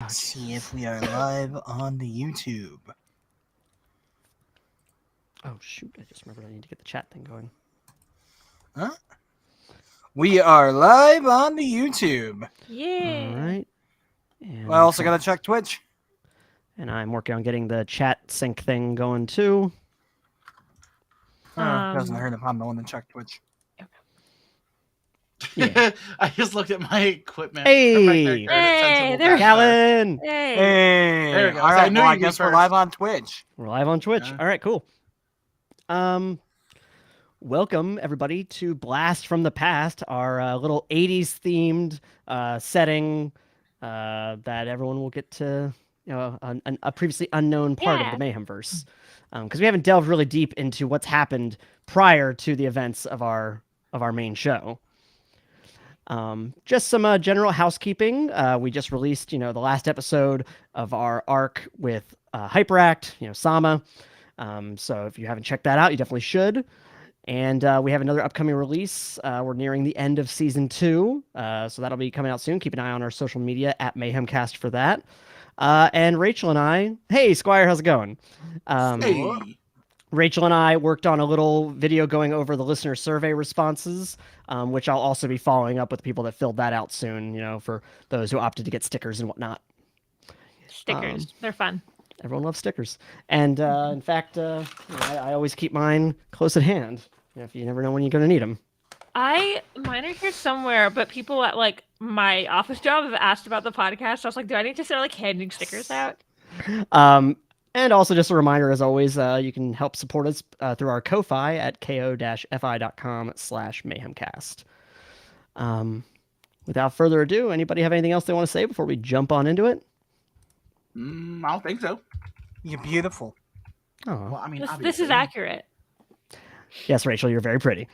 Let's see if we are live on the YouTube. Oh shoot, I just remembered I need to get the chat thing going. Huh? We are live on the YouTube. Yeah. All right. And I also gotta check Twitch. And I'm working on getting the chat sync thing going too. Doesn't hurt if I'm the one to check Twitch. Yeah. I just looked at my equipment. Hey! Hey, there's Gallon! Hey. There we go. All So right, I I guess we're live on Twitch. We're live on Twitch. Yeah. All right, cool. Welcome everybody to Blast from the Past, our little 80s themed setting that everyone will get to, a previously unknown part of the Mayhemverse. Because we haven't delved really deep into what's happened prior to the events of our main show. Just some general housekeeping. We just released, the last episode of our arc with Hyperact, Sama. So if you haven't checked that out, you definitely should. And we have another upcoming release. We're nearing the end of season 2, so that'll be coming out soon. Keep an eye on our social media at Mayhemcast for that. And Rachel and I, hey Squire, how's it going? Hey. Rachel and I worked on a little video going over the listener survey responses, which I'll also be following up with people that filled that out soon, for those who opted to get stickers and whatnot. Stickers. They're fun. Everyone loves stickers. And in fact, I always keep mine close at hand. If you never know when you're going to need them. Mine are here somewhere, but people at my office job have asked about the podcast. So I was like, do I need to start handing stickers out? And also just a reminder, as always, you can help support us through our Ko-Fi at ko-fi.com/mayhemcast. Without further ado, anybody have anything else they want to say before we jump on into it? I don't think so. You're beautiful. Oh, Well, I mean, This is accurate. yes, Rachel, you're very pretty.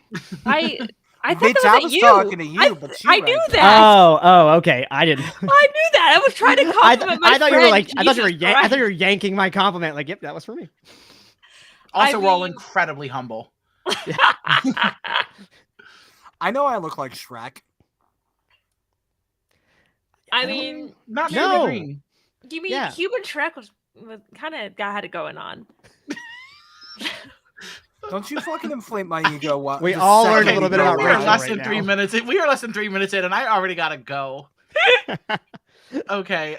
I thought Bitch, that I was was you. talking to you, but I you knew right that. Oh, okay. I didn't. I knew that. I was trying to compliment my I thought you were friend. like, I thought you Jesus were yanking my compliment. Like, yep, that was for me. Also, we're all mean- incredibly humble. I know I look like Shrek. I mean, Not No. no. Green. you mean Yeah. Human Shrek was kind of had it going on. Don't you fucking inflate my ego. We the all second learned a you little bit go about we live. are Rachel less right than now. 3 minutes. We are less than 3 minutes in, and I already gotta go. Okay.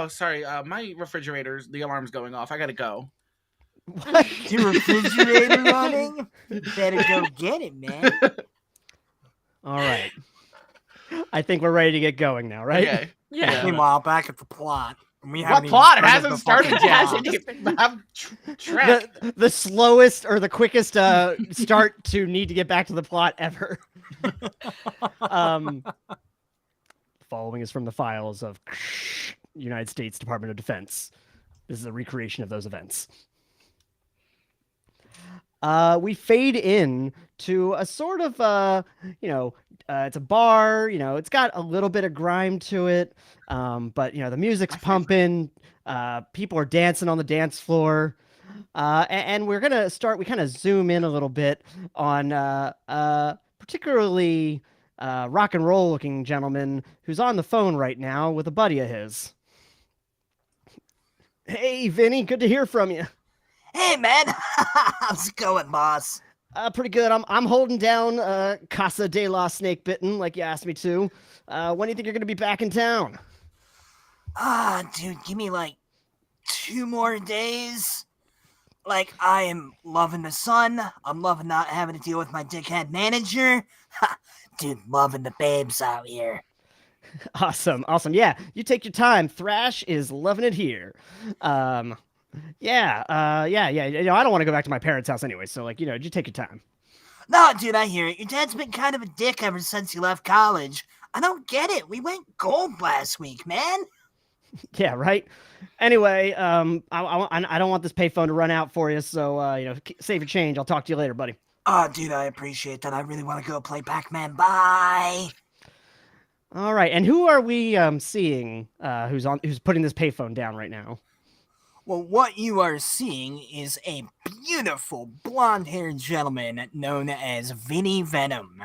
Sorry. My refrigerator's the alarm's going off. I gotta go. What? Your refrigerator running? Better go get it, man. All right. I think we're ready to get going now, right? Okay. Yeah. Meanwhile, back at the plot. We What haven't even plot? It started hasn't the started fucking yet. plot. We just have Shrek. The slowest or the quickest start to need to get back to the plot ever. Following is from the files of United States Department of Defense. This is a recreation of those events. We fade in to a sort of, it's a bar, it's got a little bit of grime to it, but, the music's pumping, people are dancing on the dance floor, and we're going to start, we kind of zoom in a little bit on particularly rock and roll looking gentleman who's on the phone right now with a buddy of his. Hey, Vinnie, good to hear from you. Hey, man. How's it going, boss? Pretty good. I'm holding down Casa de la Snake Bitten, like you asked me to. When do you think you're gonna be back in town? Dude, give me 2 more days. I am loving the sun. I'm loving not having to deal with my dickhead manager. Dude, loving the babes out here. Awesome. Yeah, you take your time. Thrash is loving it here. Yeah. I don't want to go back to my parents' house anyway, so you take your time. No, dude, I hear it. Your dad's been kind of a dick ever since he left college. I don't get it. We went gold last week, man. Yeah, right. Anyway, I don't want this payphone to run out for you, so save your change. I'll talk to you later, buddy. Oh, dude, I appreciate that. I really want to go play Pac-Man. Bye. All right, and who are we seeing? Who's putting this payphone down right now? Well, what you are seeing is a beautiful blonde-haired gentleman known as Vinnie Venom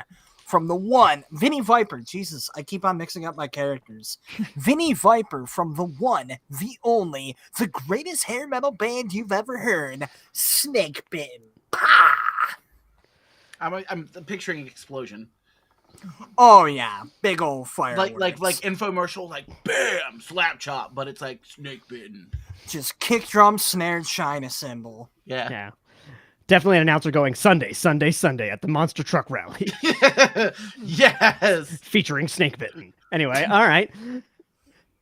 from the one, Vinnie Viperr. Jesus, I keep on mixing up my characters. Vinnie Viperr from the one, the only, the greatest hair metal band you've ever heard, Snake Bitten. Pah! I'm picturing explosion. Oh yeah, big old fireworks. Like infomercial, like bam, slap chop, but it's like snake bitten. Just kick drum, snare, China cymbal. Yeah. Yeah. Definitely an announcer going Sunday, Sunday, Sunday at the Monster Truck Rally. Yes. Featuring Snake Bitten. Anyway, all right.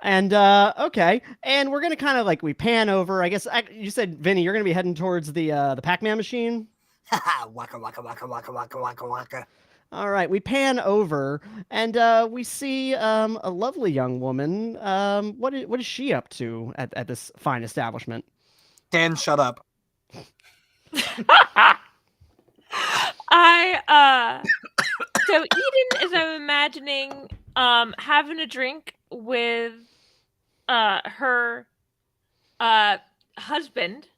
And, okay. And we're going to kind of like, we pan over, I guess, you said, Vinny, you're going to be heading towards the Pac-Man machine? Haha, waka waka waka waka waka waka waka. All right, we pan over, and we see a lovely young woman. What is she up to at this fine establishment? Dan, shut up. So Eden is, I'm imagining, having a drink with her husband,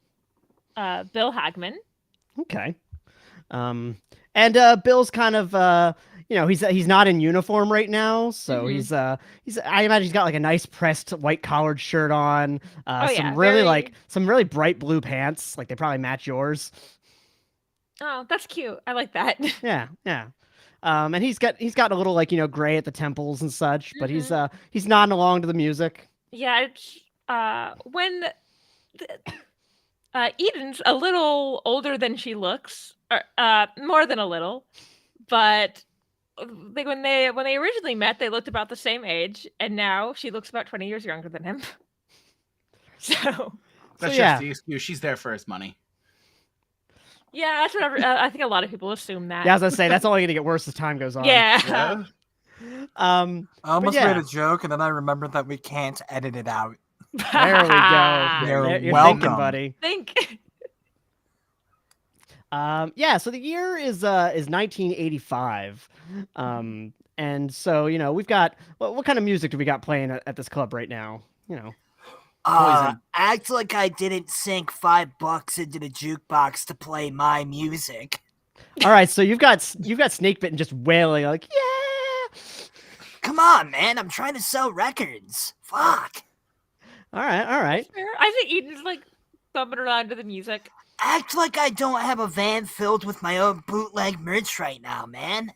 Bill Hagman. Okay. And Bill's kind of he's not in uniform right now, so he's I imagine he's got like a nice pressed white collared shirt on, some really bright blue pants, like they probably match yours. Oh, that's cute. I like that. Yeah. And he's got a little like, gray at the temples and such, but he's nodding along to the music. Yeah, it's when Eden's a little older than she looks, or more than a little, but when they originally met, they looked about the same age, and now she looks about 20 years younger than him. So That's just the excuse. She's there for his money. Yeah, that's what I think a lot of people assume that. Yeah, I was gonna say that's only gonna get worse as time goes on. Yeah. I almost made a joke, and then I remembered that we can't edit it out. There we go. You're welcome, thinking, buddy. Think. Yeah. So the year is 1985, and so we've got what kind of music do we got playing at this club right now? Act like I didn't sink $5 into the jukebox to play my music. All right, so you've got Snake Bitten just wailing like, yeah. Come on, man! I'm trying to sell records. Fuck. All right. I think Eden's like thumbing around to the music. Act like I don't have a van filled with my own bootleg merch right now, man.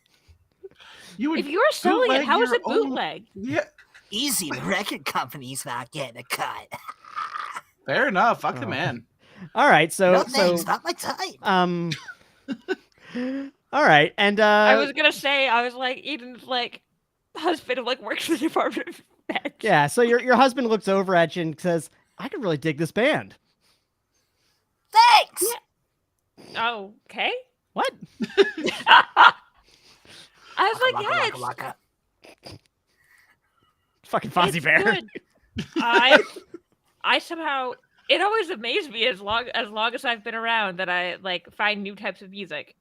If you're selling it, how is it bootleg? Yeah. Easy, the record company's not getting a cut. Fair enough. Fuck the man. All right, No thanks, not my type. All right, and I was gonna say, I was like, Eden's like husband like works for the Department of Veg. Yeah, so your husband looks over at you and says, "I could really dig this band." Thanks. Yeah. Oh, okay. What? I was like, yeah, it's fucking Fozzie Bear. good. I somehow, it always amazed me as long as I've been around that I like find new types of music.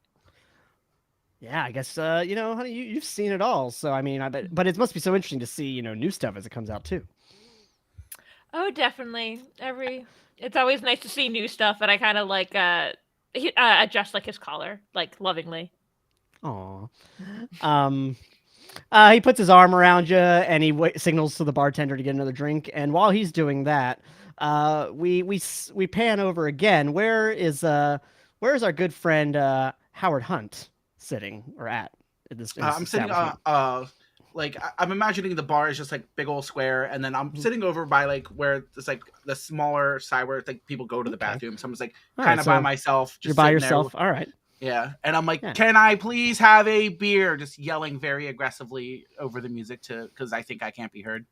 Yeah, I guess honey, you've seen it all. So I mean, I bet, but it must be so interesting to see new stuff as it comes out too. Oh, definitely. It's always nice to see new stuff, and I kind of like adjust like his collar, like lovingly. Aw. He puts his arm around you and he signals to the bartender to get another drink. And while he's doing that, we pan over again. Where is our good friend Howard Hunt sitting or at? In this I'm sitting like I'm imagining the bar is just like big old square, and then I'm sitting over by like where it's like the smaller side where like people go to the bathroom. So I'm just like kind of by myself. Just you're by sitting yourself. There. All right. Yeah, and I'm like, can I please have a beer? Just yelling very aggressively over the music because I think I can't be heard.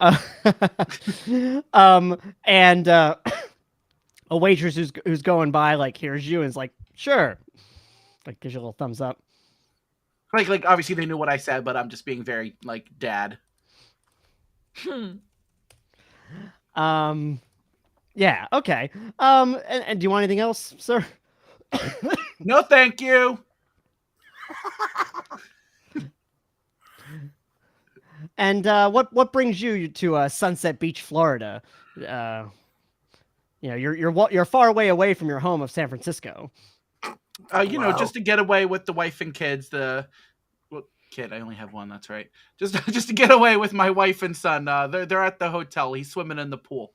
And a waitress who's going by like hears you and is like, sure, like gives you a little thumbs up. Like obviously they knew what I said, but I'm just being very like dad. Yeah. Okay. And do you want anything else, sir? No, thank you. And what brings you to Sunset Beach, Florida? You're far away from your home of San Francisco. Just to get away with the wife and kids. Kid, I only have one. That's right. Just to get away with my wife and son. They're at the hotel. He's swimming in the pool.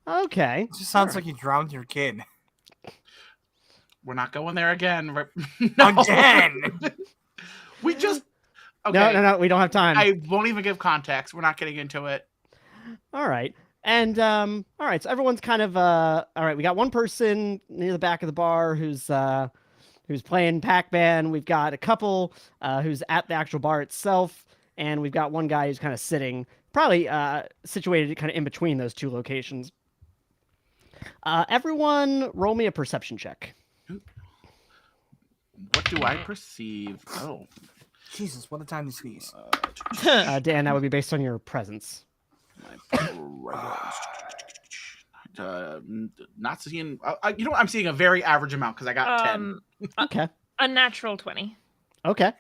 Okay. It just sounds like you drowned your kid. We're not going there again. No. Again. We just. Okay. No. We don't have time. I won't even give context. We're not getting into it. All right. And all right. So everyone's kind of all right. We got one person near the back of the bar who's playing Pac-Man. We've got a couple who's at the actual bar itself, and we've got one guy who's kind of sitting, probably situated kind of in between those two locations. Everyone, roll me a perception check. What do I perceive? Oh, Jesus! What a time to sneeze. Dan, that would be based on your presence. Not seeing. I'm seeing a very average amount because I got 10. Okay. A natural 20. Okay.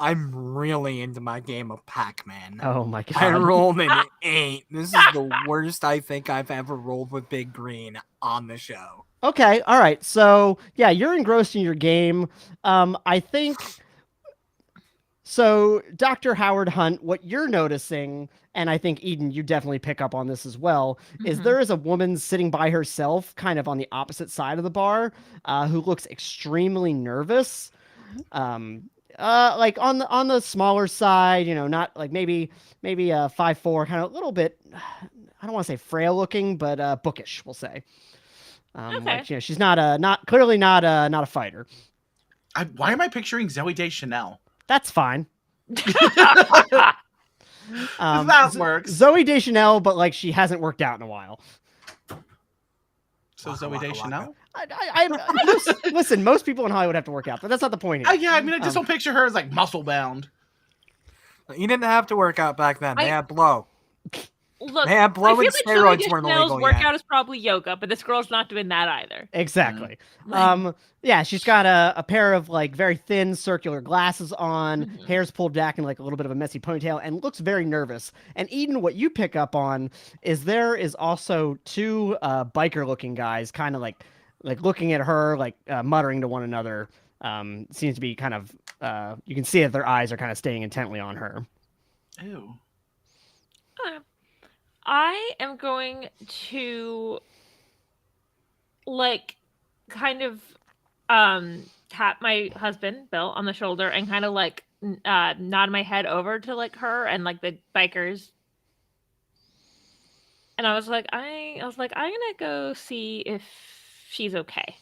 I'm really into my game of Pac-Man. Oh my god. I rolled an 8. This is the worst I think I've ever rolled with Big Green on the show. Okay, all right. So, yeah, you're engrossed in your game. I think... So, Dr. Howard Hunt, what you're noticing, and I think, Eden, you definitely pick up on this as well, is there is a woman sitting by herself, kind of on the opposite side of the bar, who looks extremely nervous. Like on the smaller side, not like maybe 5'4", kind of a little bit, I don't want to say frail looking, but bookish, we'll say. Okay. Like, she's clearly not a fighter. Why am I picturing Zooey Deschanel? That's fine. That works. Zooey Deschanel, but like she hasn't worked out in a while. So Zooey Deschanel? Listen, most people in Hollywood have to work out, but that's not the point here. Yeah, I mean, I just don't picture her as like muscle bound. You didn't have to work out back then. They had blow. Look, They had blow I feel and like steroids Zooey weren't Deschanel's illegal workout yet. is probably yoga, but this girl's not doing that either. Exactly. Yeah, she's got a pair of like very thin circular glasses on, hair's pulled back in like a little bit of a messy ponytail, and looks very nervous. And Eden, what you pick up on is there is also two biker-looking guys, kind of like looking at her, like muttering to one another. Seems to be kind of you can see that their eyes are kind of staying intently on her. Ew. I am going to kind of tap my husband Bill on the shoulder and kind of nod my head over to like her and like the bikers. And I was like, I'm gonna go see if she's okay.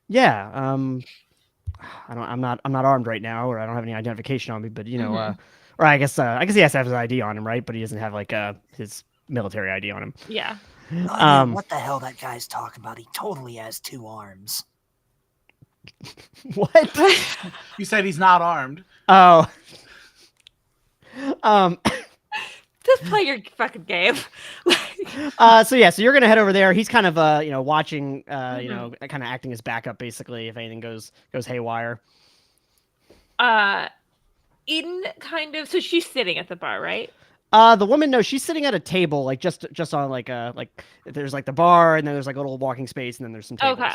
Yeah. I'm not armed right now, or I don't have any identification on me, but or I guess he has to have his ID on him, right? But he doesn't have like his military ID on him. Yeah. What the hell that guy's talking about? He totally has 2 arms. What? You said he's not armed. Oh. Just play your fucking game. So you're gonna head over there. He's kind of watching, kind of acting as backup basically if anything goes haywire. Eden so she's sitting at the bar, right? The woman, no, she's sitting at a table, like just on like there's like the bar, and then there's like a little walking space, and then there's some tables. Okay.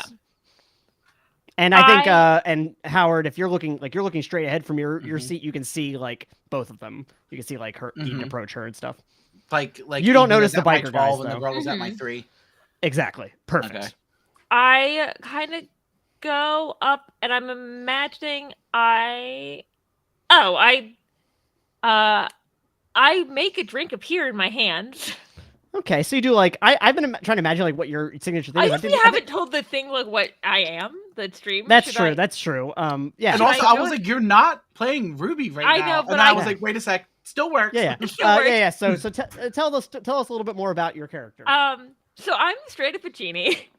And I think, and Howard, if you're looking straight ahead from your seat, you can see like both of them. You can see like her Eden approach her and stuff. Like you don't Eden notice is the at my biker 12 guys, and though. the girl was at my 3. Exactly. Perfect. Okay. I kind of go up, and I'm imagining I make a drink appear in my hand. Okay, so you do like I've been trying to imagine like what your signature thing I is. usually haven't told the thing like what I am. The stream. That's true. That's true. Yeah. And also, I was like, "You're not playing Ruby right now." I know, but and I was like, "Wait a sec, still works." Yeah. Yeah. So tell us a little bit more about your character. So I'm straight up a genie.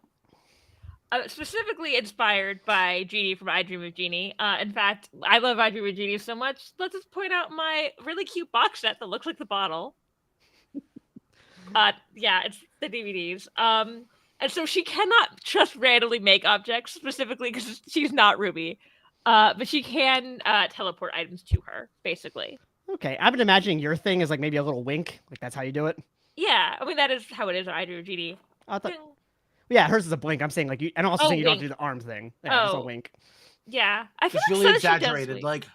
Specifically inspired by Genie from I Dream of Genie. In fact, I love I Dream of Genie so much. Let's just point out my really cute box set that looks like the bottle. Yeah, it's the DVDs. And so she cannot just randomly make objects, specifically because she's not Ruby. But she can teleport items to her, basically. Okay, I've been imagining your thing is like maybe a little wink. Like that's how you do it? Yeah, I mean, that is how it is in I Dream of Genie. Yeah, hers is a blink. I'm saying like you, and also Oh, saying you don't wink. do the arm thing. Yeah, it's a Oh. wink. Yeah, I feel It's like really so she does exaggerated. wink. Like,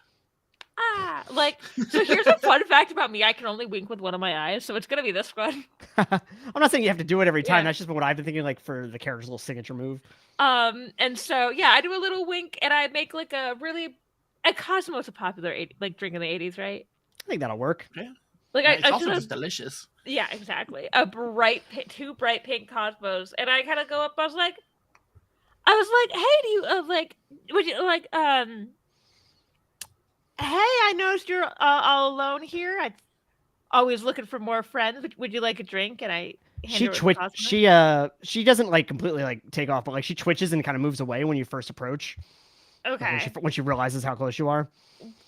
Like, so here's a fun fact about me. I can only wink with one of my eyes, so it's gonna be this one. I'm not saying you have to do it every time. Yeah. That's just what I've been thinking, like for the character's little signature move. And so, yeah, I do a little wink, and I make like a Cosmo's a popular like drink in the 80s, right? I think that'll work. Like, yeah, I it's also should just delicious. yeah, exactly. Two bright pink Cosmos, and I kind of go up. I was like, hey, do you like? Would you like? Hey, I noticed you're all alone here. I always looking for more friends. Would you like a drink? And I hand her the Cosmo. She doesn't like completely like take off, but like she twitches and kind of moves away when you first approach. Okay. Like, when she realizes how close you are.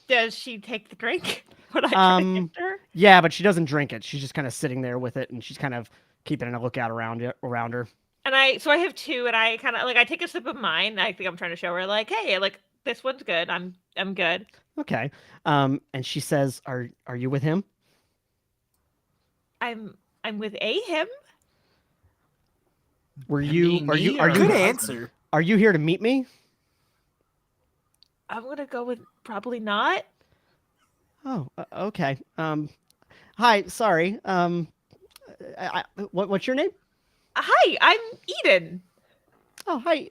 Does she take the drink? Would I try to hit her? Yeah, but she doesn't drink it. She's just kind of sitting there with it, and she's kind of keeping a lookout around her. And I have two, and I kind of like I take a sip of mine. I think I'm trying to show her like, hey, like this one's good. I'm good. Okay. And she says, "Are you with him?" I'm with him. Are you Good answer. Are you here to meet me? I'm gonna go with probably not. Oh, okay. Hi. Sorry. What's your name? Hi, I'm Eden. Oh, hi,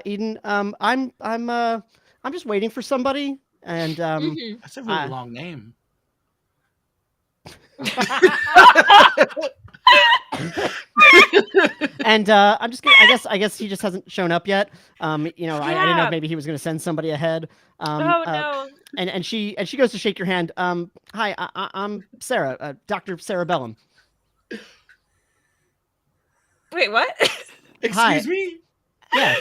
Eden. I'm just waiting for somebody, and That's a really long name. and I'm just gonna, I guess he just hasn't shown up yet. I didn't know if maybe he was gonna send somebody ahead. No. And she goes to shake your hand. Hi, I'm Sarah, Dr. Sarah Bellum. Wait, what? Excuse me? Yeah.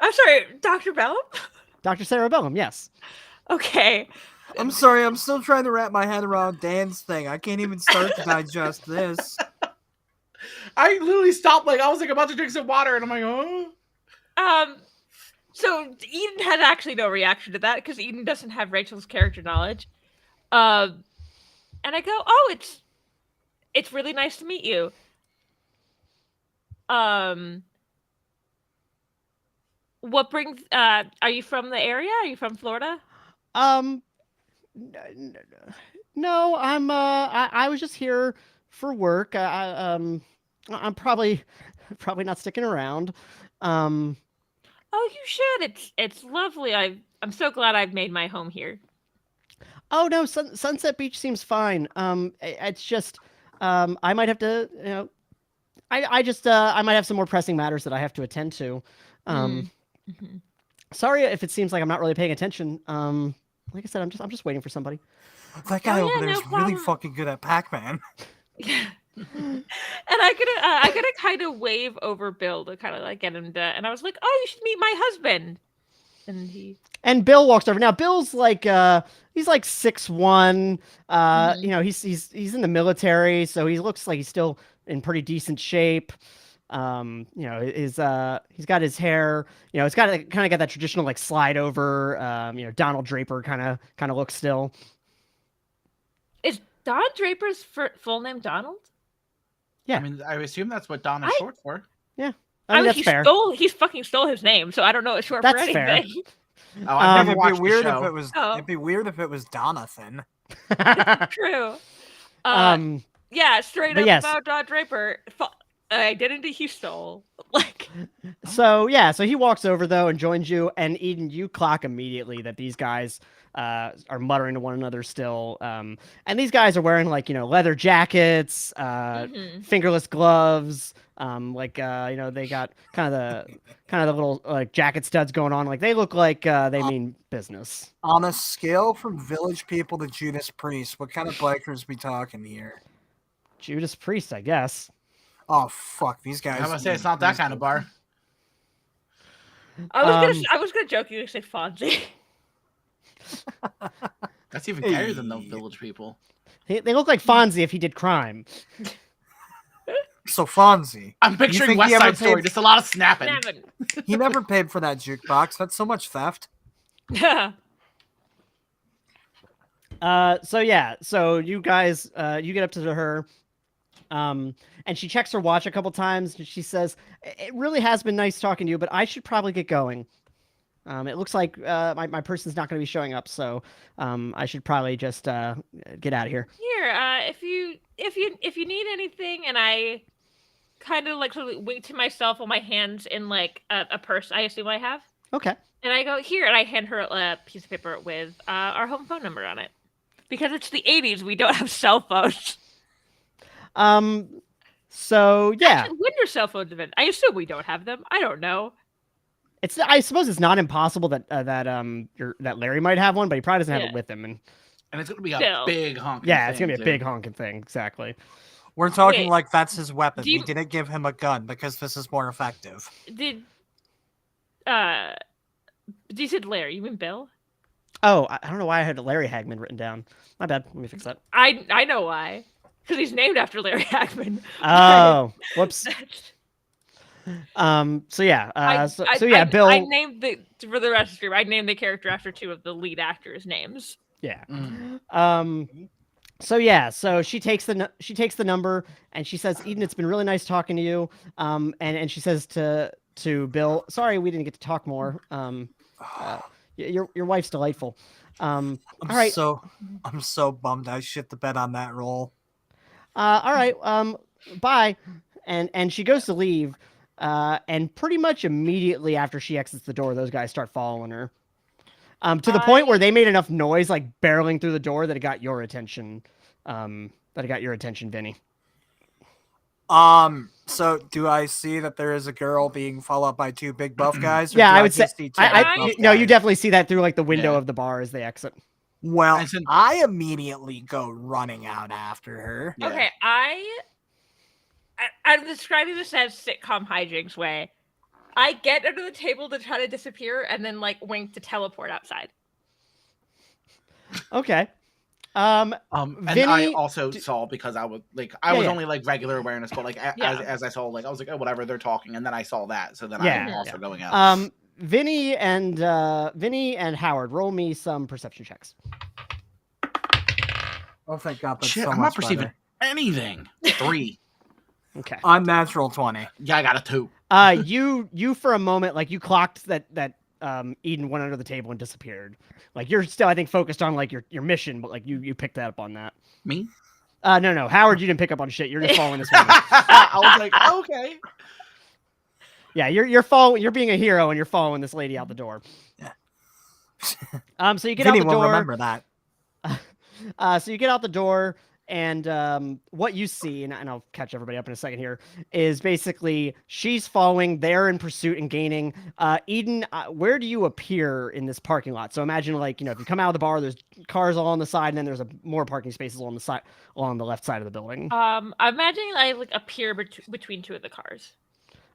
I'm sorry, Dr. Bellum? Dr. Sarah Bellum, yes. Okay. I'm sorry, I'm still trying to wrap my head around Dan's thing. I can't even start to digest this. I literally stopped, like, I was like about to drink some water, and I'm like, oh. So Eden had actually no reaction to that because Eden doesn't have Rachel's character knowledge. And I go, oh, it's really nice to meet you. What brings? Are you from the area? Are you from Florida? No, I was just here for work. I'm probably not sticking around. Oh, you should. It's lovely. I'm so glad I've made my home here. Oh no, Sunset Beach seems fine. It's just I might have to, I might have some more pressing matters that I have to attend to. Sorry if it seems like I'm not really paying attention. Like I said, I'm just waiting for somebody. That guy over there is really fucking good at Pac-Man. And I gotta kind of wave over Bill to kind of like get him to, and I was like, oh, you should meet my husband. And Bill walks over. Now Bill's like he's like 6'1". He's in the military, so he looks like he's still in pretty decent shape. He's got his hair, it's got kind of got that traditional like slide over, Donald Draper kind of look still. Is Don Draper's full name Donald? Yeah. I mean, I assume that's what Don is short for. Yeah. I mean, that's fair. He fucking stole his name, so I don't know it's short that's for anything. Fair. Oh, I've never watched weird the show. if it was. It'd be weird if it was Donathan. True. Yeah, straight up about Don Draper. Identity he stole. So he walks over though and joins you, and Eden, you clock immediately that these guys are muttering to one another still. And these guys are wearing leather jackets, fingerless gloves. They got kind of the little like jacket studs going on. Like they look like they mean business. On a scale from village people to Judas Priest, what kind of bikers we talking here? Judas Priest, I guess. Oh fuck, these guys! I'm gonna say it's not that kind of bar. I was gonna jokingly say Fonzie. That's even gayer than the village people. They look like Fonzie if he did crime. So Fonzie, I'm picturing West Side Story. Just a lot of snapping. He never paid for that jukebox. That's so much theft. Yeah. So you guys, you get up to her. And she checks her watch a couple times, and she says, "It really has been nice talking to you, but I should probably get going. It looks like my person's not going to be showing up, so I should probably just get out of here." Here, if you need anything, and I kind of like sort of wink to myself while my hands in like a purse I assume I have. Okay. And I go, here, and I hand her a piece of paper with our home phone number on it. Because it's the 80s, we don't have cell phones. So yeah. Actually, when your cell phones invented, I assume we don't have them. I don't know. I suppose it's not impossible that that Larry might have one, but he probably doesn't have it with him. And it's gonna be a big honking yeah, it's thing, gonna be a big honking thing. Exactly. We're talking like that's his weapon. We didn't give him a gun because this is more effective. You said Larry, you mean Bill? Oh, I don't know why I had Larry Hagman written down. My bad. Let me fix that. I know why. Because he's named after Larry Hagman. Oh, whoops. So yeah. Bill. I named for the rest of the stream. I named the character after two of the lead actors' names. Yeah. So she takes the number and she says, "Eden, it's been really nice talking to you." And she says to Bill, "Sorry, we didn't get to talk more. Your wife's delightful." All right. I'm so bummed I shit the bed on that roll. All right. Bye. And she goes to leave. And pretty much immediately after she exits the door, those guys start following her. To the point where they made enough noise, like barreling through the door, that it got your attention. Vinnie. So do I see that there is a girl being followed by two big buff guys? Yeah, I would say. No, you definitely see that through like the window of the bar as they exit. Well, I immediately go running out after her. Yeah. Okay, I'm describing this as sitcom hijinks way. I get under the table to try to disappear and then like wink to teleport outside. Okay. And Vinnie, I also saw, because I was like, I was only like regular awareness, but like as I saw, like I was like, oh, whatever, they're talking, and then I saw that, so then I'm also going out. Vinnie and Howard, roll me some perception checks. Oh, thank God! That's Shit, so I'm much not perceiving anything. 3. Okay. Unnatural 20. Yeah, I got a 2. You for a moment, like you clocked that Eden went under the table and disappeared. Like you're still, I think, focused on like your mission, but like you picked that up on that. Me? No, Howard, you didn't pick up on shit. You're just following this woman. I was like, okay. Yeah, you're being a hero and you're following this lady out the door. Yeah. So you get Vinnie out the door. will remember that. So you get out the door, and what you see, and I'll catch everybody up in a second here, is basically she's following, they're in pursuit and gaining. Eden, where do you appear in this parking lot? So imagine, like, if you come out of the bar, there's cars all on the side, and then there's more parking spaces along the left side of the building. I'm imagining I like appear between two of the cars.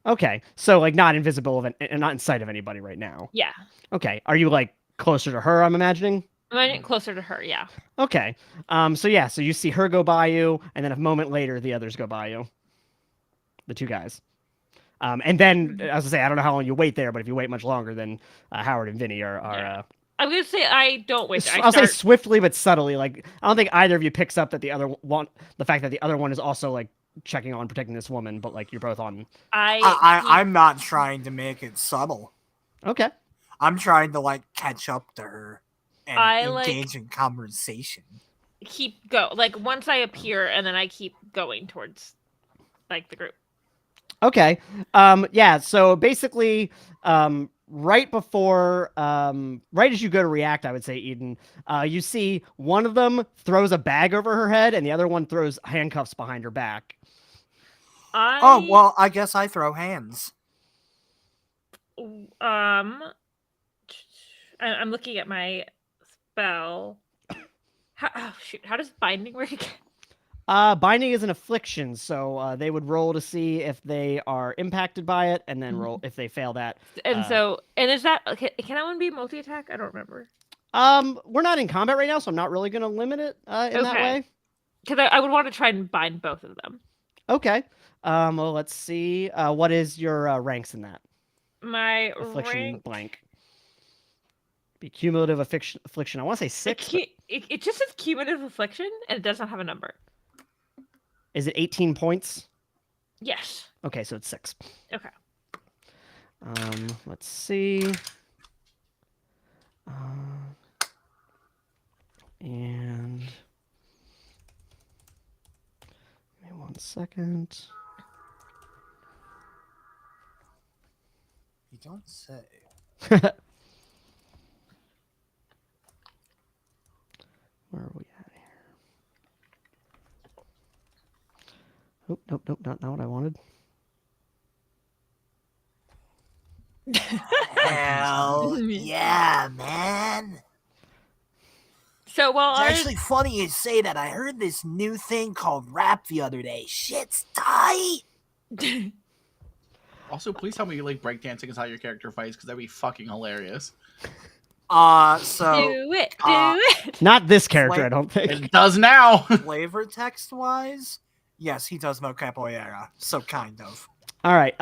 Okay, so like not invisible and not in sight of anybody right now. Yeah. Okay, are you like closer to her? I'm imagining. I'm imagining closer to her. Yeah. Okay. So you see her go by you, and then a moment later, the others go by you. The two guys. And then, as I say, I don't know how long you wait there, but if you wait much longer, then Howard and Vinnie are. Yeah. I'm gonna say I don't wait. I'll say swiftly but subtly. Like I don't think either of you picks up that the fact that the other one is also like checking on protecting this woman, but like you're both on. I'm not trying to make it subtle. Okay. I'm trying to like catch up to her and engage in conversation. Once I appear, and then I keep going towards like the group. Okay. So basically, right as you go to react, I would say, Eden, you see one of them throws a bag over her head, and the other one throws handcuffs behind her back. Oh, well, I guess I throw hands. I'm looking at my spell. How does binding work again? Binding is an affliction, so they would roll to see if they are impacted by it, and then roll if they fail that. And is that can that one be multi-attack? I don't remember. We're not in combat right now, so I'm not really going to limit it in that way. Because I would want to try and bind both of them. Okay. Well, let's see. What is your ranks in that? My affliction blank. Be cumulative affliction. I want to say 6. It just says cumulative affliction, and it does not have a number. Is it 18 points? Yes. Okay, so it's 6. Okay. Let's see. And give me 1 second. You don't say. Where are we at here? Oh, nope, not what I wanted. Hell yeah, man. So while It's ours, actually funny you say that. I heard this new thing called rap the other day. Shit's tight. Also, please tell me you like breakdancing is how your character fights, because that'd be fucking hilarious. So do it. Not this character, I don't think. It does now. flavor text wise, yes, he does know capoeira. So kind of. All right.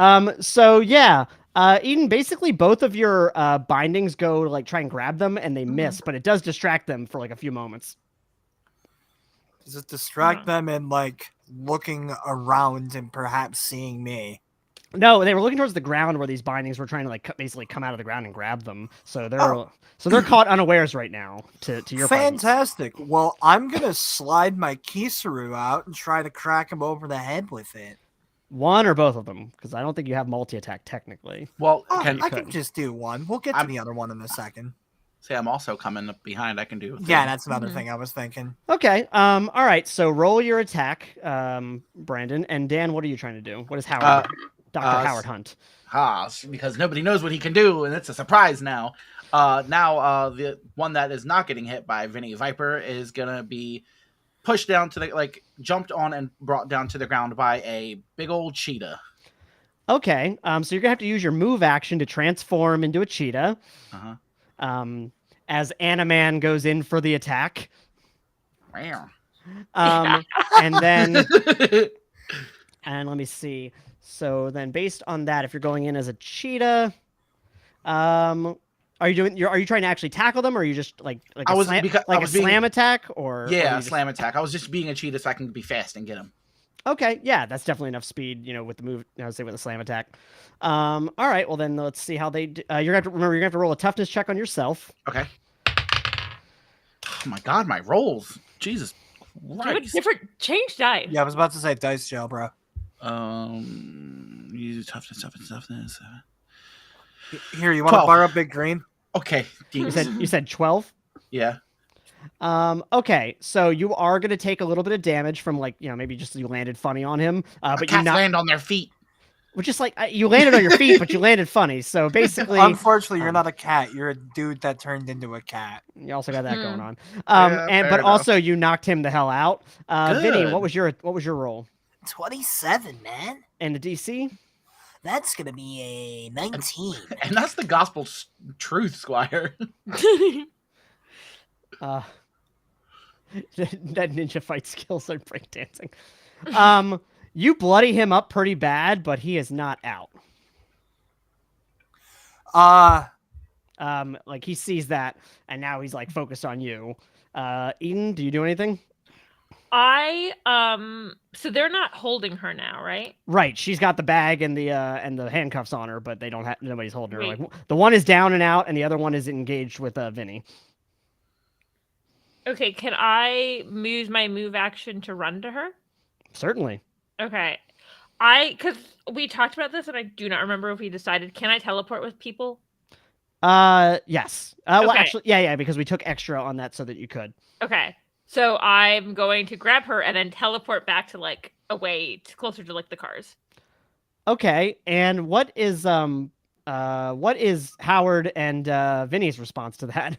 So yeah. Eden, basically both of your bindings go to like try and grab them and they miss, but it does distract them for like a few moments. Does it distract them in like looking around and perhaps seeing me? No, they were looking towards the ground where these bindings were trying to like basically come out of the ground and grab them. So they're caught unawares right now to your bindings. Fantastic. Well, I'm gonna slide my Kisaru out and try to crack him over the head with it. One or both of them, because I don't think you have multi-attack technically. Well, I could. can just do one. We'll get to the other one in a second. say I'm also coming up behind. I can do. Yeah, that's another thing I was thinking. Okay. All right. So roll your attack, Brandon. And Dan, what are you trying to do? What is Howard? Dr. Howard Hunt. Because nobody knows what he can do, and it's a surprise now. The one that is not getting hit by Vinnie Viperr is gonna be pushed down to the jumped on and brought down to the ground by a big old cheetah. Okay. So you're gonna have to use your move action to transform into a cheetah. As Animan goes in for the attack. Wow. And then and let me see. So then based on that, if you're going in as a cheetah, are you trying to actually tackle them, or are you just like a slam attack, or slam attack? I was just being a cheetah so I can be fast and get him. Okay, yeah, that's definitely enough speed, with the move. I would say with a slam attack. All right, well then let's see how they. You're gonna have to roll a toughness check on yourself. Okay. Oh my god, my rolls! Jesus Christ! Different change dice. Yeah, I was about to say dice jail, bro. Use toughness. Here, you want to borrow Big Green? Okay. You said 12? Yeah. Okay, so you are going to take a little bit of damage from maybe just you landed funny on him. But you land on their feet. Which is you landed on your feet, but you landed funny. So basically, unfortunately, you're not a cat. You're a dude that turned into a cat. You also got that going on. But also you knocked him the hell out. Vinnie, what was your roll? 27, man. And the DC? That's gonna be a 19. And that's the gospel truth, Squire. That ninja fight skills are breakdancing. You bloody him up pretty bad, but he is not out. He sees that, and now he's focused on you. Eden, do you do anything? So they're not holding her now, right? Right. She's got the bag and the handcuffs on her, but they don't have nobody's holding her. The one is down and out, and the other one is engaged with Vinnie. Okay, can I use my move action to run to her? Certainly. Okay. Because we talked about this, and I do not remember if we decided, can I teleport with people? Yes. Well, Okay. actually, yeah, because we took extra on that so that you could. Okay. So I'm going to grab her and then teleport back to closer to the cars. Okay. And what is Howard and Vinnie's response to that?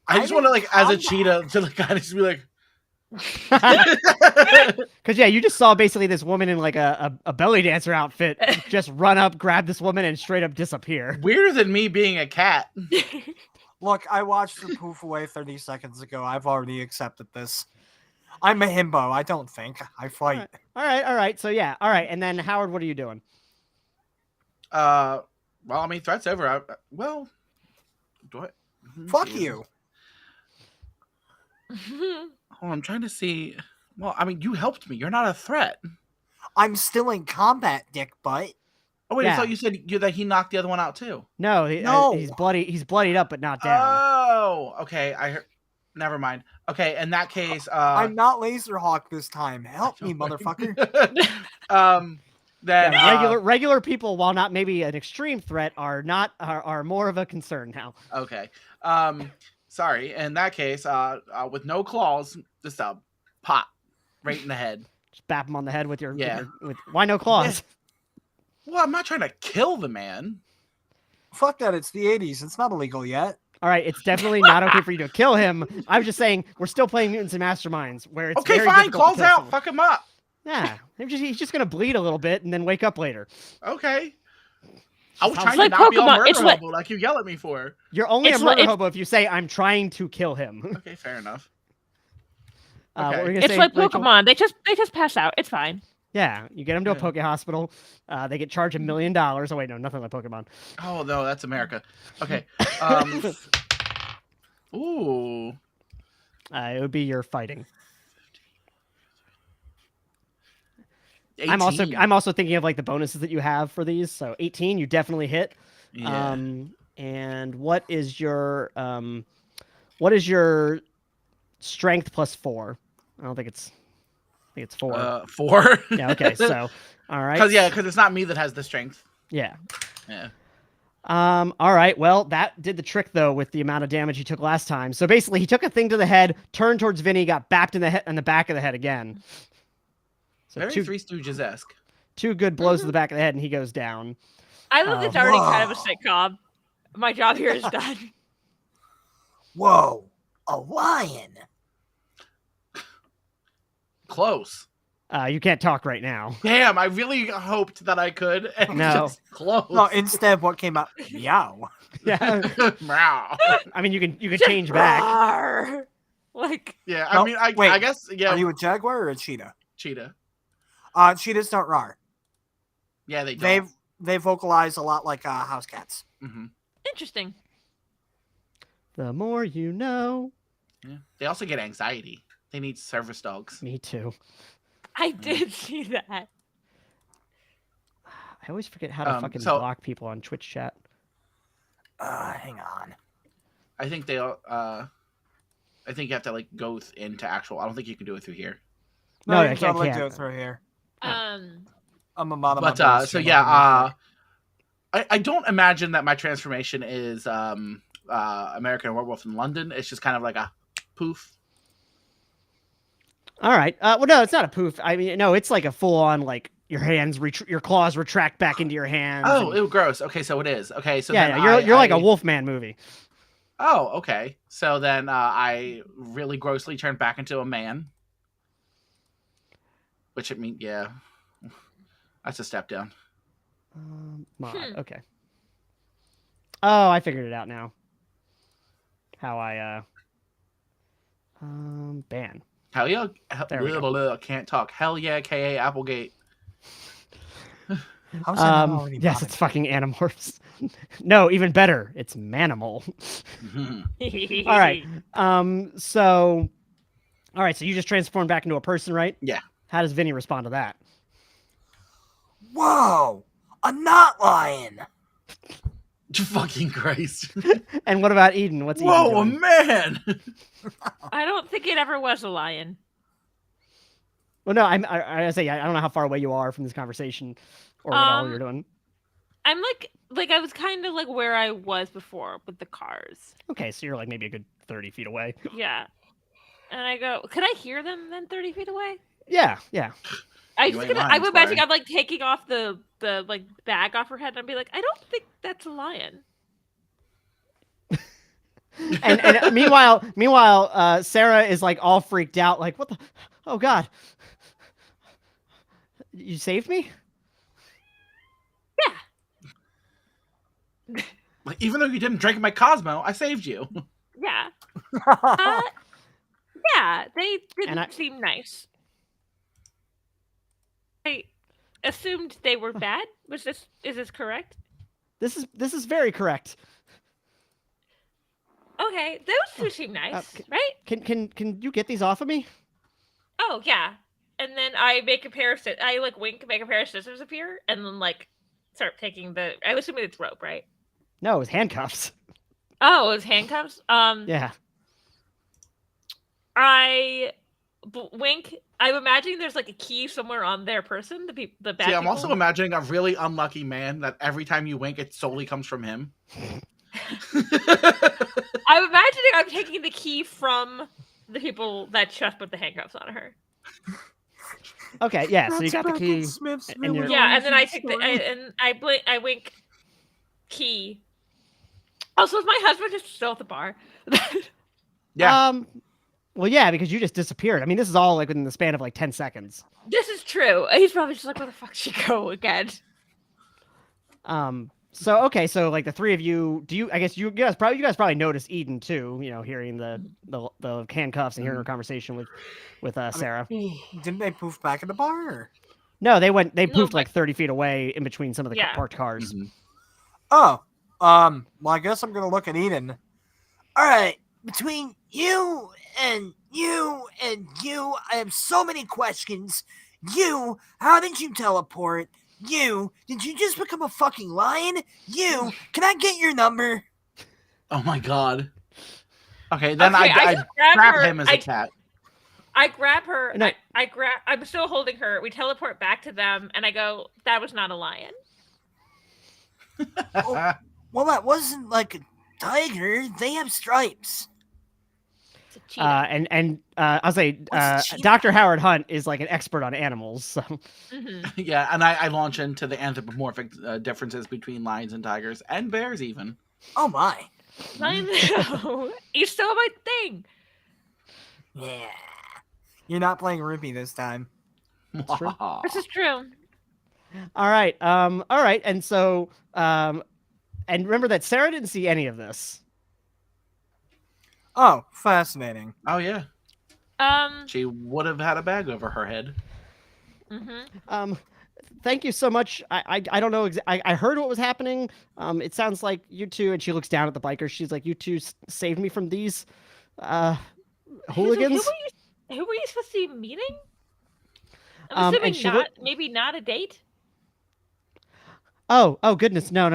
I just want to as a cheetah to kind of just be like. Because you just saw basically this woman in a belly dancer outfit just run up, grab this woman, and straight up disappear. Weirder than me being a cat. Look, I watched the poof away 30 seconds ago. I've already accepted this. I'm a himbo. I don't think. I fight. All right. So yeah. All right. And then Howard, what are you doing? Well, I mean, threat's over. Do I? Fuck you. Oh, I'm trying to see. Well, I mean, you helped me. You're not a threat. I'm still in combat, dick butt. Oh wait, Yeah. I thought you said that he knocked the other one out too. No, No. he's bloody. He's bloodied up, but not down. Oh, okay. I heard. Never mind. Okay, in that case, I'm not Laserhawk this time. Help me, motherfucker. Then Yeah, regular people, while not maybe an extreme threat, are more of a concern now. Okay. Sorry. In that case, with no claws, just a pop right in the head. Just bap him on the head with your Yeah. with why no claws? Well, I'm not trying to kill the man. Fuck that, it's the 80s. It's not illegal yet. All right, it's definitely not okay for you to kill him. I was just saying we're still playing Mutants and Masterminds, where it's Okay, very fine. difficult to Claws kill out. someone. Fuck him up. Yeah, he's just gonna bleed a little bit and then wake up later. Okay. I was Sounds trying like to not be all Pokemon. murder It's like- hobo like you yell at me for. You're only a It's murder like- hobo if you say I'm trying to kill him. Okay, fair enough. What Okay. were you gonna It's say, like Rachel? Pokemon. They just pass out. It's fine. Yeah, you get them to a Yeah. Poke Hospital. They get charged $1 million. Oh wait, no, nothing like Pokemon. Oh no, that's America. Okay. Ooh. It would be your fighting. 18. I'm also thinking of like the bonuses that you have for these. So 18, you definitely hit. Yeah. And what is your strength plus 4? I think it's 4. 4. Yeah. Okay. So all right. Because it's not me that has the strength. Yeah. Yeah. All right. Well, that did the trick though with the amount of damage he took last time. So basically, he took a thing to the head, turned towards Vinnie, got bapped in the back of the head again. So Very two Three Stooges-esque. good blows to the back of the head, and he goes down. I love it's already kind of a Whoa. sitcom. My job here is done. Whoa, a lion. Close. You can't talk right now. Damn, I really hoped that I could. And No. just close. No, instead, what came out? Meow. Yeah. Meow. I mean, you can Just change back. roar. Like Yeah, No, I mean, I wait. guess, yeah, Are you a jaguar or a cheetah? cheetah. Cheetahs don't roar. Yeah, they don't. They vocalize a lot like house cats. Mm-hmm. interesting. The more you know. Yeah. They also get anxiety. They need service dogs. Me too. I did see that. I always forget how to fucking so- block people on Twitch chat. Hang on. I think they I think you have to like go into actual. I don't think you can do it through here. No, you I can totally can't. do it through here. Um, I'm a model. But so yeah, I don't imagine that my transformation is American Werewolf in London. It's just kind of like a poof. All right. Well, no, it's not a poof. I mean, no, it's like a full on like your hands, your claws retract back into your hands. Oh, and- ew, gross. Okay, so it is. Okay, so yeah, then yeah, you're like a I- Wolfman movie. Oh, okay. So then I really grossly turned back into a man. Which it means, yeah. That's a step down. Mod. Hmm. Okay. Oh, I figured it out now. How I ban. Hell yeah. There we go. Can't talk. Hell yeah, K.A. Applegate. How's that not already Yes, bottom? it's fucking Animorphs. No, even better. It's Manimal. All right. So all right, so you just transformed back into a person, right? Yeah. How does Vinny respond to that? Whoa, a knot lion. Fucking Christ. And what about Eden? What's Eden Whoa, a doing? man. I don't think it ever was a lion. Well, no, I say I don't know how far away you are from this conversation or what all you're doing. I'm like I was kind of like where I was before with the cars. Okay, so you're like maybe a good 30 feet away. Yeah. And I go, could I hear them then 30 feet away? Yeah, yeah. You ain't lying, I'm imagining Squire. I'm like taking off the like bag off her head and I'd be like, I don't think that's a lion. And meanwhile, Sarah is like all freaked out, like, what the? Oh God! You saved me? Like, even though you didn't drink my Cosmo, I saved you. Yeah. Yeah, they didn't seem nice. I assumed they were bad. Is this correct? This is very correct. Okay, those two seem nice, right? Can you get these off of me? Oh yeah, and then I make a pair of I like wink, make a pair of scissors appear, and then like start taking the. I'm assuming it's rope, right? No, it was handcuffs. Oh, it was handcuffs. Yeah. I wink. I'm imagining there's like a key somewhere on their person. The bad See, I'm people. also imagining a really unlucky man that every time you wink, it solely comes from him. I'm imagining I'm taking the key from the people that Chef put the handcuffs on her. Okay, yeah. So you got the key. And you're... Yeah, and then I take I wink key. Also, is my husband just still at the bar? Yeah. Well, yeah, because you just disappeared. I mean, this is all like within the span of like 10 seconds. This is true. He's probably just like, where the fuck did she go again? So okay, so like the three of you, I guess you guys probably noticed Eden too, you know, hearing the handcuffs and hearing her conversation with Sarah. Didn't they poof back in the bar? Or? No, they poofed like 30 feet away in between some of the parked cars. Mm-hmm. Oh, well, I guess I'm gonna look at Eden. All right, between you, I have so many questions. You, how did you teleport? You, did you just become a fucking lion? You, can I get your number? Oh my god. Okay, then Okay, I grab her. him as a cat. I grab her. No. I'm still holding her. We teleport back to them, and I go, "That was not a lion." Well, that wasn't like a tiger. They have stripes. It's a cheetah. And I'll say What's cheetah? Dr. Howard Hunt is like an expert on animals. So Yeah, and I launch into the anthropomorphic differences between lions and tigers and bears even. Oh my. I know. You stole my thing. Yeah. You're not playing Ruby this time. true. This is true. all right, and so and remember that Sarah didn't see any of this. Oh, fascinating. Oh yeah, Um. she would have had a bag over her head. Mhm. Thank you so much. I don't know. I heard what was happening. It sounds like you two, and she looks down at the bikers. She's like, you two saved me from these hooligans. Who were you supposed to be meeting? I'm And assuming she not. Maybe not a date. Oh goodness, no.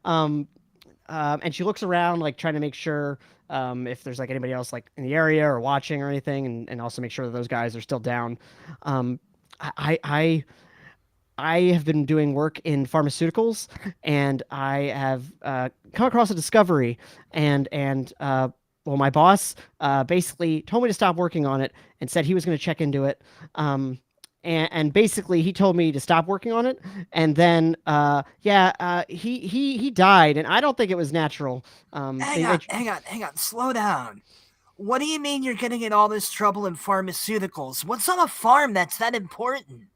And she looks around, like trying to make sure if there's like anybody else like in the area or watching or anything, and also make sure that those guys are still down. I have been doing work in pharmaceuticals, and I have come across a discovery, and well, my boss basically told me to stop working on it and said he was going to check into it. And basically he told me to stop working on it, and then he died, and I don't think it was natural. Hang on, slow down. What do you mean you're getting in all this trouble in pharmaceuticals? What's on a farm that's that important?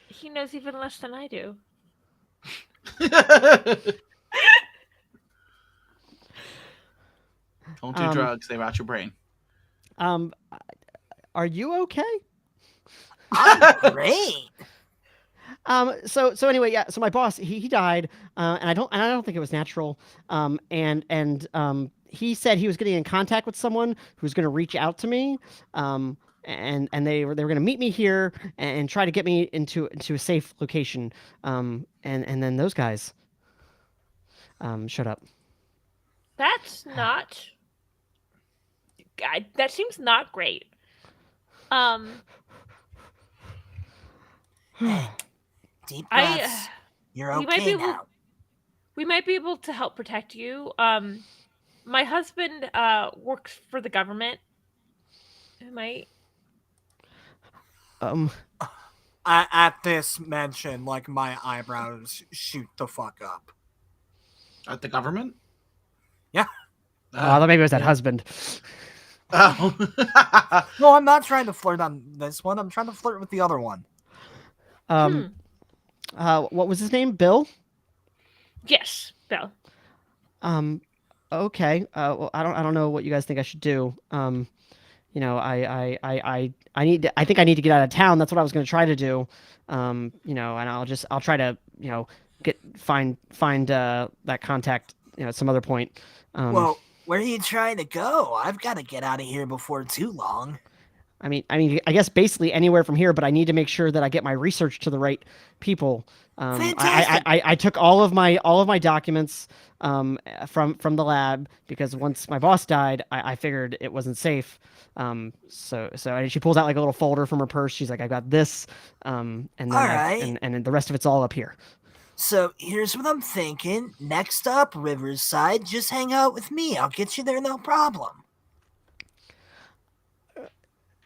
He knows even less than I do. Don't do drugs; they rot your brain. Are you okay? I'm great. So anyway, yeah. So my boss, he died, and I don't think it was natural. And he said he was getting in contact with someone who was going to reach out to me. And they were going to meet me here and try to get me into a safe location. And then those guys shut up. That's not. That seems not great. Deep breaths. You're okay now. We might be able to help protect you. My husband works for the government. Might. At this mention, like my eyebrows shoot the fuck up. At the government? Yeah. I thought maybe it was that husband. Oh. No, I'm not trying to flirt on this one. I'm trying to flirt with the other one. What was his name? Bill? Yes, Bill. Okay. Well, I don't know what you guys think I should do. You know, I think I need to get out of town. That's what I was going to try to do. You know, and I'll try to, you know, find that contact, you know, at some other point. Well, Where are you trying to go? I've got to get out of here before too long. I mean, I guess basically anywhere from here, but I need to make sure that I get my research to the right people. Fantastic. I took all of my documents from the lab because once my boss died, I figured it wasn't safe. And she pulls out like a little folder from her purse. She's like, I got this, and then All right. and the rest of it's all up here. So here's what I'm thinking. Next up, Riverside, just hang out with me. I'll get you there, no problem.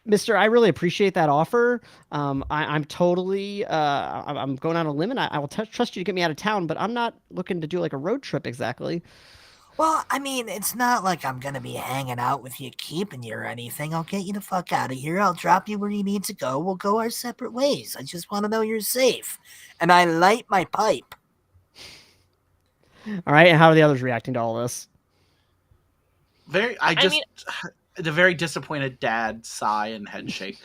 Mister, I really appreciate that offer. I'm totally, I'm going out on a limb, and I will trust you to get me out of town, but I'm not looking to do like a road trip exactly. Well, I mean, it's not like I'm gonna be hanging out with you, keeping you or anything. I'll get you the fuck out of here. I'll drop you where you need to go. We'll go our separate ways. I just want to know you're safe. And I light my pipe. All right, and how are the others reacting to all this? The very disappointed dad sigh and head shake.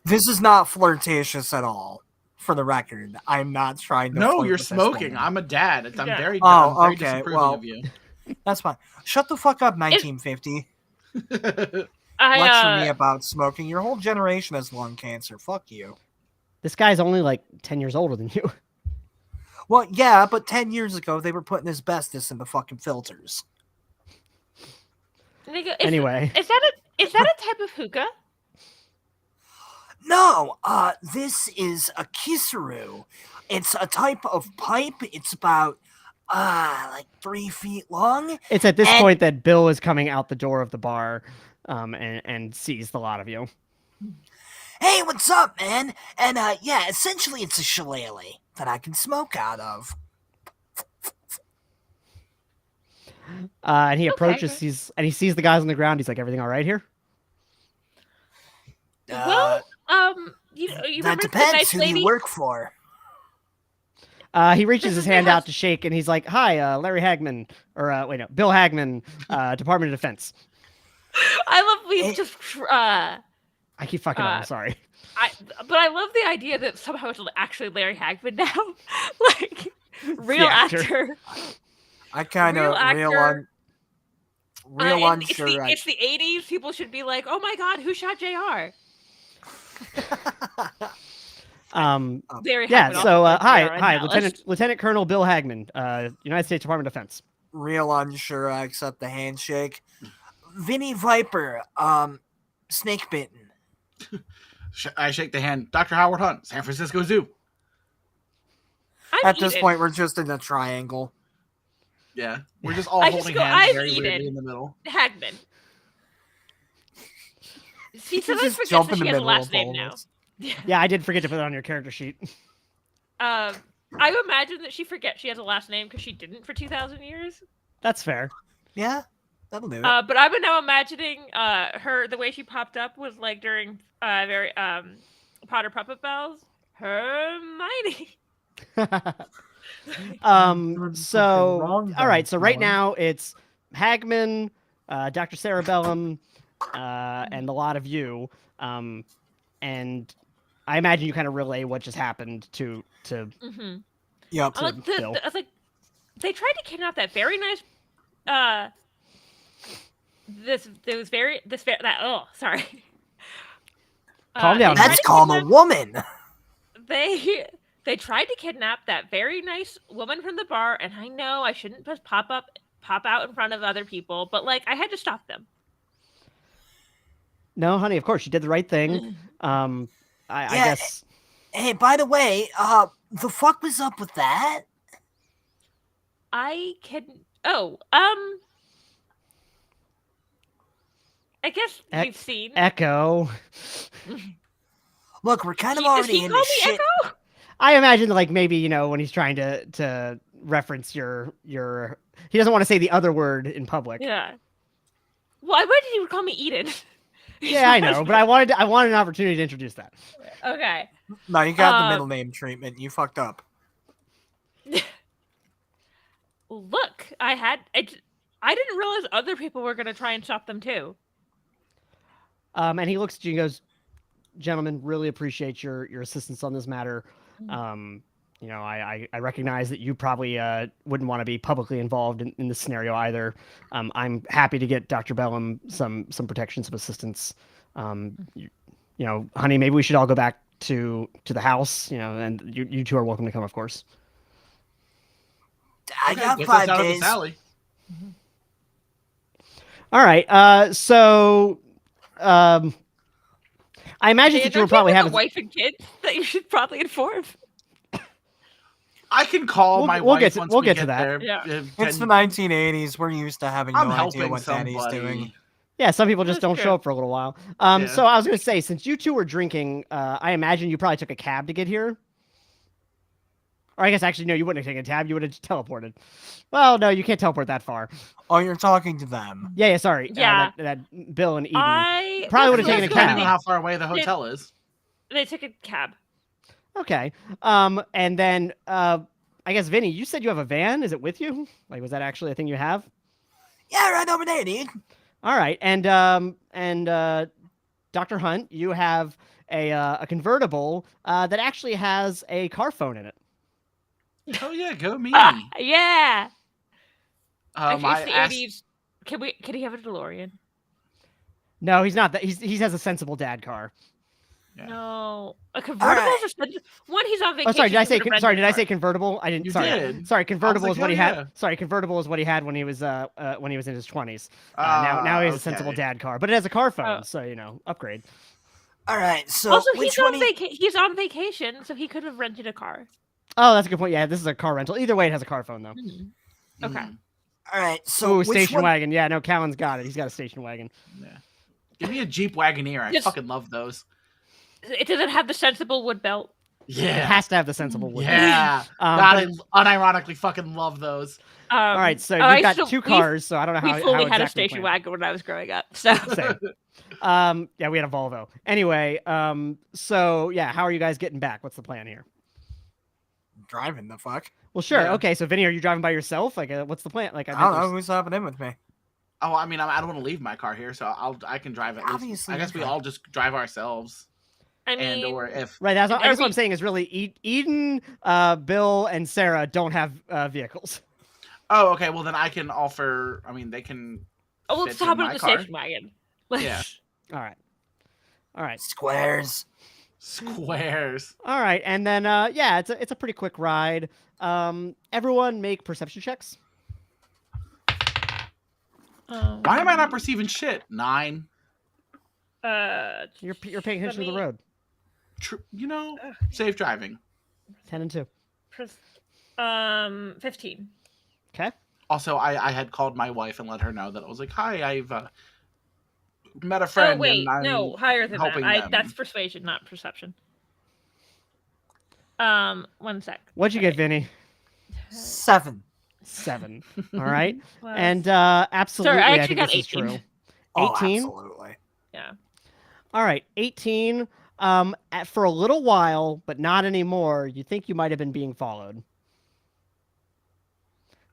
This is not flirtatious at all. For the record, I'm not trying to. No, flirt you're with this smoking. woman. I'm a dad. I'm Yeah. very, Oh, I'm very okay, disapproving well, of you. That's fine. Shut the fuck up, 1950. I Lecture me about smoking. Your whole generation has lung cancer. Fuck you. This guy's only like 10 years older than you. Well, yeah, but 10 years ago they were putting asbestos in the fucking filters. Anyway, is that a type of hookah? No, this is a kisaru. It's a type of pipe. It's about, like 3 feet long. it's at this And- point that Bill is coming out the door of the bar, and sees the lot of you. Hey, what's up, man? And, yeah, essentially it's a shillelagh that I can smoke out of. And he Okay. approaches, he sees the guys on the ground. He's like, "Everything all right here?" Well, you that remember the depends nice who lady? you work for. He reaches his This is my hand out house. to shake, and he's like, "Hi, Larry Hagman, or wait, no, Bill Hagman, Department of Defense." I love we Eh. just I keep fucking up. I'm Uh, sorry. but I love the idea that somehow it's actually Larry Hagman now. Like real actor. actor. I kind of Real actor. real And unsure. it's the 80s. People should be like, oh my god, who shot JR? Larry Yeah. Hagman also So, played JR hi, in that list. Lieutenant Colonel Bill Hagman, United States Department of Defense. Real unsure. I accept the handshake. Vinnie Viperr, snake bitten. I shake the hand. Dr. Howard Hunt, San Francisco Zoo. I'm At this Eden. point, we're just in a triangle. Yeah, we're just all I just holding go, hands "I'm very weirdly Eden." in the middle. Hagman. She You sometimes just forgets jump that in the she has a middle last of name all now. this. Yeah, I did forget to put it on your character sheet. I imagine that she forgets she has a last name because she didn't for 2,000 years. That's fair. Yeah, that'll do it. But I've been now imagining her, the way she popped up was like during very Potter Puppet Bells. Hermione. So, wrong all right. there, So right Dylan. now it's Hagman, Dr. Cerebellum, and a lot of you. And I imagine you kind of relay what just happened to Mm-hmm. Yep. I like Bill. I was like, they tried to kidnap that very nice. Sorry. Calm down. They tried That's to called a kidnap- woman. They tried to kidnap that very nice woman from the bar, and I know I shouldn't just pop out in front of other people, but like I had to stop them. No, honey, of course you did the right thing. I Yeah. guess Hey, by the way, the fuck was up with that? I can. I guess Ec- you've seen. Echo. Look, we're kind of Does already he in call this me shit. Echo? I imagine like maybe when he's trying to reference your he doesn't want to say the other word in public. Yeah. Well, I wanted you to call me Eden. Yeah, I know, but I wanted an opportunity to introduce that. Okay. No, you got the Uh, middle name treatment. You fucked up. Look, I didn't realize other people were gonna try and stop them too. And he looks at you and goes, "Gentlemen, really appreciate your assistance on this matter. I recognize that you probably wouldn't want to be publicly involved in this scenario either. I'm happy to get Dr. Bellum some protection, some assistance. Honey, maybe we should all go back to the house, and you two are welcome to come, of course. I Okay, got get us 5 out of days. this alley. All right. So, I imagine Hey, that you were don't probably have having. a wife and kids that you should probably inform. I can call my we'll wife get to- once we'll we get get to that. there. Yeah. It's the Then 1980s. We're used to having I'm no idea helping what Daddy's doing. somebody. Yeah, some people just That's don't true. show up for a little while. Yeah. So I was going to say, since you two were drinking, I imagine you probably took a cab to get here. Or I guess actually, no, you wouldn't have taken a cab. You would have just teleported. Well, no, you can't teleport that far. Oh, you're talking to them. Yeah, sorry. Yeah. That Bill and Eden. I Probably would've that's taken a good. cab. Depending on how far away the hotel is. They took a cab. Okay. And then I guess Vinny, you said you have a van. Is it with you? Like, was that actually a thing you have? Yeah, right over there, dude. All right. And Dr. Hunt, you have a convertible that actually has a car phone in it. Oh yeah, go me. Yeah. It's I the asked, 80s. Can he have a DeLorean? No, he's not. He has a sensible dad car. Yeah. No. A convertible is one. He's on vacation. Oh, sorry. Did I say? he would've Sorry, rented did a I say car. convertible? I didn't. You Sorry. did. Sorry. Convertible like, is what he oh, had. yeah. Sorry, convertible is what he had when he was in his 20s. Now he has a sensible okay. dad car, but it has a car phone, Oh. so upgrade. All right, so Also, which he's one? on he's on vacation, so he could have rented a car. Oh, that's a good point. Yeah, this is a car rental. Either way, it has a car phone though. Okay. Mm, All right, so Ooh, which station one? wagon. Yeah, no, Callan's got it. He's got a station wagon. yeah. Give me a Jeep Wagoneer. I Just- fucking love those. It doesn't have the sensible wood belt. It Yeah. has to have the sensible wood. Yeah. God, but- I unironically fucking love those. all right, so I you've got still- two we- cars, so I don't know how We fully how had a exactly we station planned. wagon when I was growing up. So Same. Yeah, we had a Volvo. Anyway, so yeah, how are you guys getting back? What's the plan here? Driving the fuck. Well, sure. Yeah. Okay, so Vinny, are you driving by yourself? Like, what's the plan? Like, I don't know who's hopping in with me. Oh, I mean, I don't want to leave my car here, so I can drive it. Obviously, I guess we you're all just drive ourselves. I mean, And or if Right. That's I guess what Are I'm saying is really Eden, Bill, and Sarah don't have vehicles. oh, okay, well then I can offer. I mean, they can. let's fit in hop into my the car. station wagon. Yeah. All right. All right. Squares. Squares. All right. And then yeah, it's a pretty quick ride. Everyone make perception checks. Why am I not perceiving shit? 9. You're paying attention to the road. Safe driving. 10 and 2. 15. Okay. Also, I had called my wife and let her know that I was like, "Hi, I've met a friend." Oh wait, and I'm no, higher than that. helping them. That's persuasion, not perception. 1 sec. What'd you get, Vinny? 7. 7. All right. Plus- And absolutely, I I actually think got this is 18. true. Oh, 18? absolutely. yeah. All right, 18. For a little while, but not anymore. You think you might have been being followed.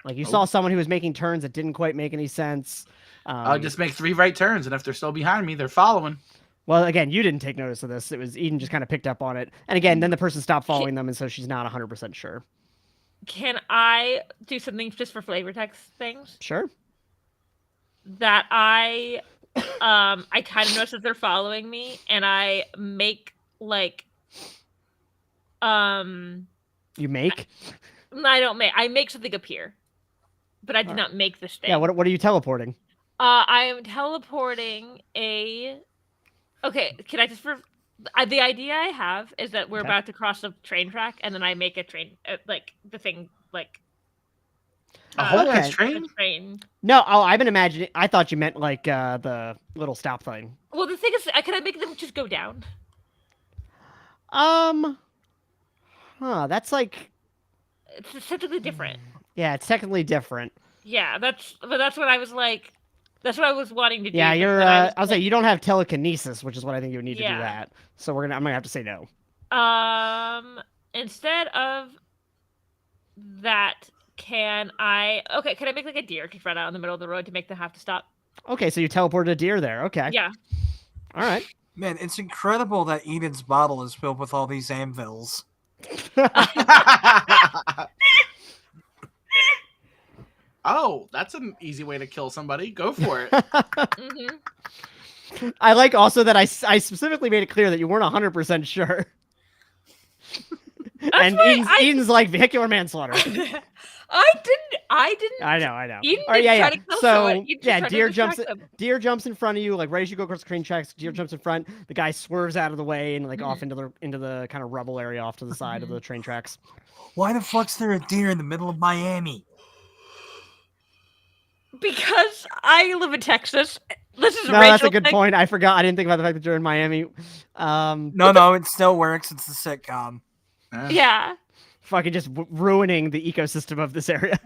Like you saw someone who was making turns that didn't quite make any sense. I'll just make 3 right turns, and if they're still behind me, they're following. Well, again, you didn't take notice of this. It was Eden just kind of picked up on it. And again, then the person stopped following them, and so she's not 100% sure. Can I do something just for flavor text things? Sure. That I kind of notice that they're following me, and I make like You make? I don't make. I make something appear, but I did not make this thing. Yeah, what are you teleporting? I am teleporting a. Okay, can I just the idea I have is that we're Okay. about to cross a train track, and then I make a train like the thing like A whole ass Okay. train? the train. No, I've been imagining. I thought you meant like the little stop thing. Well, the thing is, can I make them just go down? That's like, It's technically different. yeah, it's technically different. Yeah, that's what I was like. That's what I was wanting to do. Yeah, but you're. then I'll say you don't have telekinesis, which is what I think you would need to do Yeah. that. So I'm gonna have to say no. Instead of that, can I make like a deer just run out in the middle of the road to make them have to stop? Okay, so you teleported a deer there. Okay. Yeah. All right. Man, it's incredible that Eden's bottle is filled with all these anvils. Oh, that's an easy way to kill somebody. Go for it. Mhm. I like also that I specifically made it clear that you weren't 100% sure. And why Eden's like vehicular manslaughter. I didn't. I know. Eden All right, didn't yeah. try to kill So someone. Eden yeah, tried to deer distract jumps in front of you, like right as you go across the crane tracks. Deer jumps in front. The guy swerves out of the way and like off into the kind of rubble area off to the side of the train tracks. Why the fuck's there a deer in the middle of Miami? Because I live in Texas. This is No, Rachel that's a good thing. point. I forgot. I didn't think about the fact that you're in Miami. No, it still works. It's a sitcom. Yeah. Fucking just ruining the ecosystem of this area.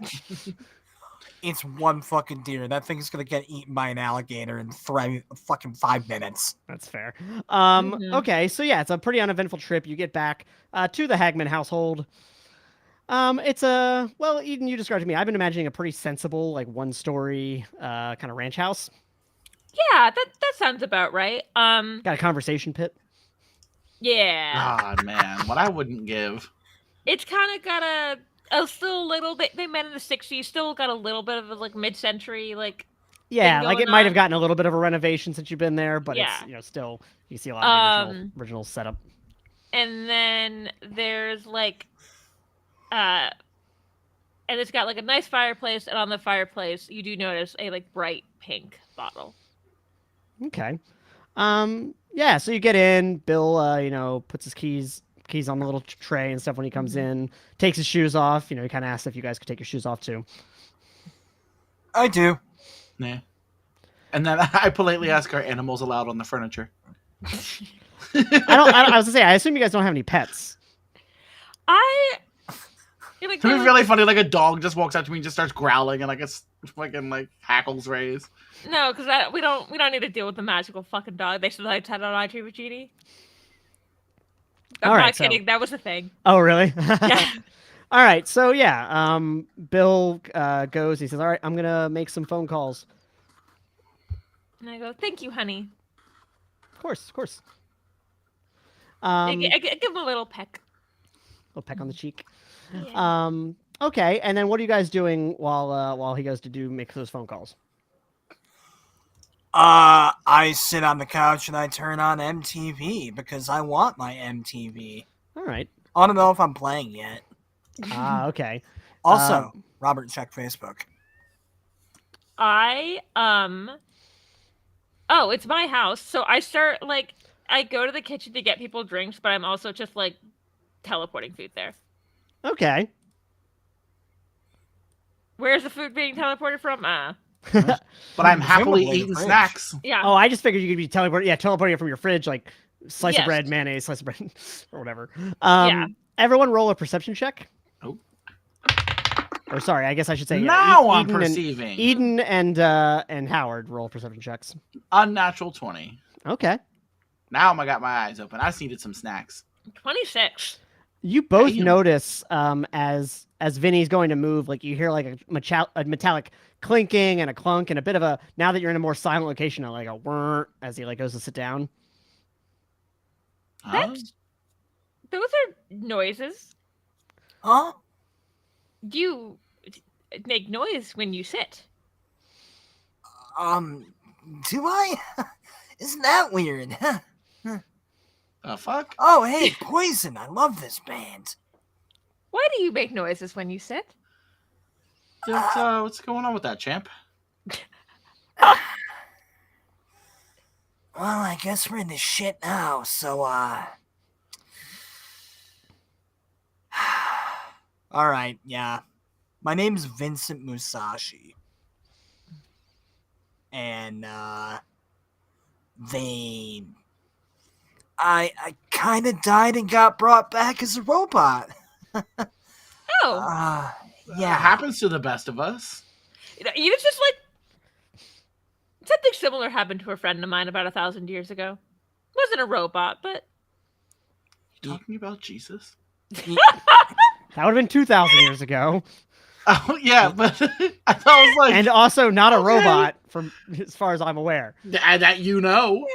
It's one fucking deer. That thing's gonna get eaten by an alligator in fucking 5 minutes. That's fair. Mhm. Okay, so yeah, it's a pretty uneventful trip. You get back to the Hagman household. It's well, Eden, you described to me. I've been imagining a pretty sensible, like 1-story kind of ranch house. Yeah, that sounds about right. Got a conversation pit. Yeah. God, man, what I wouldn't give. It's kind of got a still a little bit. They met in the '60s. Still got a little bit of a like mid-century like. Yeah, thing like it going might have on. gotten a little bit of a renovation since you've been there, but Yeah. it's still you see a lot of the Um, original setup. And then there's like, and it's got like a nice fireplace, and on the fireplace you do notice a like bright pink bottle. Okay. Yeah, so you get in, Bill puts his keys on the little tray and stuff when he comes in, takes his shoes off, he kind of asks if you guys could take your shoes off too. I do. Yeah. And then I politely ask, are animals allowed on the furniture? I was gonna say, I assume you guys don't have any pets. It'd be really funny, like a dog just walks up to me and just starts growling and like it's fucking like hackles raise. No, because we don't need to deal with the magical fucking dog. They should like had on IG with Genie. I'm All not right, so- kidding. That was a thing. Oh, really? Yeah. All right, so yeah, Bill goes, he says, all right, I'm gonna make some phone calls. And I go, thank you, honey. Of course. I give him a little peck. Little peck on the cheek. Yeah. Okay, and then what are you guys doing while he goes to make those phone calls? I sit on the couch and I turn on MTV because I want my MTV. All right. I don't know if I'm playing yet. Okay. Also, Robert, check Facebook. Oh, it's my house. So I start I go to the kitchen to get people drinks, but I'm also just like teleporting food there. Okay. Where's the food being teleported from? But I'm happily Presumably the eating fridge. snacks. Yeah. Oh, I just figured you could be teleporting it from your fridge, like slice of Yes. bread, mayonnaise, slice of bread, or whatever. Yeah. Everyone roll a perception check. Oh. Or sorry, I guess I should say Now I'm Eden perceiving. Eden and Howard roll perception checks. Unnatural 20. Okay. Now I got my eyes open. I just needed some snacks. 26. You both Damn. notice as Vinny's going to move, like you hear like a metallic clinking and a clunk and a bit of a, now that you're in a more silent location, like a whir as he like goes to sit down. Huh? Those are noises. Huh? You make noise when you sit. Do I? Isn't that weird? Fuck? Oh, hey, Poison. I love this band. Why do you make noises when you sit? What's going on with that, champ? Well, I guess we're in this shit now, so, Alright, yeah. My name's Vincent Musashi. And, I kinda died and got brought back as a robot. Oh, Yeah. It happens to the best of us. you was just like something similar happened to a friend of mine about 1,000 years ago. Wasn't a robot, but You talking about Jesus? That would have been 2,000 years ago. Oh, yeah, but I thought it was like... And also not a Okay. robot, from as far as I'm aware. that you know.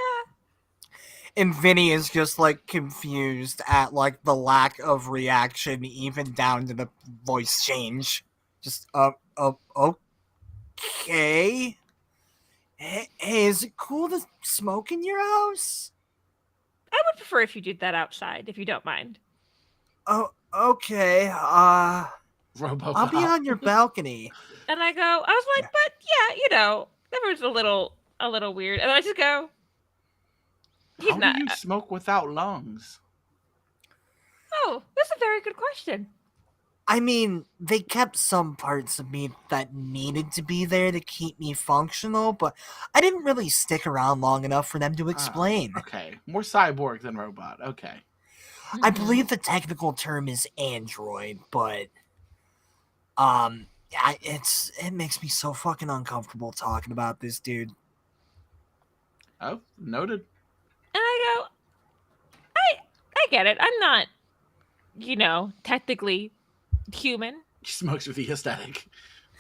And Vinny is just like confused at like the lack of reaction, even down to the voice change. Just okay. Hey, is it cool to smoke in your house? I would prefer if you did that outside, if you don't mind. Oh, okay. RoboCop. I'll be on your balcony. And I was like, but yeah, that was a little weird. And I just go, he's How not. do you smoke without lungs? Oh, that's a very good question. I mean, they kept some parts of me that needed to be there to keep me functional, but I didn't really stick around long enough for them to explain. Okay, more cyborg than robot. Okay. I believe the technical term is android, but it makes me so fucking uncomfortable talking about this dude. Oh, noted. And I go, I get it. I'm not, technically human. He smokes with the aesthetic,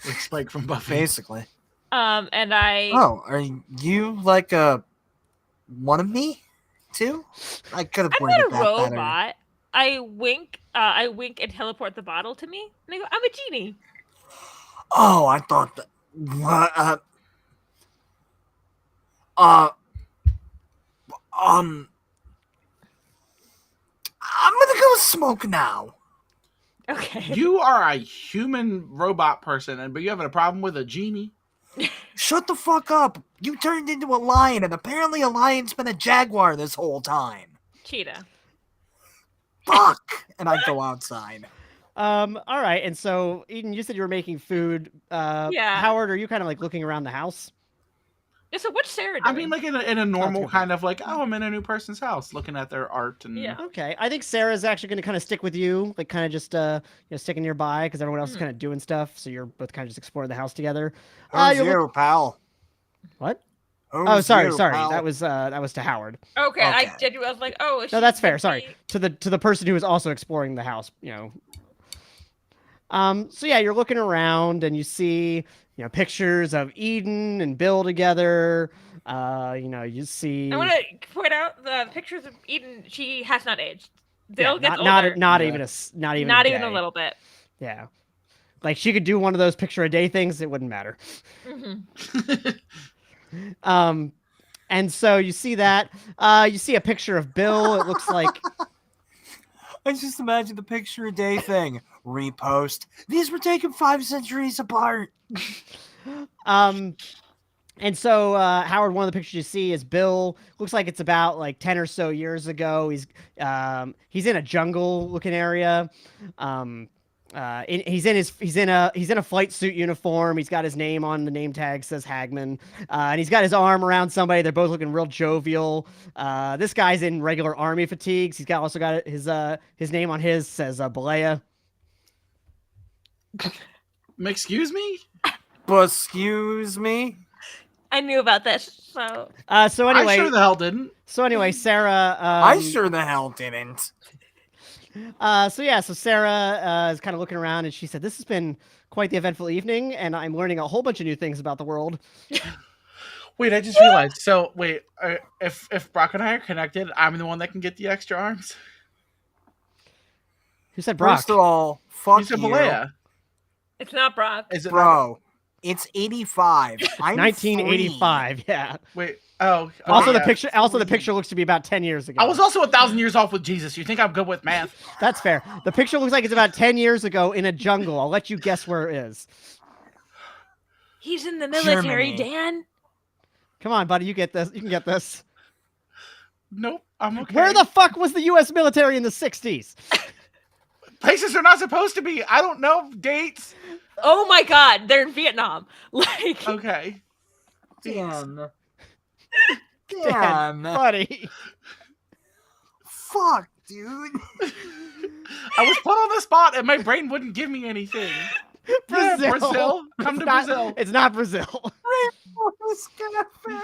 like Spike from Buffy. Basically. And I. Oh, are you like one of me too? I could have I'm worded not a that better. robot. I wink and teleport the bottle to me. And I go, I'm a genie. Oh, I thought that. What? I'm gonna go smoke now. Okay. You are a human robot person, but you having a problem with a genie? Shut the fuck up. You turned into a lion, and apparently a lion's been a jaguar this whole time. Cheetah. Fuck! And I go outside. All right, and so Eden, you said you were making food. Yeah. Howard, are you kind of like looking around the house? Yeah, so what's Sarah doing? I mean, like in a normal good. kind of like, oh, I'm in a new person's house, looking at their art and Yeah. Okay, I think Sarah's actually going to kind of stick with you, like kind of just sticking nearby because everyone else is kind of doing stuff. So you're both kind of just exploring the house together. Who's you're you, pal? What? Who's Oh, sorry. you, pal? That was to Howard. Okay, I Okay. genuinely was like, oh, is No, she that's fair. gonna Sorry be- to the person who was also exploring the house. So yeah, you're looking around and you see pictures of Eden and Bill together. You see. I want to point out the pictures of Eden. She has not aged. Bill gets not older. not Yeah. even not even Not a even a day. little bit. Yeah, like she could do one of those picture a day things. It wouldn't matter. Hmm. And so you see that. You see a picture of Bill. It looks like. I just imagine the picture a day thing. Repost. These were taken 5 centuries apart. And so Howard, one of the pictures you see is Bill. Looks like it's about like 10 or so years ago. He's in a jungle looking area. He's in a flight suit uniform. He's got his name on the name tag, says Hagman, and he's got his arm around somebody. They're both looking real jovial. This guy's in regular army fatigues. He's also got his name on his, says Balea. Excuse me? But excuse me? I knew about this, so So anyway, I sure the hell didn't. Sarah. I sure the hell didn't. So Sarah is kind of looking around, and she said, "This has been quite the eventful evening, and I'm learning a whole bunch of new things about the world." Wait, I just realized. So, wait, if Brock and I are connected, I'm the one that can get the extra arms? Who said Brock? First of all, fuck You said you. Balea. it's not Brock. Is it Bro, it's 85. I'm 1985. Yeah. Wait, oh. Also, yeah. the picture looks to be about 10 years ago. I was also 1,000 years off with Jesus. You think I'm good with math? That's fair. The picture looks like it's about 10 years ago in a jungle. I'll let you guess where it is. He's in the military, Germany. Dan. Come on, buddy. You get this. You can get this. Nope, I'm okay. Where the fuck was the U.S. military in the 60s? Places are not supposed to be. I don't know dates. Oh my God, they're in Vietnam. Like, Okay. Damn. Damn, Damn. buddy. Fuck, dude. I was put on the spot and my brain wouldn't give me anything. Yeah, Brazil. Come to Brazil. It's not Brazil. Rainforest Cafe.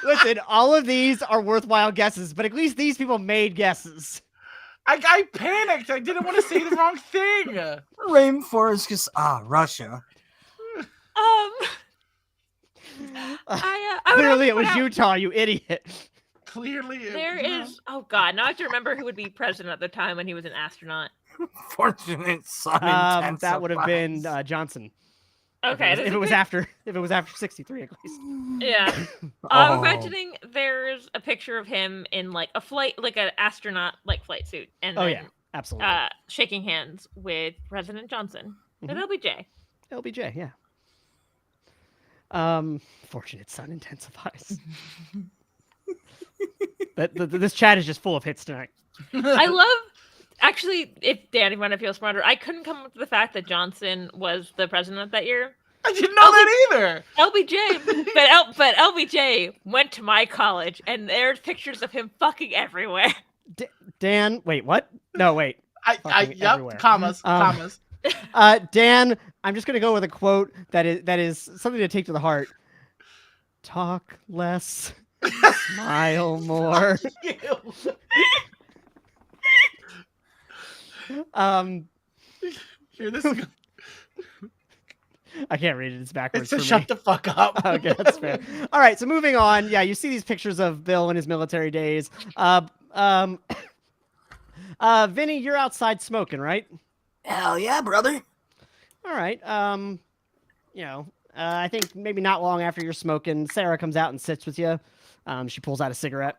Listen, all of these are worthwhile guesses, but at least these people made guesses. I panicked. I didn't want to say the wrong thing. Rainforest Russia. I would Clearly, it also was point out Utah, you idiot. Clearly, There is. Oh God! Now I have to remember who would be president at the time when he was an astronaut. Fortunate son That would have been intensifies. Johnson. Okay, If there's it a was pic- after, if it was after 63 at least. Yeah. I'm Oh. imagining there's a picture of him in like a flight, like an astronaut like flight suit, and Oh then yeah, absolutely. shaking hands with President Johnson and Mhm. LBJ. LBJ, yeah. Fortunate son intensifies. This chat is just full of hits tonight. I love. Actually, if Danny wanted to feel smarter, I couldn't come up with the fact that Johnson was the president that year. I didn't know that either. LBJ, but LBJ went to my college, and there's pictures of him fucking everywhere. Dan, wait, what? No, wait. Fucking Yep, everywhere. commas. Dan, I'm just gonna go with a quote that is something to take to the heart. Talk less, smile more. Here, this is I can't read it. It's backwards. It says for shut me. the fuck up. Okay, that's fair. All right, so moving on. Yeah, you see these pictures of Bill in his military days. Vinny, you're outside smoking, right? Hell yeah, brother. All right. I think maybe not long after you're smoking, Sarah comes out and sits with you. She pulls out a cigarette.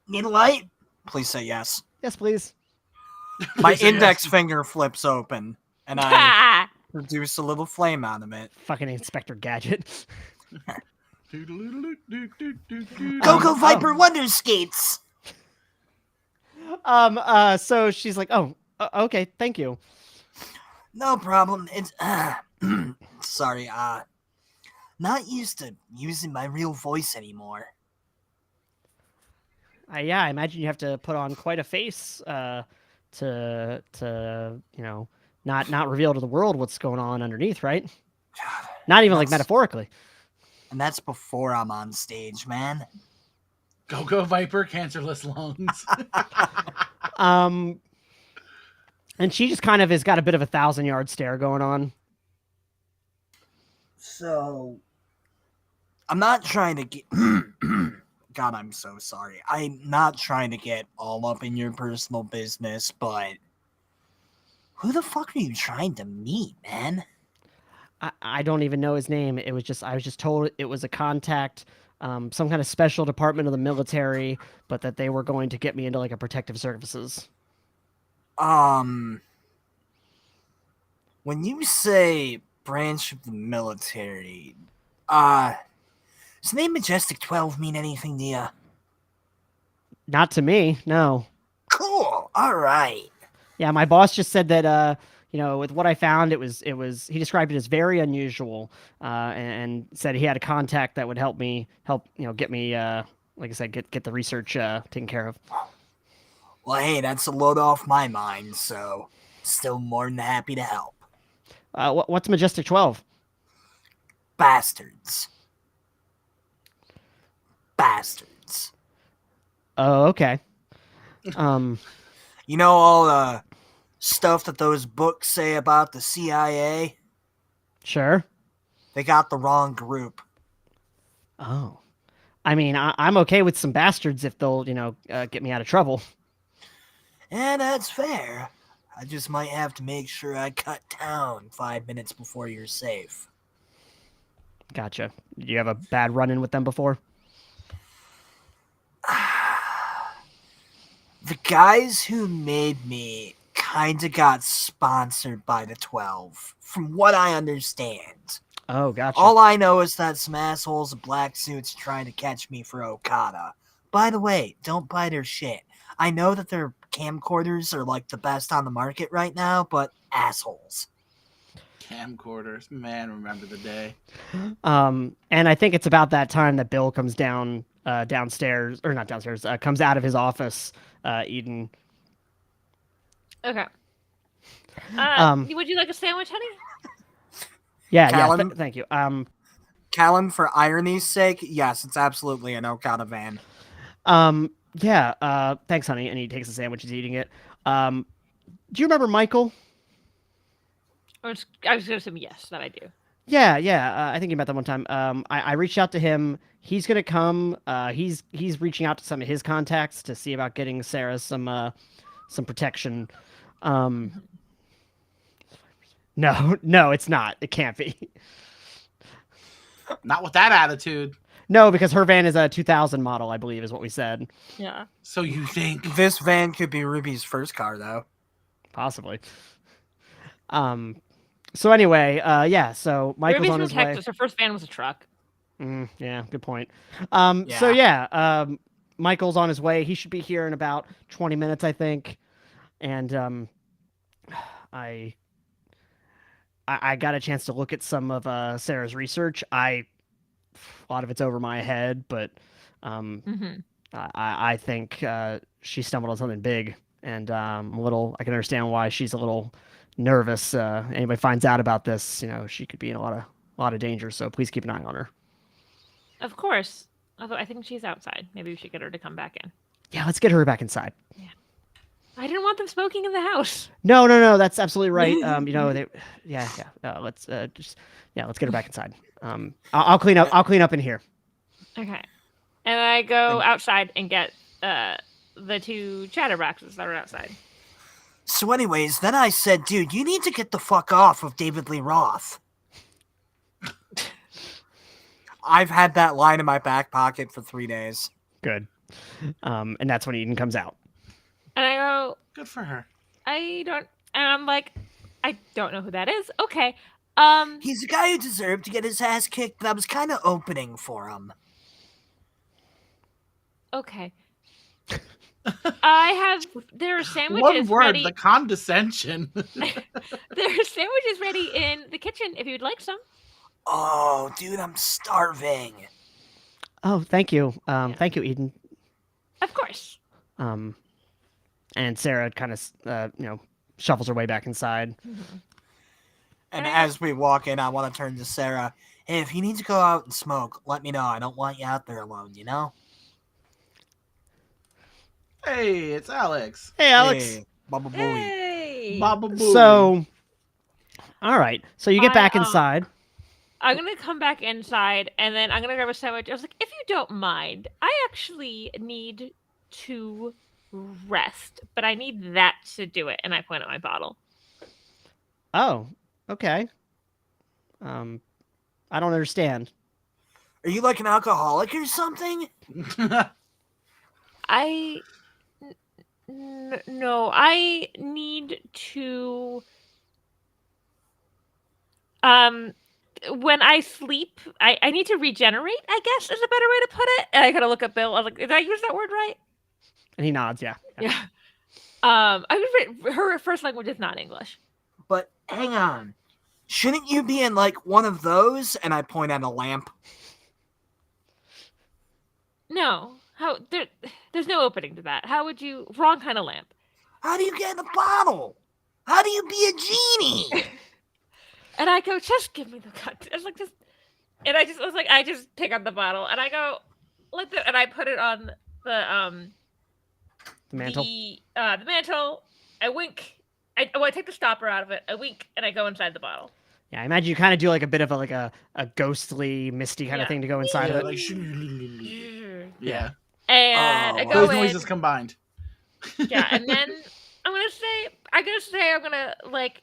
Need a light? Please say yes. Yes, please. My Please say index yes. finger flips open, and I produce a little flame out of it. Fucking Inspector Gadget. Go, go, Viperr Wonder Skates! So she's like, "Oh, okay, thank you." No problem. It's sorry, not used to using my real voice anymore. Yeah, I imagine you have to put on quite a face to not reveal to the world what's going on underneath, right? God, Not even like That's- metaphorically. and that's before I'm on stage, man. Go Viperr, cancerless lungs. And she just kind of has got a bit of a 1,000-yard stare going on. So, I'm not trying to get. God, I'm so sorry. I'm not trying to get all up in your personal business, but who the fuck are you trying to meet, man? I don't even know his name. I was just told it was a contact, some kind of special department of the military, but that they were going to get me into like a protective services. When you say branch of the military, does the name Majestic 12 mean anything to you? Not to me, no. Cool. All right. Yeah, my boss just said that with what I found, it was he described it as very unusual, and said he had a contact that would help get me like I said, get the research taken care of. Well, hey, that's a load off my mind, so still more than happy to help. What's Majestic 12? Bastards. Bastards. Oh, okay. You know all the stuff that those books say about the CIA? Sure. They got the wrong group. Oh, I mean, I'm okay with some bastards if they'll get me out of trouble. And that's fair. I just might have to make sure I cut town 5 minutes before you're safe. Gotcha. Did you have a bad run-in with them before? The guys who made me kinda got sponsored by the 12, from what I understand. Oh, gotcha. All I know is that some assholes in black suits trying to catch me for Okada. By the way, don't buy their shit. I know that their camcorders are like the best on the market right now, but assholes. Camcorders, man, remember the day. And I think it's about that time that Bill comes downstairs, or not downstairs, comes out of his office, eating. Okay. Would you like a sandwich, honey? Yeah, Callum? thank you. Callum, for irony's sake, yes, it's absolutely an Okada van. Yeah, thanks, honey. And he takes the sandwich, he's eating it. Do you remember Michael? I was going to say yes, that I do. Yeah. I think you met that one time. I reached out to him. He's gonna come. He's reaching out to some of his contacts to see about getting Sarah some protection. No, it's not. It can't be. Not with that attitude. No, because her van is a 2000 model, I believe, is what we said. Yeah. So you think This van could be Ruby's first car, though. Possibly. So anyway, yeah. So Michael's Ruby's on from his way. Texas. Her first van was a truck. Yeah, good point. So yeah, Michael's on his way. He should be here in about 20 minutes, I think. And I got a chance to look at some of Sarah's research. A lot of it's over my head, but I think she stumbled on something big, and I can understand why she's a little nervous. Anybody finds out about this, she could be in a lot of danger. So please keep an eye on her. Of course. Although I think she's outside. Maybe we should get her to come back in. Yeah, let's get her back inside. Yeah. I didn't want them smoking in the house. No, that's absolutely right. Let's let's get her back inside. I'll clean up in here. Okay. And I go outside and get the two chatterboxes that are outside. So anyways, then I said, dude, you need to get the fuck off of David Lee Roth. I've had that line in my back pocket for 3 days. Good. And that's when Eden comes out. And I go, good for her. and I'm like, I don't know who that is. Okay. He's a guy who deserved to get his ass kicked, but I was kind of opening for him. Okay. There are sandwiches One word, ready. the condescension. There are sandwiches ready in the kitchen if you'd like some. Oh, dude, I'm starving. Oh, thank you. Thank you, Eden. Of course. And Sarah kind of, shuffles her way back inside. Mm-hmm. And as we walk in, I want to turn to Sarah. Hey, if you need to go out and smoke, let me know. I don't want you out there alone, you know? Hey, it's Alex. Hey, Alex. Hey, Baba Booey. Hey. Baba Booey. So, all right. So you get back inside. I'm going to come back inside, and then I'm going to grab a sandwich. I was like, if you don't mind, I actually need to rest, but I need that to do it. And I point at my bottle. Oh, okay. I don't understand. Are you like an alcoholic or something? No, I need to when I sleep, I need to regenerate, I guess is a better way to put it. And I gotta look at Bill. I was like, did I use that word right? And he nods, yeah. Her first language is not English. But hang on. Shouldn't you be in like one of those? And I point at a lamp. No. There's no opening to that. How would you wrong kind of lamp? How do you get in a bottle? How do you be a genie? And I go, just give me the cut. It's like just, and I just pick up the bottle and I go, and I put it on the mantle. The mantle. I wink. I take the stopper out of it. I wink and I go inside the bottle. Yeah, I imagine you kind of do like a bit of a ghostly, misty kind of thing to go inside of it. Like, yeah. And I go Those in. noises combined. Yeah, and then I'm gonna like,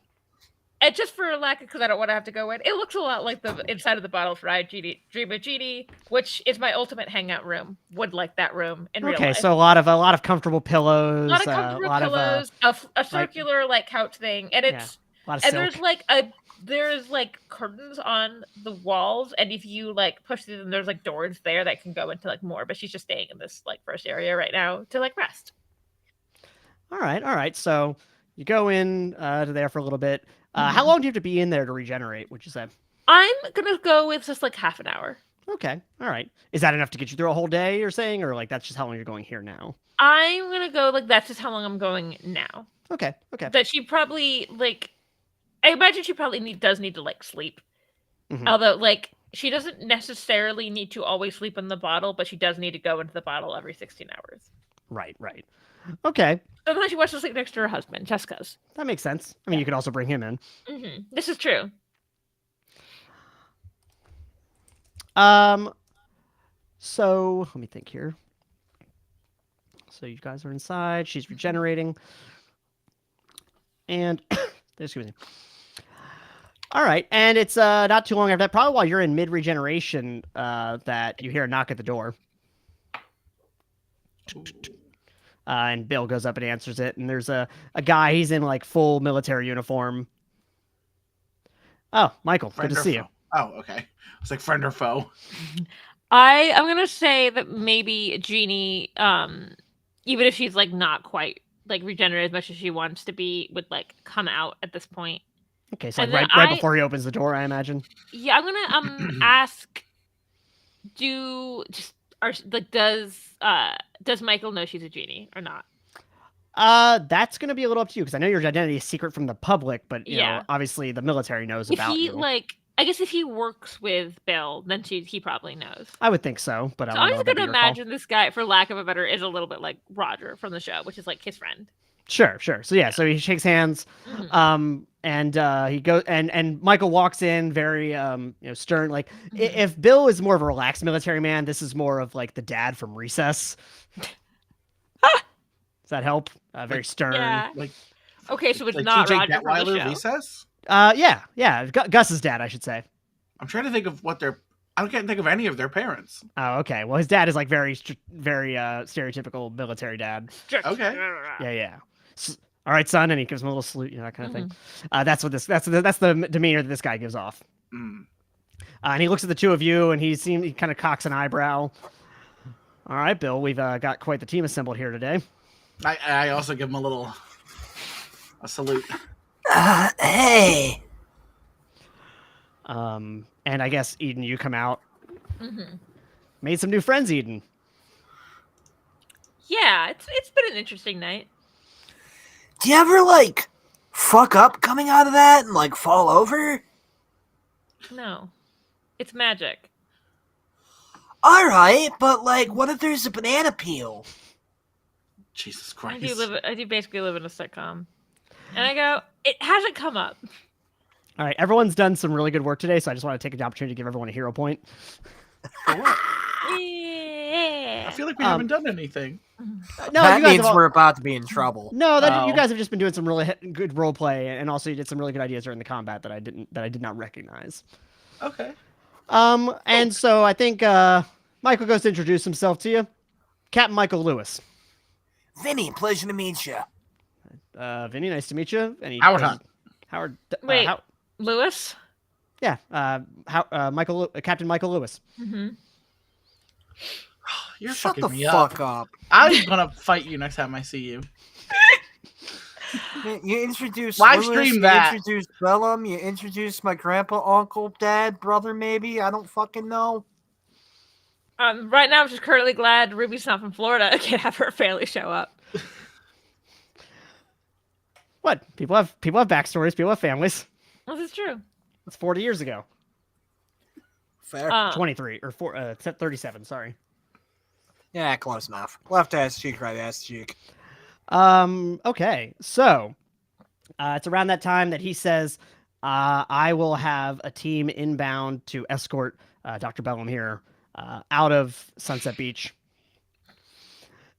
and just for lack of, because I don't want to have to go in. It looks a lot like the inside of the bottle for Dream of Genie, which is my ultimate hangout room. Would like that room in real life. Okay, so a lot of comfortable pillows. A lot of comfortable pillows, a circular like couch thing, and it's a lot of and silk. there's like curtains on the walls, and if you like push through them, there's like doors there that can go into like more. But she's just staying in this like first area right now to like rest. All right. So you go in to there for a little bit. How long do you have to be in there to regenerate? Would you say? I'm gonna go with just like half an hour. Okay. All right. Is that enough to get you through a whole day? You're saying, or like that's just how long you're going here now? I'm gonna go like that's just how long I'm going now. Okay. That she probably like. I imagine she probably does need to like sleep. Mm-hmm. Although like she doesn't necessarily need to always sleep in the bottle, but she does need to go into the bottle every 16 hours. Right. Okay. Sometimes she wants to sleep next to her husband, Jessica's. That makes sense. I mean, you could also bring him in. Mm-hmm. This is true. So let me think here. So you guys are inside. She's regenerating, and excuse me. All right, and it's not too long after that, probably while you're in mid regeneration, that you hear a knock at the door. And Bill goes up and answers it, and there's a guy. He's in like full military uniform. Oh, Michael, Friend good to or see you. foe? Oh, okay. It's like friend or foe. I'm gonna say that maybe Genie, even if she's like not quite like regenerated as much as she wants to be, would like come out at this point. Okay, so like And then right before he opens the door, I imagine. Yeah, I'm gonna ask. Does Michael know she's a genie or not? That's gonna be a little up to you because I know your identity is secret from the public, but you know, Yeah. obviously the military knows If about he you. I guess if he works with Bill, then he probably knows. I would think so, but I So don't I'm know. just That'd be gonna your call. imagine this guy, for lack of a better, is a little bit like Roger from the show, which is like his friend. Sure. So yeah, so he shakes hands, and he goes, and Michael walks in very stern. Like if Bill is more of a relaxed military man, this is more of like the dad from Recess. Does that help? Very stern. Yeah. Like Okay, so it's like not TJ Roger from the Detweiler show. Recess? Yeah. Gus's dad, I should say. I'm trying to think of what their. I can't think of any of their parents. Oh, okay. Well, his dad is like very stereotypical military dad. Okay. Yeah. All right, son, and he gives him a little salute, that kind of thing. That's the demeanor that this guy gives off. And he looks at the two of you, and he kind of cocks an eyebrow. All right, Bill, we've got quite the team assembled here today. I also give him a salute. Hey. And I guess Eden, you come out. Made some new friends, Eden. Yeah, it's been an interesting night. Do you ever, like, fuck up coming out of that and, like, fall over? No, it's magic. Alright, but, like, what if there's a banana peel? Jesus I Christ. do basically live in a sitcom, and I go, it hasn't come up. All right, everyone's done some really good work today, so I just want to take the opportunity to give everyone a hero point. For what? Yeah. I feel like we haven't done anything. No, that you guys means have we're about to be in trouble. No, you Oh. guys have just been doing some really good role play, and also you did some really good ideas during the combat that I did not recognize. Okay. And so I think Michael goes to introduce himself to you, Captain Michael Lewis. Vinny, pleasure to meet you. Vinnie, nice to meet you. And he Howard goes- Hunt. Howard. Wait, Lewis? Yeah. Captain Michael Lewis. You're Shut fucking the me fuck up. up. I'm gonna fight you next time I see you. You introduced Live Lewis, stream you that. introduced Bellum, you introduced my grandpa, uncle, dad, brother, maybe. I don't fucking know. Right now, I'm just currently glad Ruby's not from Florida. I can have her family show up. What? People have backstories. People have families. This is true. That's 40 years ago. Fair. 23 or 37. Sorry. Yeah, close enough. Left ass cheek, right ass cheek. Okay. So, it's around that time that he says, I will have a team inbound to escort Dr. Bellum here out of Sunset Beach.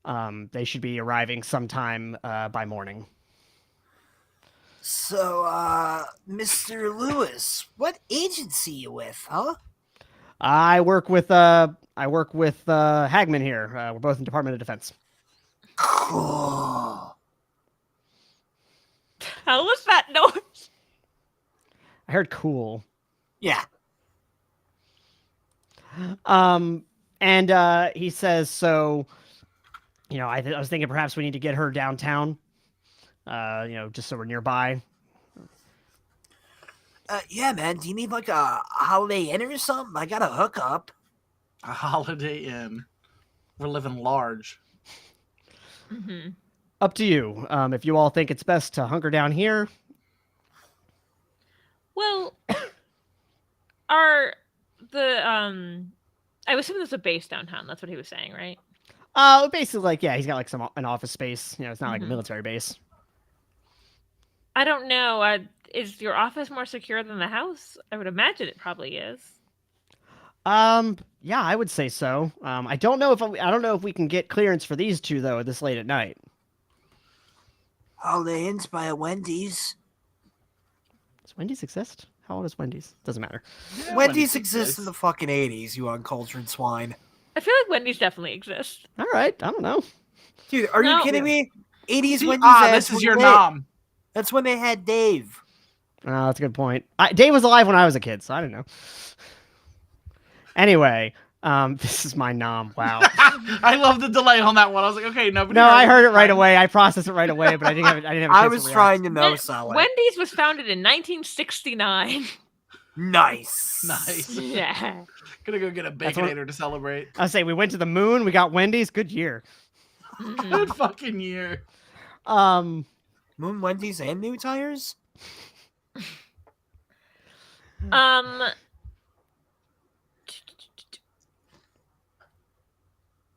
They should be arriving sometime by morning. So, Mr. Lewis, what agency you with, huh? I work with Hagman here. We're both in Department of Defense. Cool. How was that noise? I heard cool. Yeah. And he says, so, I was thinking perhaps we need to get her downtown, just so we're nearby. Yeah, man, do you need, like, a Holiday Inn or something? I got a hookup. A Holiday Inn. We're living large. Up to you. If you all think it's best to hunker down here. Well, I was assuming there's a base downtown. That's what he was saying, right? Basically, like, yeah, he's got like an office space. It's not like a military base. I don't know. Is your office more secure than the house? I would imagine it probably is. Yeah, I would say so. I don't know if we can get clearance for these two though this late at night. Holiday Inn's by a Wendy's. Does Wendy's exist? How old is Wendy's? Doesn't matter. Yeah, Wendy's exists in the fucking 80s, you uncultured swine. I feel like Wendy's definitely exists. All right, I don't know. Dude, are No. you kidding me? 80s See, Wendy's. this is your Dave. nom. That's when they had Dave. Oh, that's a good point. Dave was alive when I was a kid, so I don't know. Anyway, this is my nom. Wow. I love the delay on that one. I was like, okay, nobody. No, I heard it right away. I processed it right away, but I didn't have. I didn't have. A I chance was to react. trying to know, Wen- Solid. Wendy's was founded in 1969. Nice. Nice. Yeah. Gonna go get a That's what- Baconator to celebrate. I say we went to the moon. We got Wendy's. Good year. Mhm. Good fucking year. Um. Moon Wendy's and new tires?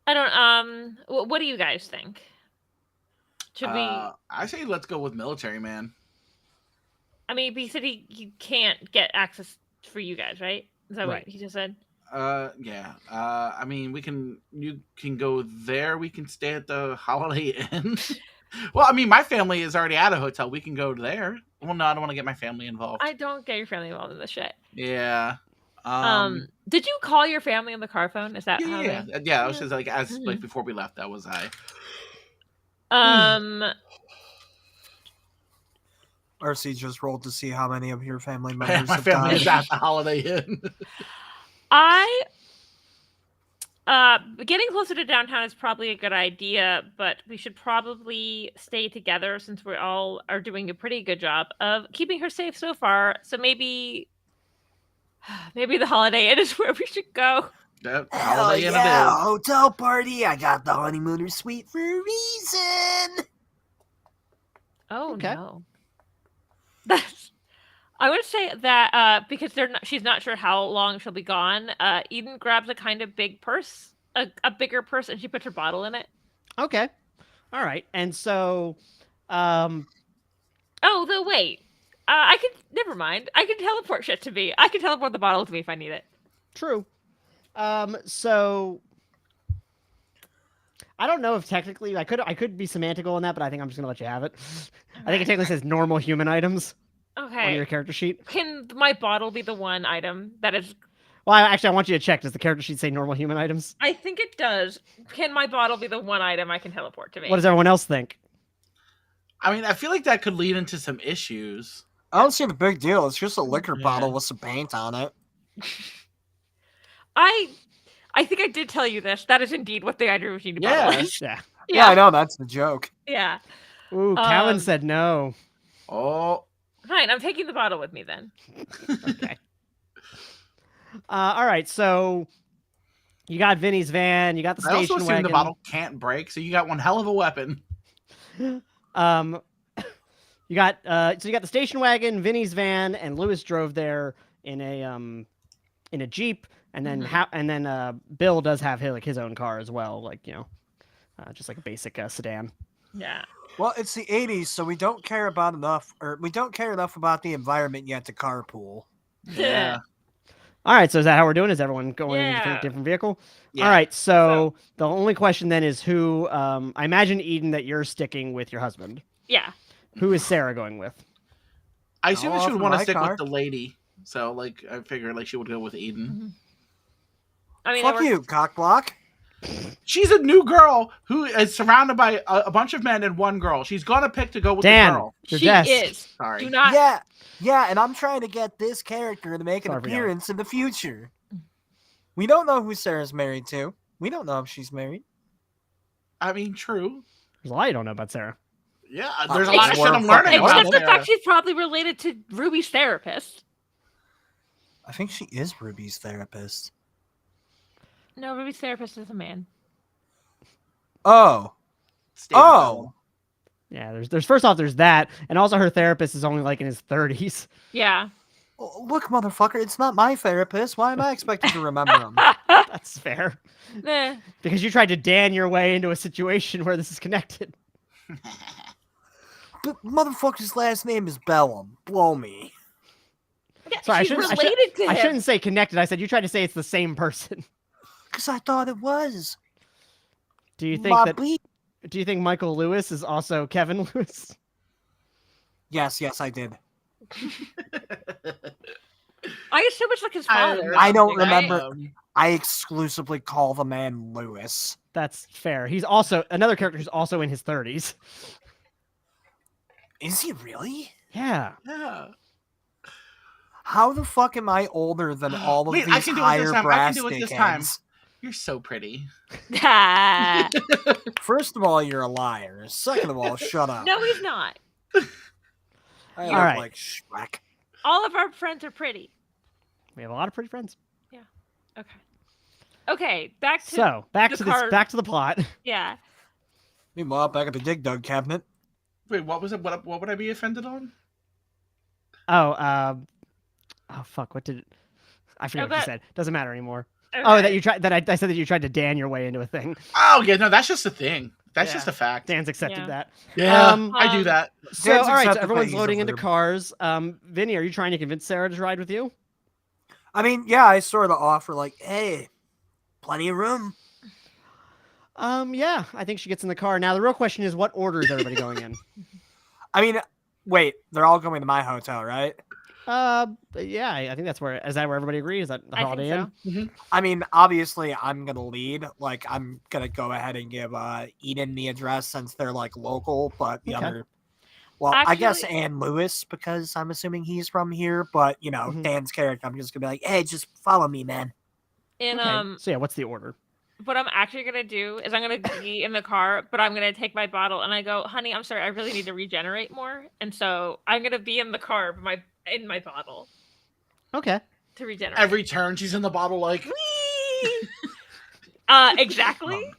I don't. What do you guys think? Should we? I say let's go with military man. I mean, he said he can't get access for you guys, right? Is that Right. what he just said? Yeah. I mean, you can go there. We can stay at the Holiday Inn. Well, I mean, my family is already at a hotel. We can go there. Well, no, I don't want to get my family involved. I don't get your family involved in this shit. Yeah. Did you call your family on the car phone? Is that how? Yeah. Yeah. I was just like, like before we left, that was I. RC just rolled to see how many of your family My members have family died. is at the Holiday Inn. Getting closer to downtown is probably a good idea, but we should probably stay together since we all are doing a pretty good job of keeping her safe so far. So maybe the Holiday Inn is where we should go. That Hell Holiday Inn yeah, it is. hotel party. I got the honeymooner suite for a reason. Oh Okay. no. I would say that because she's not sure how long she'll be gone. Eden grabs a kind of big purse, a bigger purse, and she puts her bottle in it. Okay. All right. And so, Oh, though wait. Never mind. I can teleport shit to me. I can teleport the bottle to me if I need it. true. So I don't know if technically I could be semantical on that, but I think I'm just gonna let you have it. I think it technically says normal human items on Okay. your character sheet. Can my bottle be the one item that is? Well, actually, I want you to check. Does the character sheet say normal human items? I think it does. Can my bottle be the one item I can teleport to me? What does everyone else think? I mean, I feel like that could lead into some issues. I don't see the big deal. It's just a liquor Yeah. bottle with some paint on it. I think I did tell you this. That is indeed what the item machine bottle Yeah. is. Yeah. Yeah, I know. That's the joke. Yeah. Ooh, Callan Um, said no. Oh, Fine. I'm taking the bottle with me then. Okay. All right. So you got Vinny's van. You got the I also station assume wagon. the bottle can't break, so you got one hell of a weapon. You got so you got the station wagon, Vinny's van, and Lewis drove there in a Jeep, and then Bill does have his own car as well, like just like a basic sedan. Yeah. Well, it's the 80s, so we don't care enough about the environment yet to carpool. Yeah. All right, so is that how we're doing? Is everyone going in a Yeah. different vehicle? Yeah. All right, so the only question then is who? I imagine Eden that you're sticking with your husband. Yeah. Who is Sarah going with? I assume I'll she would offer want to my stick car. with the lady. So, like, I figured like she would go with Eden. I mean, Fuck it you, works- cockblock. She's a new girl who is surrounded by a bunch of men and one girl. She's gonna pick to go with Dan, the girl. your She desk. is. Sorry. Do not. Yeah, and I'm trying to get this character to make an Sorry for yelling. appearance in the future. We don't know who Sarah's married to. We don't know if she's married. I mean, true. There's a lot you don't know about Sarah. Yeah, there's a lot of Except- shit I'm learning about Except the Sarah. fact she's probably related to Ruby's therapist. I think she is Ruby's therapist. No, Ruby's therapist is a man. Oh. Stay with Oh. Yeah, there's first off there's that, and also her therapist is only like in his 30s. Yeah. Oh, look, motherfucker, it's not my therapist. Why am I expected to remember him? That's fair. Nah. Because you tried to Dan your way into a situation where this is connected. But motherfucker's last name is Bellum. Blow me. Yeah, Sorry, she's related to him. I shouldn't say connected. I said you tried to say it's the same person. Because I thought it was. Do you think My that? beat. Do you think Michael Lewis is also Kevin Lewis? Yes, I did. I get so much like his father. I don't right? remember. I exclusively call the man Lewis. That's fair. He's also another character who's also in his 30s. Is he really? Yeah. Yeah. How the fuck am I older than all of Wait, these I can do it higher this time. I brass can do it this time. dickheads? You're so pretty. Ah. First of all, you're a liar. Second of all, shut up. No, he's not. I All look right. like Shrek. All of our friends are pretty. We have a lot of pretty friends. Okay. Okay, back to So back the to this. card. Back to the plot. yeah. Meanwhile, back at the Dig Dug cabinet. Wait, what was it? What would I be offended on? Oh, oh fuck! What did I forget? Oh, What you that- said? Doesn't matter anymore. Okay. Oh, that you tried. That I said that you tried to Dan your way into a thing. Oh yeah, no, that's just a thing. That's Yeah. just a fact. Dan's accepted Yeah. that. Yeah, Um, I do that. So Dan's all right, so accepted everyone's things loading are into rude. cars. Vinny, are you trying to convince Sarah to ride with you? I mean, yeah, I sort of offer like, hey, plenty of room. Yeah, I think she gets in the car. Now the real question is, what order is everybody going in? I mean, wait, they're all going to my hotel, right? Yeah, I think that's where. Is that where everybody agrees? Is that the I think Holiday so. Inn? I mean, obviously, I'm gonna lead. Like, I'm gonna go ahead and give Eden the address since they're like local, but the Okay. other. Well, I guess Actually- Ann Lewis because I'm assuming he's from here. But you know, Mhm. Dan's character, I'm just gonna be like, hey, just follow me, man. And Okay. So yeah, what's the order? what I'm actually gonna do is I'm gonna be in the car, but I'm gonna take my bottle and I go, honey, I'm sorry, I really need to regenerate more, and so I'm gonna be in the car, but in my bottle Okay. to regenerate. Every turn, she's in the bottle like. Whee! Exactly.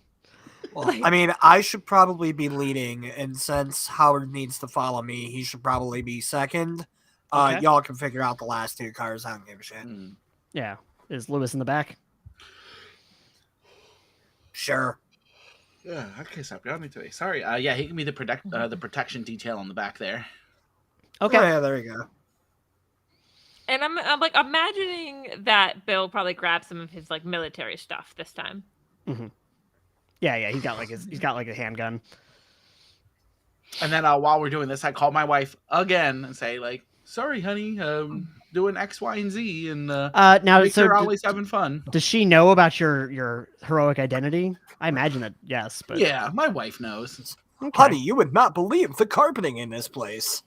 Well, I mean, I should probably be leading, and since Howard needs to follow me, he should probably be second. Okay. Y'all can figure out the last two cars. I don't give a shit. Mm. Yeah. Is Lewis in the back? Sure. Yeah, okay, stop. Y'all need to be sorry. Yeah, he can be the protection detail on the back there. Okay. Oh, yeah, there you go. And I'm like imagining that Bill probably grabbed some of his like military stuff this time. Yeah. He's got like a handgun. And then while we're doing this, I call my wife again and say like, "Sorry, honey, doing X, Y, and Z, and Now, make so sure always having fun." does she know about your heroic identity? I imagine that yes, but Yeah, my wife knows. Okay. Honey, you would not believe the carpeting in this place.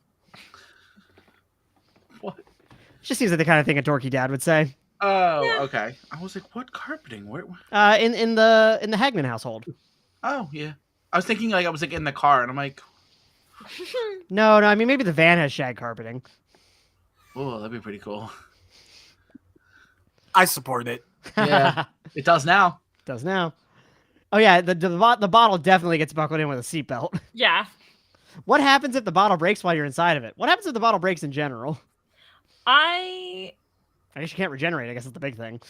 What? Just seems like the kind of thing a dorky dad would say. Oh, okay. I was like, "What carpeting? Where?" In the Hagman household. Oh, yeah. I was thinking like I was like in the car, and I'm like, No. I mean maybe the van has shag carpeting. "Oh, that'd be pretty cool." I support it. Yeah. It does now. Does now. Oh yeah, the bottle definitely gets buckled in with a seatbelt. Yeah. What happens if the bottle breaks while you're inside of it? What happens if the bottle breaks in general? I I guess you can't regenerate. I guess that's the big thing.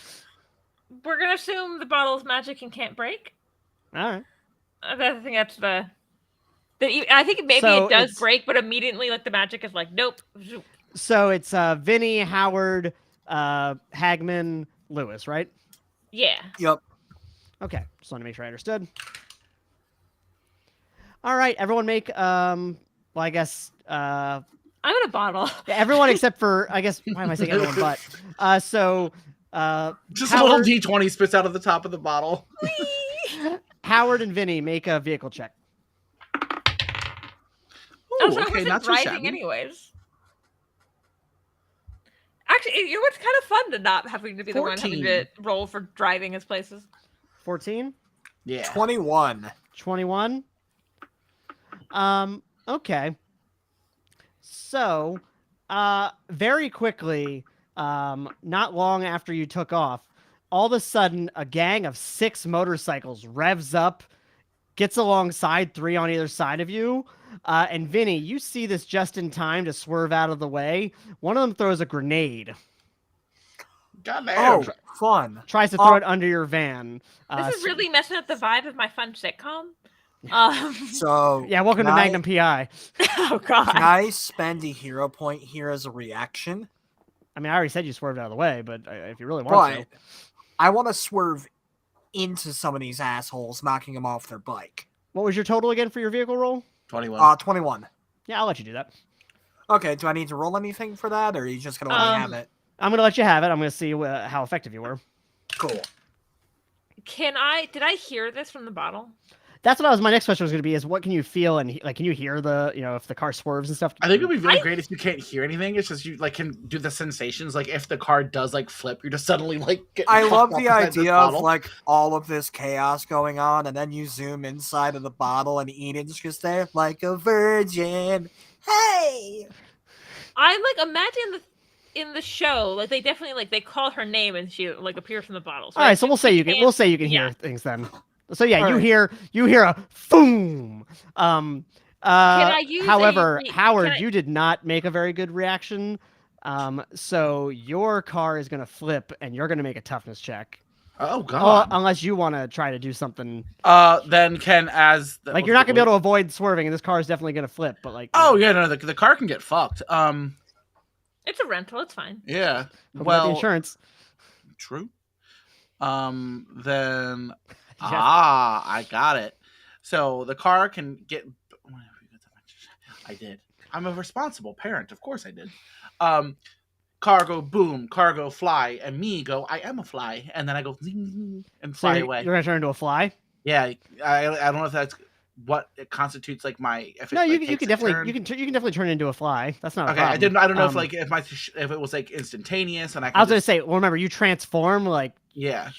we're gonna assume the bottle's magic and can't break. All right. I think that's the. I think maybe So it does it's- break, but immediately like the magic is like nope. So it's Vinnie, Howard, Hagman, Lewis, right? Yeah. Yep. Okay. Just want to make sure I understood. All right, everyone make well, I guess I'm in a bottle. everyone except for I guess why am I saying everyone but so Just a little Howard- D20 spits out of the top of the bottle. Howard and Vinny make a vehicle check. Oh, Ooh, so okay, it not wasn't too driving shabby. anyways. Actually, you know what's kind of fun to not having to be the one having 14. to roll for driving his places. 14, Yeah. 21. 21. Okay. So, very quickly, not long after you took off, all of a sudden, a gang of 6 motorcycles revs up, gets alongside 3 on either side of you. And Vinny, you see this just in time to swerve out of the way. One of them throws a grenade, Goddamn. Oh, fun. tries to throw it under your van. This is so- really messing up the vibe of my fun sitcom. So Yeah, welcome to can I- Magnum PI. Oh god. Can I spend a hero point here as a reaction? I mean, I already said you swerved out of the way, but if you really want to. But I want to swerve into some of these assholes, knocking them off their bike. What was your total again for your vehicle roll? 21. 21. Yeah, I'll let you do that. Okay, do I need to roll anything for that, or are you just going to let me have it? I'm going to let you have it. I'm going to see how effective you were. Cool. Did I hear this from the bottle? That's what my next question was going to be: is what can you feel and like can you hear if the car swerves and stuff? I think it would be really great if you can't hear anything. It's just you like can do the sensations. Like if the car does like flip, you're just suddenly like. I love the idea of like all of this chaos going on, and then you zoom inside of the bottle, and Eden's just there like a virgin. Hey. I like imagine in the show, like they definitely like they call her name and she like appears from the bottle. So all right, so we'll say you can hear things then. So yeah, you hear a boom. However, Howard, you did not make a very good reaction. So your car is gonna flip, and you're gonna make a toughness check. Oh god! Unless you want to try to do something. Then Ken you're not gonna be able to avoid swerving, and this car is definitely gonna flip. But like, no, the car can get fucked. It's a rental. It's fine. Yeah. The insurance. True. Then. I got it. So the car can get. I did. I'm a responsible parent. Of course I did. Car go boom, car go fly, and me go, I am a fly. And then I go zing, and fly away. You're going to turn into a fly? Yeah. I don't know if that's what it constitutes like my. If it, no, you like, can definitely you can definitely turn into a fly. That's not okay. a problem. I don't know if it was like instantaneous and I was going to say, well, remember you transform like. Yeah.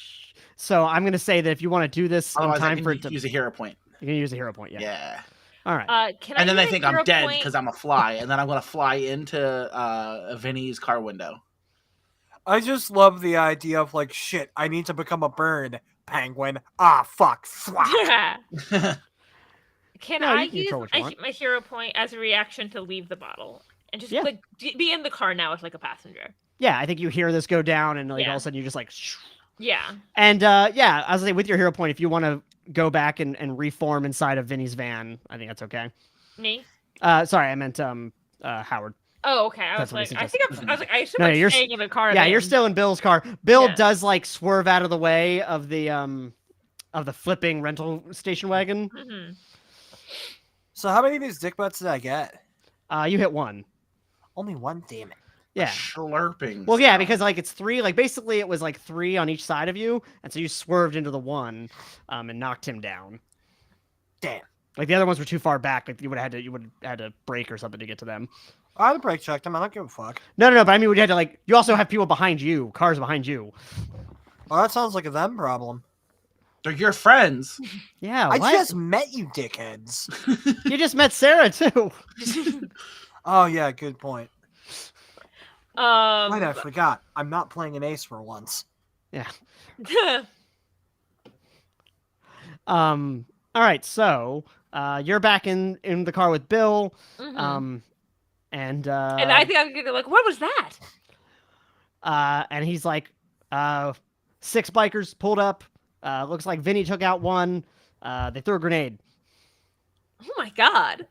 So I'm going to say that if you want to do this otherwise in time for it to use a hero point. You can use a hero point, yeah. Yeah. All right. And then I think I'm dead because I'm a fly, and then I'm gonna fly into Vinnie's car window. I just love the idea of like shit. I need to become a bird. Penguin. Ah, fuck. Yeah. Can I use my hero point as a reaction to leave the bottle and just like be in the car now as like a passenger? Yeah, I think you hear this go down, and like all of a sudden you just like. Yeah. And as I say, with your hero point, if you want to go back and reform inside of Vinnie's van, I think that's okay. Me? Sorry, I meant Howard. Oh, okay. I was like, I assume I'm staying in the car. Yeah, you're still in Bill's car. Bill does like swerve out of the way of the flipping rental station wagon. Mm-hmm. So how many of these dick butts did I get? You hit one. Only one, damn it. Yeah. Slurping. Well, yeah, because like it's 3. Like basically, it was like 3 on each side of you, and so you swerved into the one, and knocked him down. Damn. Like the other ones were too far back. Like you would have had to brake or something to get to them. I would brake check them. I don't give a fuck. No. But I mean, you had to like. You also have people behind you, cars behind you. Well, that sounds like a them problem. They're your friends. Yeah. I just met you, dickheads. You just met Sarah too. Oh yeah, good point. Wait, I forgot. I'm not playing an ace for once. Yeah. All right, so you're back in the car with Bill. Mm-hmm. And I think I'm gonna like, what was that? And he's like, 6 bikers pulled up. Looks like Vinnie took out one. They threw a grenade. Oh my god.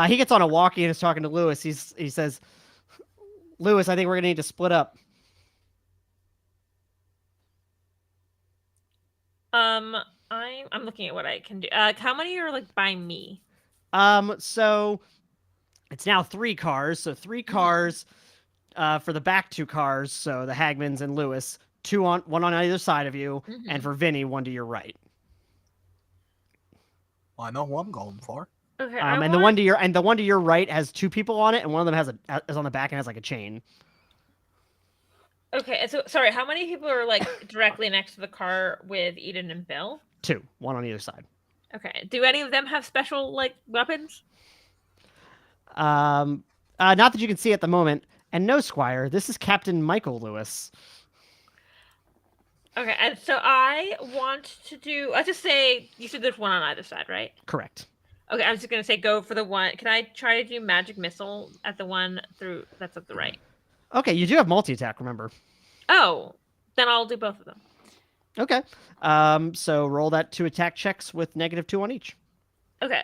He gets on a walkie and is talking to Lewis. He says, Lewis, I think we're gonna need to split up. I'm looking at what I can do. How many are like by me? So it's now 3 cars. So 3 cars for the back 2 cars. So the Hagmans and Lewis, 1 on either side of you, and for Vinnie, 1 to your right. Well, I know who I'm going for. Okay. The one to your right has 2 people on it, and one of them is on the back and has like a chain. Okay, so sorry, how many people are like directly next to the car with Eden and Bill? 2, 1 on either side. Okay. Do any of them have special like weapons? Not that you can see at the moment. And no, Squire, this is Captain Michael Lewis. Okay, and so I want to do. Let's just say you said there's 1 on either side, right? Correct. Okay, I'm just gonna say go for the one. Can I try to do magic missile at the one that's at the right? Okay, you do have multi-attack, remember? Oh, then I'll do both of them. Okay. So roll that 2 attack checks with -2 on each. Okay.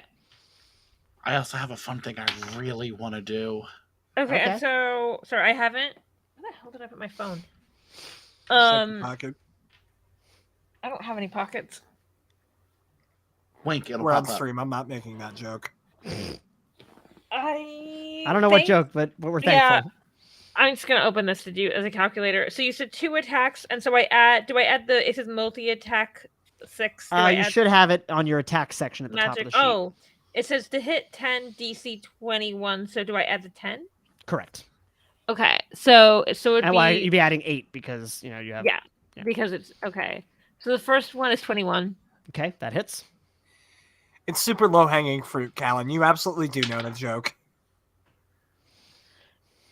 I also have a fun thing I really want to do. Okay, and so sorry, I haven't the hell did I put my phone? Second pocket. I don't have any pockets. Wink, it'll We're on pop up. stream. I'm not making that joke. I don't know what joke, but we're thankful. I'm just gonna open this to do as a calculator. So you said 2 attacks, and so I add. Do I add the? It says multi-attack 6. You should have it on your attack section at the top of the sheet. Oh, it says to hit 10 DC 21. So do I add the 10? Correct. Okay, so it'd And be why you'd be adding 8 because you have. yeah, yeah. because it's okay. So the first one is 21. Okay, that hits. It's super low-hanging fruit, Callan. You absolutely do know the joke.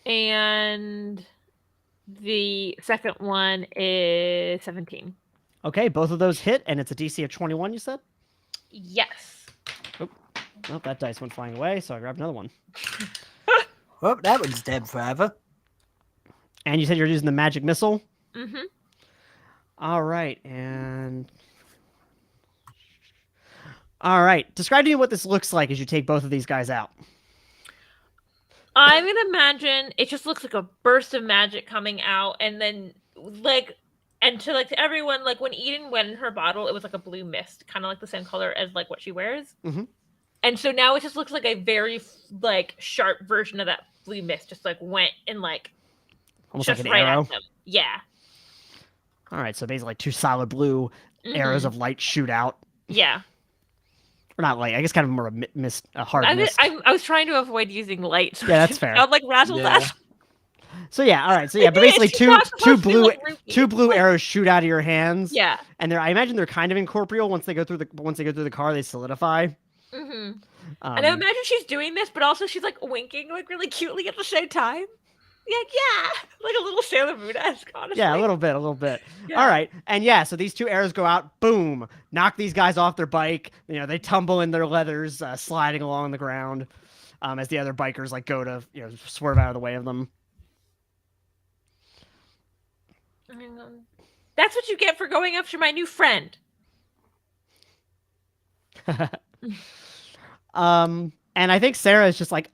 And the second one is 17. Okay, both of those hit, and it's a DC of 21. You said. Yes. Well, that dice went flying away, so I grabbed another one. Well, that one's dead forever. And you said you're using the magic missile? Mm-hmm. All right, and... All right, describe to me what this looks like as you take both of these guys out. I'm going to imagine it just looks like a burst of magic coming out, and then, to everyone, like, when Eden went in her bottle, it was like a blue mist, kind of like the same color as, like, what she wears. Mm-hmm. And so now it just looks like a very, like, sharp version of that blue mist, just, like, went and, like... Almost just like an right arrow? at them. Yeah. All right, so basically 2 solid blue arrows of light shoot out. Yeah. Or not light, I guess kind of more a hard mist. I was trying to avoid using light. So Yeah, that's fair. I'd like razzle dash. So yeah, all right. So yeah, but basically She's two not supposed to be, blue like, rookie. two blue arrows shoot out of your hands. Yeah. And I imagine they're kind of incorporeal once they go through the car, they solidify. Mm-hmm. And I imagine she's doing this, but also she's like winking like really cutely at the same time. Yeah, like a little Sailor Moon-esque, honestly. Yeah, a little bit. Yeah. All right, and yeah, so these 2 arrows go out, boom, knock these guys off their bike. They tumble in their leathers, sliding along the ground, as the other bikers like go to swerve out of the way of them. That's what you get for going after my new friend. And I think Sarah is just like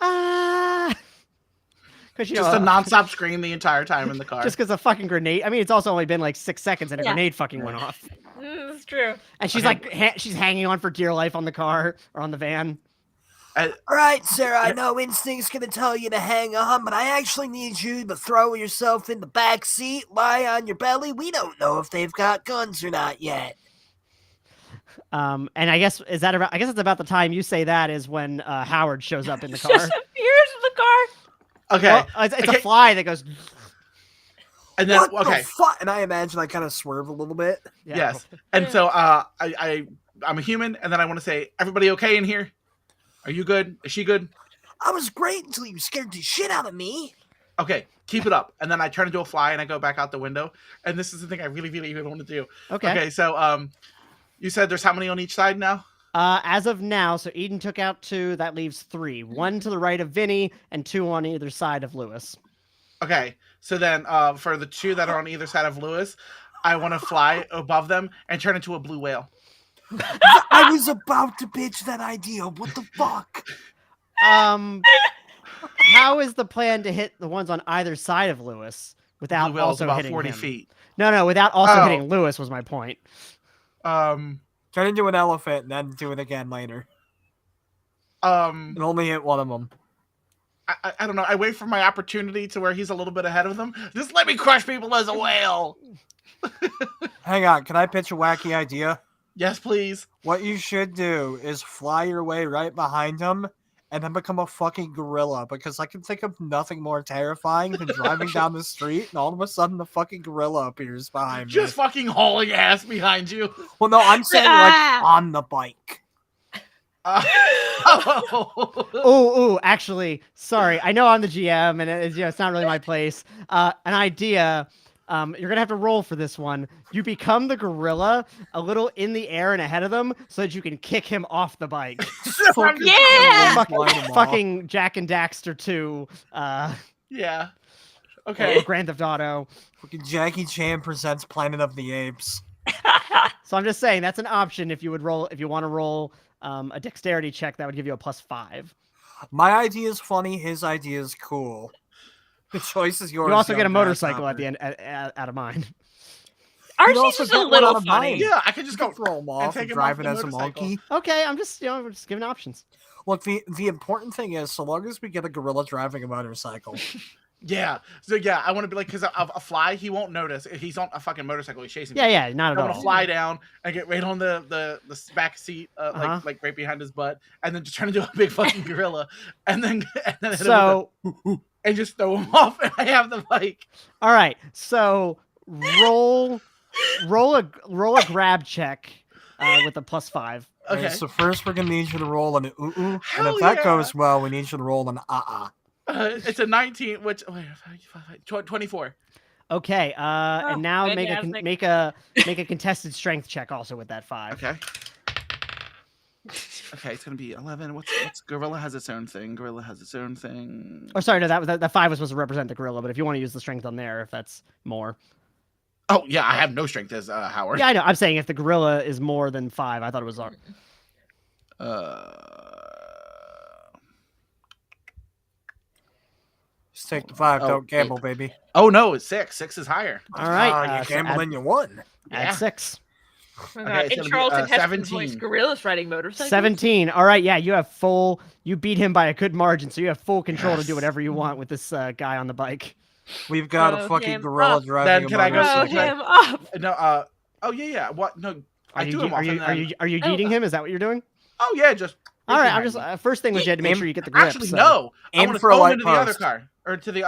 because Just a nonstop scream the entire time in the car. Just because a fucking grenade. I mean, it's also only been like 6 seconds and a grenade fucking went off. That's true. And she's she's hanging on for dear life on the car or on the van. All right, Sarah, I know instinct's going to tell you to hang on, but I actually need you to throw yourself in the back seat, lie on your belly. We don't know if they've got guns or not yet. And I guess it's about the time you say that is when Howard shows up in the car. Just appears in the car. Okay. Well, it's a fly that goes. And then What the fuck? And I imagine I kind of swerve a little bit. Yeah. Yes. And so I'm a human, and then I want to say, everybody okay in here? Are you good? Is she good? I was great until you scared the shit out of me. Okay, keep it up. And then I turn into a fly and I go back out the window. And this is the thing I really, really, really want to do. Okay, so you said there's how many on each side now? As of now, so Eden took out 2. That leaves 3. 1 to the right of Vinnie and 2 on either side of Lewis. Okay, so then for the 2 that are on either side of Lewis, I want to fly above them and turn into a blue whale. I was about to pitch that idea. What the fuck? How is the plan to hit the ones on either side of Lewis without Blue whale's also about hitting 40 him? feet. No, without also hitting Lewis was my point. Turn into an elephant and then do it again later. And only hit one of them. I don't know. I wait for my opportunity to where he's a little bit ahead of them. Just let me crush people as a whale. Hang on, can I pitch a wacky idea? Yes, please. What you should do is fly your way right behind him and then become a fucking gorilla, because I can think of nothing more terrifying than driving down the street and all of a sudden the fucking gorilla appears behind me. Just fucking hauling ass behind you. Well, no, I'm saying like on the bike. Actually, sorry. I know I'm the GM and it's not really my place. An idea. You're gonna have to roll for this one. You become the gorilla a little in the air and ahead of them so that you can kick him off the bike. Fucking Jack and Daxter 2. Yeah. Okay. Grand Theft Auto. Fucking Jackie Chan presents Planet of the Apes. So I'm just saying that's an option if you want to roll a dexterity check that would give you a +5. My idea is funny. His idea is cool. The choice is yours. You also get a young motorcycle at grasshopper. the end out of mine. Archie's also just get a one little out of mine. funny. Yeah, I could just You go can throw him and off take and him drive off it the as a motorcycle. monkey. Okay, I'm just we're just giving options. Look, the important thing is, so long as we get a gorilla driving a motorcycle, Yeah. So yeah, I want to be like, because a fly, he won't notice. If he's on a fucking motorcycle, he's chasing. Yeah, people. yeah, not at I want to all. fly down and get right on the back seat, like right behind his butt, and then just trying to do a big fucking gorilla, and then hit him So, with and just throw him off, and I have the bike. all right. So roll a grab check with a +5. Okay. so first we're gonna need you to roll an ooh, and Hell if that yeah. goes well, we need you to roll an It's a 19, which 24. Okay. And now fantastic. make a contested strength check also with that 5. Okay. Okay, it's gonna be 11. What's gorilla has its own thing. Gorilla has its own thing. Or sorry, no, that 5 was supposed to represent the gorilla, but if you want to use the strength on there, if that's more. Oh yeah, I have no strength as Howard. Yeah, I know. I'm saying if the gorilla is more than 5, I thought it was. Just take the 5. Oh, Don't gamble, baby. Oh no, it's 6. 6 is higher. All right. You so gambled and you won. add Yeah. 6. Oh my Okay, God. it's In gonna be, Charlton Heston's 17. voice, gorillas riding motorcycles. 17. All right. Yeah, you have full. You beat him by a good margin, so you have full control to do Yes. whatever you want with this guy on the bike. We've got a Throw fucking him gorilla up. driving Then a can I go Throw so motorcycle. him up. No. Oh yeah. What? No. I do him off. And then, Are you yeeting him? Is that what you're doing? oh yeah, just. All right. I'm behind just me. First thing was you had to make Aim- sure you get the grip. Actually, so. no. I Aim want to for a throw him light into the other post. car or to the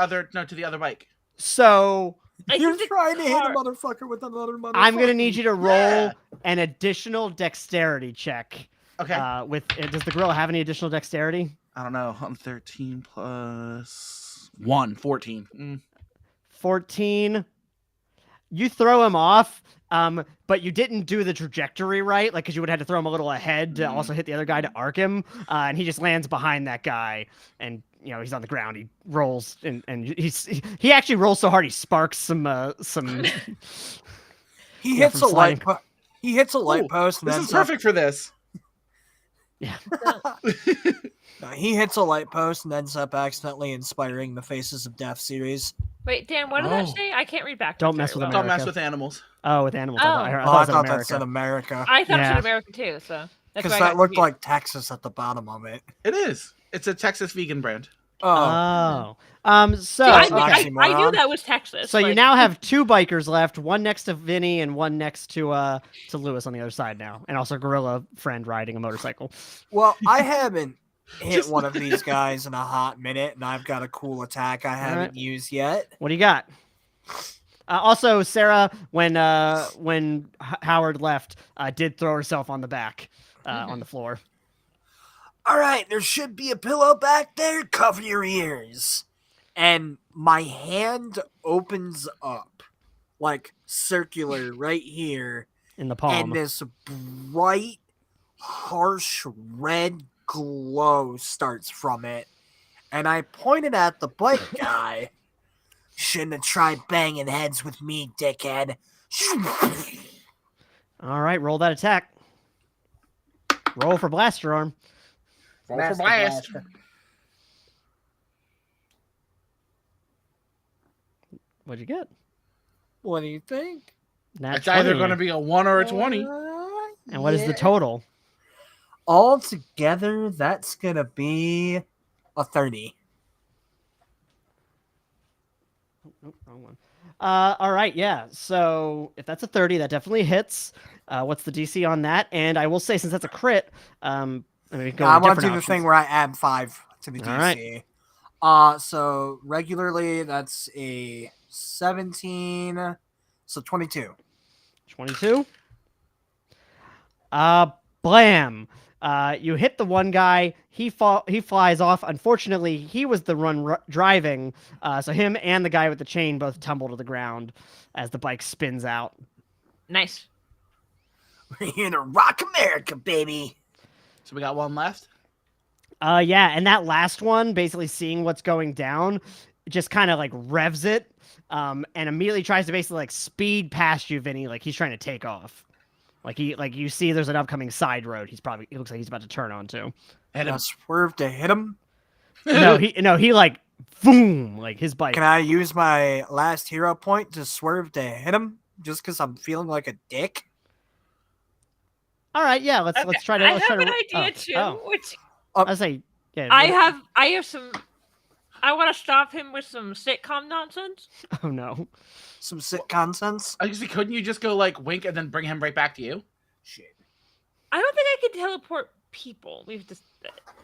other bike. So I You're think the trying to hit a car- motherfucker with another motherfucker. I'm gonna need you to roll Yeah. an additional dexterity check. Okay. Does the gorilla have any additional dexterity? I don't know. I'm 13 plus 1, 14. 14. You throw him off, but you didn't do the trajectory right, like because you would have had to throw him a little ahead to also hit the other guy to arc him, and he just lands behind that guy, and he's on the ground. He rolls, and he actually rolls so hard he sparks some. He Yeah, hits from a light. sliding. He hits a light Ooh, post. And This ends is perfect for this. He hits a light post and ends up accidentally inspiring the Faces of Death series. Wait, Dan, what did that Oh. say? I can't read back. Don't mess with Don't America. mess with animals. Oh, with animals. Oh. I Oh, I thought it thought was that said America. America. I thought it Yeah. said America too, so that's Because why I that got looked confused. like Texas at the bottom of it. It is. It's a Texas vegan brand. Oh, So See, I, okay. I knew Oxymoron. that was Texas. So you like- now have 2 bikers left, one next to Vinny and one next to Lewis on the other side now, and also gorilla friend riding a motorcycle. well, I haven't hit Just- one of these guys in a hot minute, and I've got a cool attack I haven't Alright. used yet. What do you got? Also, Sarah, when Howard left, did throw herself on the back on the floor. All right, there should be a pillow back there. Cover your ears. And my hand opens up, like circular right here, In the palm. and this bright, harsh red glow starts from it. And I pointed at the bike guy. Shouldn't have tried banging heads with me, dickhead. All right, roll that attack. Roll for blaster arm. Roll for Master blast. blaster. What'd you get? What do you think? Nat It's either 20. going to be a 1 or a 20. And what is the Yeah. total? All together, that's gonna be a 30. Nope, wrong one. All right, yeah. So if that's a 30, that definitely hits. What's the DC on that? And I will say, since that's a crit, I mean, we can go I with want to do different the thing options. where I add 5 to the All right. DC. So regularly, that's a 17. So 22. 22. Blam. You hit the one guy. He flies off. Unfortunately, he was the one driving. So him and the guy with the chain both tumble to the ground as the bike spins out. Nice. We're here to rock America, baby. So we got one left. Yeah, and that last one, basically seeing what's going down, just kind of like revs it, and immediately tries to basically like speed past you, Vinny, like he's trying to take off. Like you see there's an upcoming side road it looks like he's about to turn onto. Hit him. Swerve to hit him. No, he like boom, like his bike. Can I use my last hero point to swerve to hit him just because I'm feeling like a dick? All right, yeah, let's try to. I Let's have try an to. idea too, which I say, yeah. I have some. I want to stop him with some sitcom nonsense. Oh no. Some sick nonsense? Actually, couldn't you just go like wink and then bring him right back to you? Shit. I don't think I can teleport people. We've just.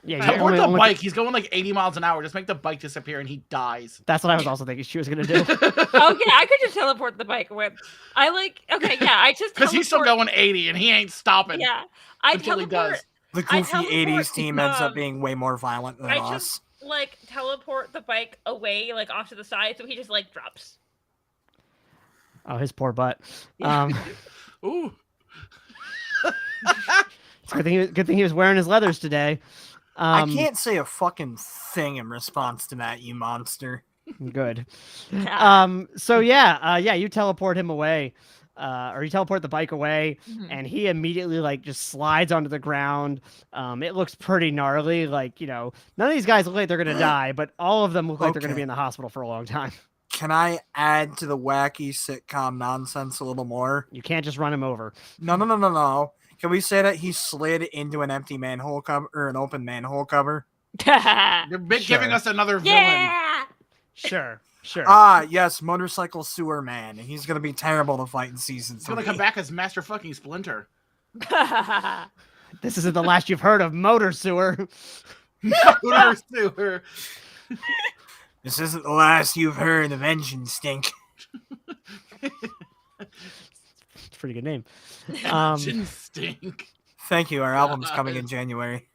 Yeah, But- you Teleport the only- bike. He's going like 80 miles an hour. Just make the bike disappear and he dies. That's what I was also thinking she was gonna do. Okay, I could just teleport the bike away. Okay, yeah, I just Because he's still teleport- going 80 and he ain't stopping. Yeah, I until he teleport. does. The I goofy teleport 80s team ends up um, being way more violent than I us. just like teleport the bike away, like off to the side, so he just like drops. Oh, his poor butt. Yeah. Ooh. It's good thing he was wearing his leathers today. I can't say a fucking thing in response to that, you monster. Good. Yeah. So yeah, you teleport him away, or you teleport the bike away, Mhm. and he immediately like just slides onto the ground. It looks pretty gnarly. Like, none of these guys look like they're gonna die, but all of them look like they're gonna Okay. be in the hospital for a long time. Can I add to the wacky sitcom nonsense a little more? You can't just run him over. No. Can we say that he slid into an empty manhole cover or an open manhole cover? You're giving Sure. us another villain. Yeah. Sure. Ah, yes, motorcycle sewer man. He's gonna be terrible to fight in season He's 3. gonna come back as Master fucking Splinter. This isn't the last you've heard of Motor Sewer. Motor sewer. This isn't the last you've heard of Engine Stink. It's a pretty good name. Engine stink. Thank you. Our album's coming in January.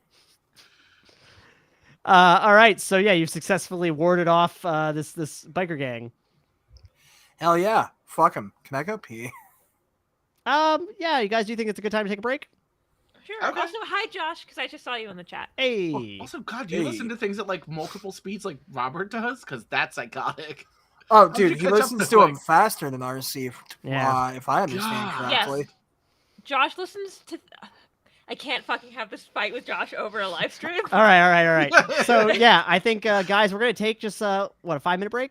All right, so yeah, you've successfully warded off this biker gang. Hell yeah. Fuck him. Can I go pee? Yeah, you guys, do you think it's a good time to take a break? Sure. Okay. Also, hi Josh, because I just saw you in the chat. Hey. Also, God, do you Hey. listen to things at like multiple speeds like Robert does? Because that's psychotic. Oh, did you dude, he catch up listens this to him quick? faster than RC, Yeah. if I understand God. correctly. Yes. Josh listens to. I can't fucking have this fight with Josh over a live stream. All right. So yeah, I think guys, we're gonna take just a 5-minute break.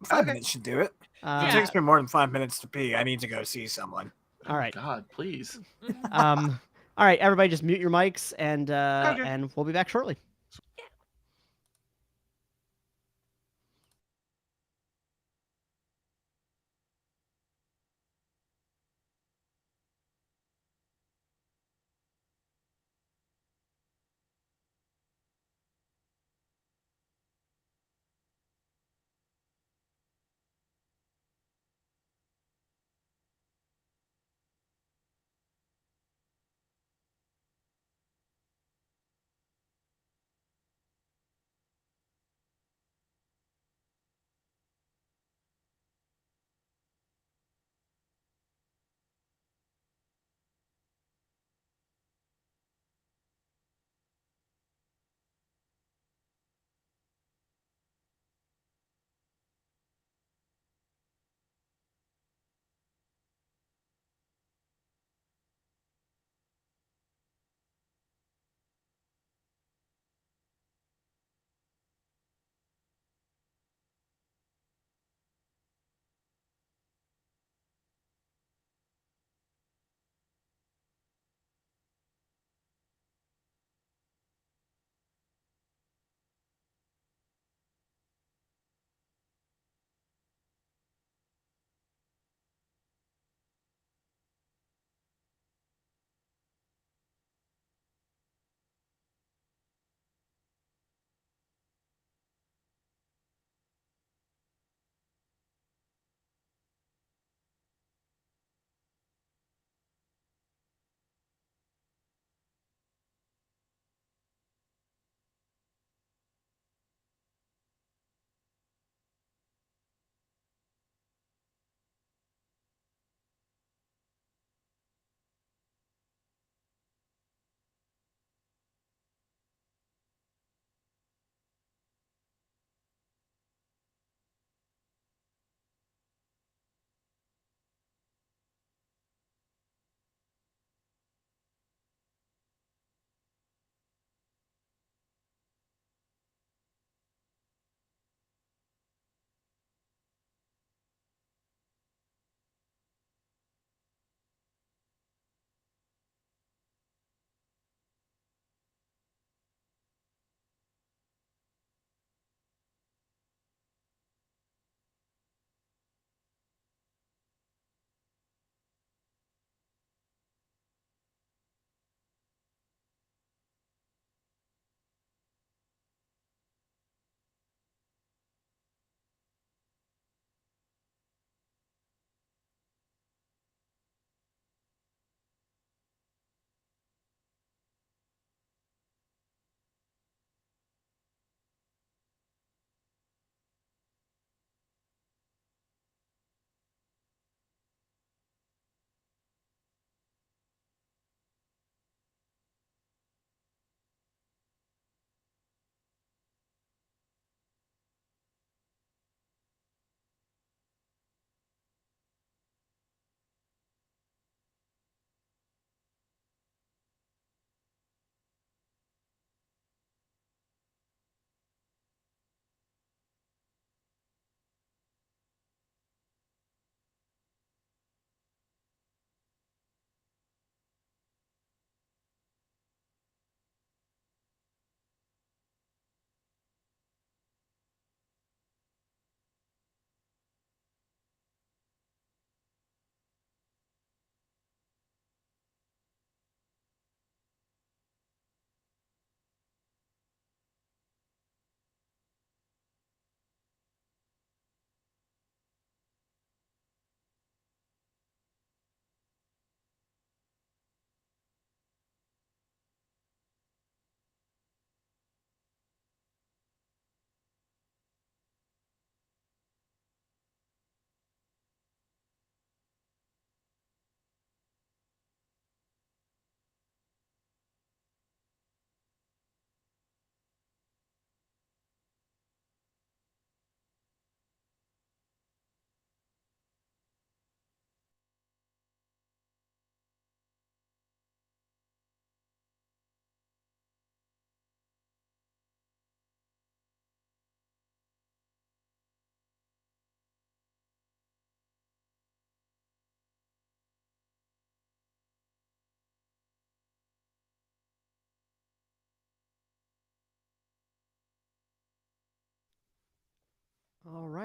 5 Okay. minutes should do it. If Yeah. it takes me more than 5 minutes to pee, I need to go see someone. All right. God, please. All right, everybody, just mute your mics and Okay. and we'll be back shortly.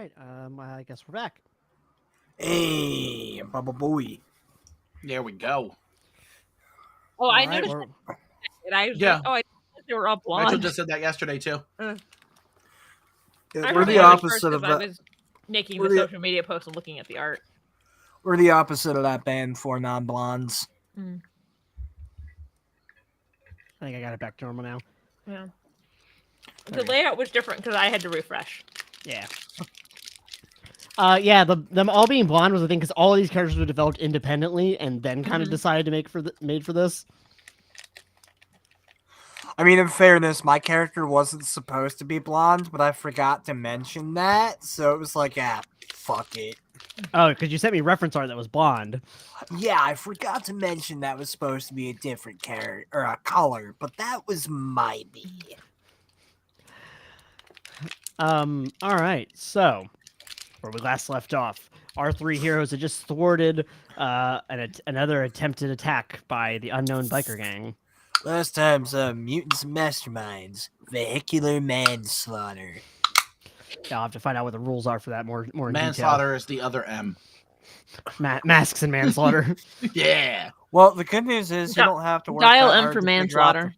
right. I guess we're back. Hey, Baba Booey. There we go. Oh, All I right, noticed. we're- And I was Yeah. like, oh, I thought they were all Rachel blonde. just said that yesterday too. I We're probably the noticed opposite first of 'cause I that. was making we're the the- social media post and looking at the art. We're the opposite of that band, Four Non-Blondes. Mm, I think I got it back to normal now. yeah. The There we go. layout was different because I had to refresh. Yeah. Yeah, them all being blonde was the thing because all of these characters were developed independently and then kind of Mhm. decided to made for this. I mean, in fairness, my character wasn't supposed to be blonde, but I forgot to mention that, so it was like, fuck it. Oh, because you sent me reference art that was blonde. Yeah, I forgot to mention that was supposed to be a different character or a color, but that was my B. All right. So, where we last left off, our three heroes had just thwarted another attempted attack by the unknown biker gang. Last time, some Mutants and Masterminds, vehicular manslaughter. Yeah, I'll have to find out what the rules are for that more in detail. Manslaughter is the other M. Masks and manslaughter. Yeah. Well, the good news is you don't have to work Dial that M hard for to figure out manslaughter.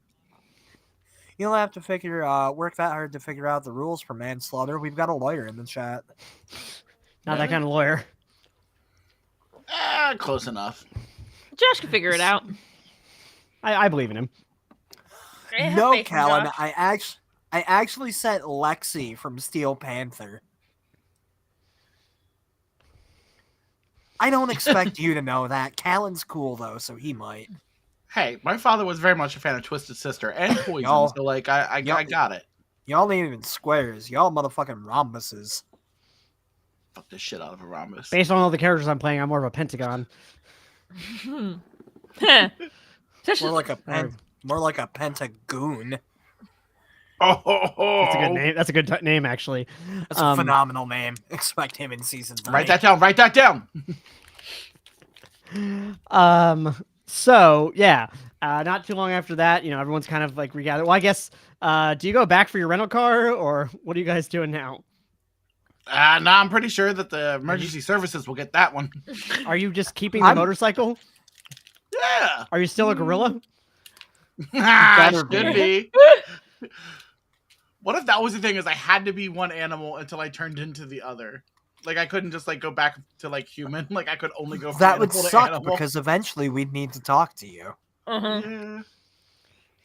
you don't have to work that hard to figure out the rules for manslaughter. We've got a lawyer in the chat. Not that kind of lawyer. Close enough. Josh can figure it out. I believe in him. I have No, faith in Callan, Josh. I actually sent Lexi from Steel Panther. I don't expect you to know that. Callan's cool though, so he might. Hey, my father was very much a fan of Twisted Sister and Poison, Y'all- so like I got it. Y'all ain't even squares. Y'all motherfucking rhombuses. Fuck the shit out of a rhombus. Based on all the characters I'm playing, I'm more of a pentagon. Josh More is- like a pentagoon. Oh, That's a good name. That's a good name, actually. That's a phenomenal name. Expect him in season 3. Write that down. Write that down. So yeah, not too long after that, everyone's kind of like regathered. Well, I guess, do you go back for your rental car, or what are you guys doing now? No, I'm pretty sure that the emergency services will get that one. Are you just keeping the motorcycle? Yeah. Are you still a gorilla? better Should be. What if that was the thing? Is I had to be one animal until I turned into the other. Like I couldn't just like go back to like human. Like I could only go from That would animal to suck animal. because eventually we'd need to talk to you. Uh-huh.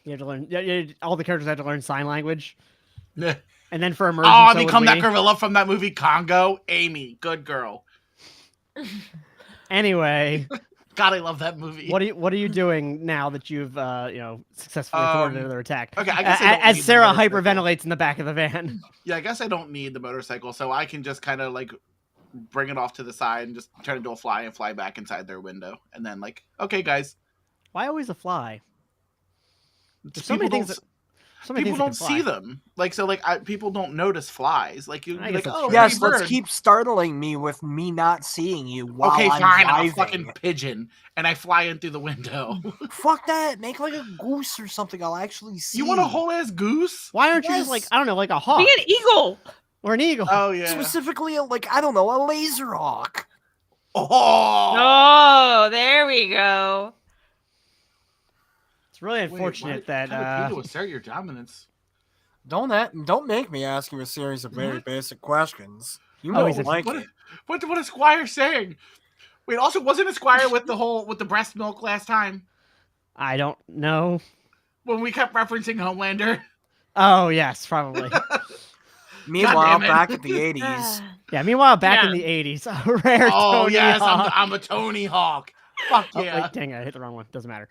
You have to learn. All the characters have to learn sign language, Yeah. and then for Oh, emergency, I so would become that we. gorilla from that movie Congo. Amy, good girl. Anyway, God, I love that movie. what are you doing now that you've successfully thwarted another attack? Okay, I guess I don't As need the Sarah motorcycle. hyperventilates in the back of the van. Yeah, I guess I don't need the motorcycle, so I can just kind of like bring it off to the side and just turn into a fly and fly back inside their window, and then like, okay, guys. Why always a fly? There's so People many things. don't- So many People things that don't can see fly. them. Like so, like people don't notice flies. Like you, I like guess that's oh, true. Yes, pretty let's bird. keep startling me with me not seeing you while Okay, I'm fine. I'm a driving. fucking pigeon, and I fly in through the window. Fuck that. Make like a goose or something. I'll actually see. You want a whole ass goose? Why aren't you just like, Yes. I don't know, like a hawk Be an eagle. or an eagle? Oh yeah. Specifically, a laser hawk. Oh. Oh, there we go. It's really Wait, unfortunate why that kind of assert your dominance. Don't make me ask you a series of very What? basic questions. You Oh, don't he's a- like What? it. What is Squire saying? Wait, also wasn't a Squire with the breast milk last time I don't know. when we kept referencing Homelander? Oh yes, probably. Meanwhile, damn it. back at the 80s, Yeah. Meanwhile, back in Yeah. the 80s, a rare Oh Tony yes, Hawk. I'm a Tony Hawk. Fuck Oh, yeah. wait, dang it, I hit the wrong one. Doesn't matter.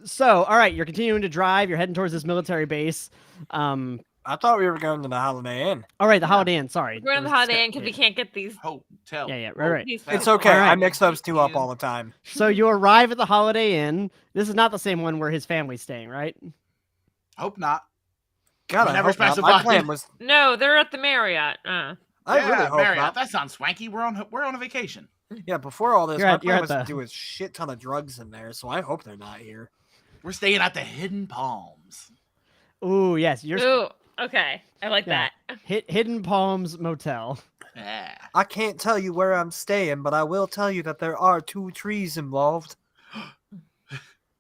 So, all right, you're continuing to drive. You're heading towards this military base. I thought we were going to the Holiday Inn. All right, the Holiday Inn. Sorry. We're in the That was- Holiday Inn because we can't get these. Hotel. Yeah, right. these It's folks. okay. All right. I mix those two up all the time. So you arrive at the Holiday Inn. This is not the same one where his family's staying, right? Hope not. God, I never hope not. My specified. plan was. No, they're at the Marriott. I Yeah, really hope Marriott, not. that sounds swanky. We're on a vacation. Yeah, before all this, You're my at- you're plan at was the- to do a shit ton of drugs in there, so I hope they're not here. We're staying at the Hidden Palms. Ooh, yes. You're Ooh, Okay, I like Yeah. that. Hidden Palms Motel. Yeah. I can't tell you where I'm staying, but I will tell you that there are 2 trees involved.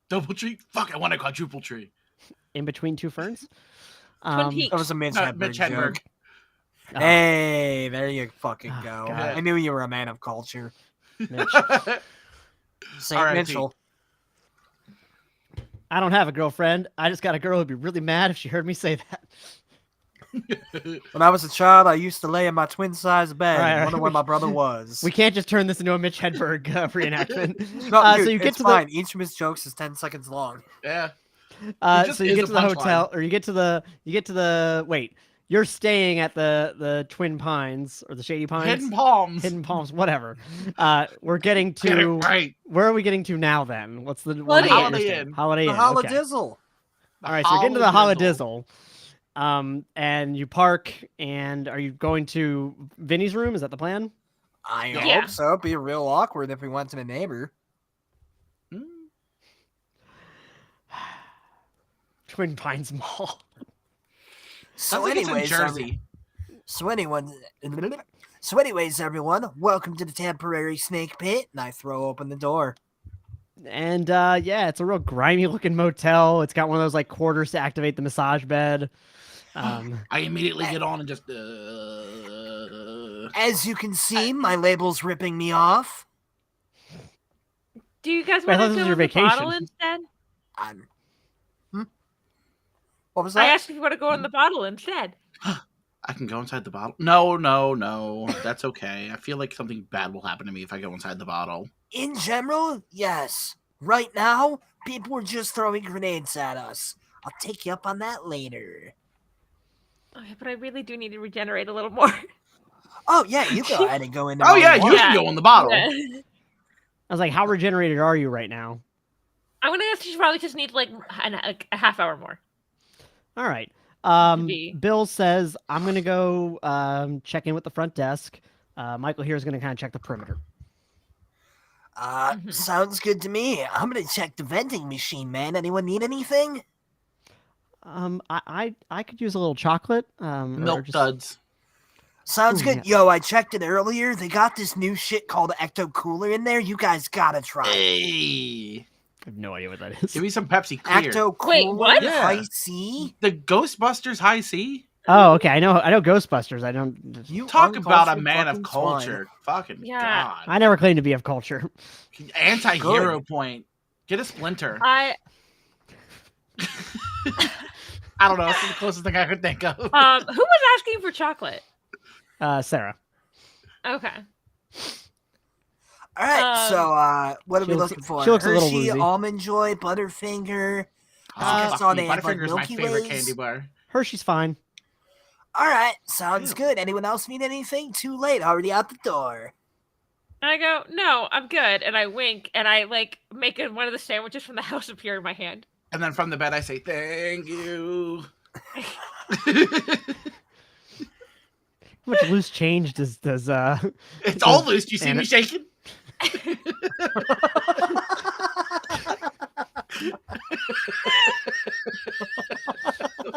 Double tree? Fuck, I want a quadruple tree. In between 2 ferns. Twin Peaks. That was a Mitch No, Hedberg Mitch joke. Hedberg. Oh, Hey, there you fucking Oh, go. God. I knew you were a man of culture. Mitch. Saint R.I.P. Mitchell. I don't have a girlfriend. I just got a girl who'd be really mad if she heard me say that. When I was a child, I used to lay in my twin-sized bed All right, and all wonder right. where my brother was. We can't just turn this into a Mitch Hedberg reenactment. No, dude, so you get it's to fine. Each of his jokes is 10 seconds long. Yeah. the just so you is get a to the punchline. hotel, or you get to the wait. You're staying at the Twin Pines or the Shady Pines. Hidden Palms. Hidden Palms, whatever. We're getting Get it to right. where are we getting to now? Then what's the Holiday Inn. Holiday Inn. Holiday The Inn. Okay. Holodizzle. All right, so we're getting to the Holodizzle. Holodizzle. And you park, and are you going to Vinnie's room? Is that the plan? I Yeah. hope so. It'd be real awkward if we went to the neighbor. Mm. Twin Pines Mall. So Sounds like it's in anyways, Jersey. So anyways, everyone, welcome to the temporary snake pit, and I throw open the door. And yeah, it's a real grimy looking motel. It's got one of those like quarters to activate the massage bed. I immediately get on and just. As you can see, my label's ripping me off. Do you guys Wait, I want thought to this go was your in the bottle vacation. instead? I'm. What was I that? asked if you want to go in the bottle instead. I can go inside the bottle. No. That's okay. I feel like something bad will happen to me if I go inside the bottle. In general, yes. Right now, people are just throwing grenades at us. I'll take you up on that later. Okay, but I really do need to regenerate a little more. Oh yeah, you go ahead and go in there. Oh all yeah, you you want. can go in the bottle. Yeah. I was like, how regenerated are you right now? I'm gonna guess you probably just need like a half hour more. All right. be. Bill says I'm gonna go check in with the front desk. Michael here is gonna kind of check the perimeter. Sounds good to me. I'm gonna check the vending machine, man. Anyone need anything? I could use a little chocolate. Or Milk just- duds. Sounds Ooh, good. yeah. Yo, I checked it earlier. They got this new shit called Ecto Cooler in there. You guys gotta try it. Hey, I have no idea what that is. give me some Pepsi Clear. Ecto Cooler Wait, what? Yeah. High C? The Ghostbusters High C. Oh, okay. I know Ghostbusters. I don't. You Talk about a uncultured man of fucking swine. culture. Fucking Yeah. god. I never claimed to be of culture. Anti-hero point. Get a splinter. I I don't know. That's the closest thing I could think of. who was asking for chocolate? Sarah. Okay. All right, so what are She we looks- looking for? she looks a little Hershey, woozy. Almond Joy, Butterfinger. I fuck saw you. they have, like, Butterfinger's my Milky favorite Ways. candy bar. Hershey's fine. All right, sounds good. Anyone else need anything? Too late. Already out the door. And I go, no, I'm good. And I wink and I like make one of the sandwiches from the house appear in my hand. And then from the bed, I say, "Thank you." How much loose change does It's all loose. Do you see And me it- shaking?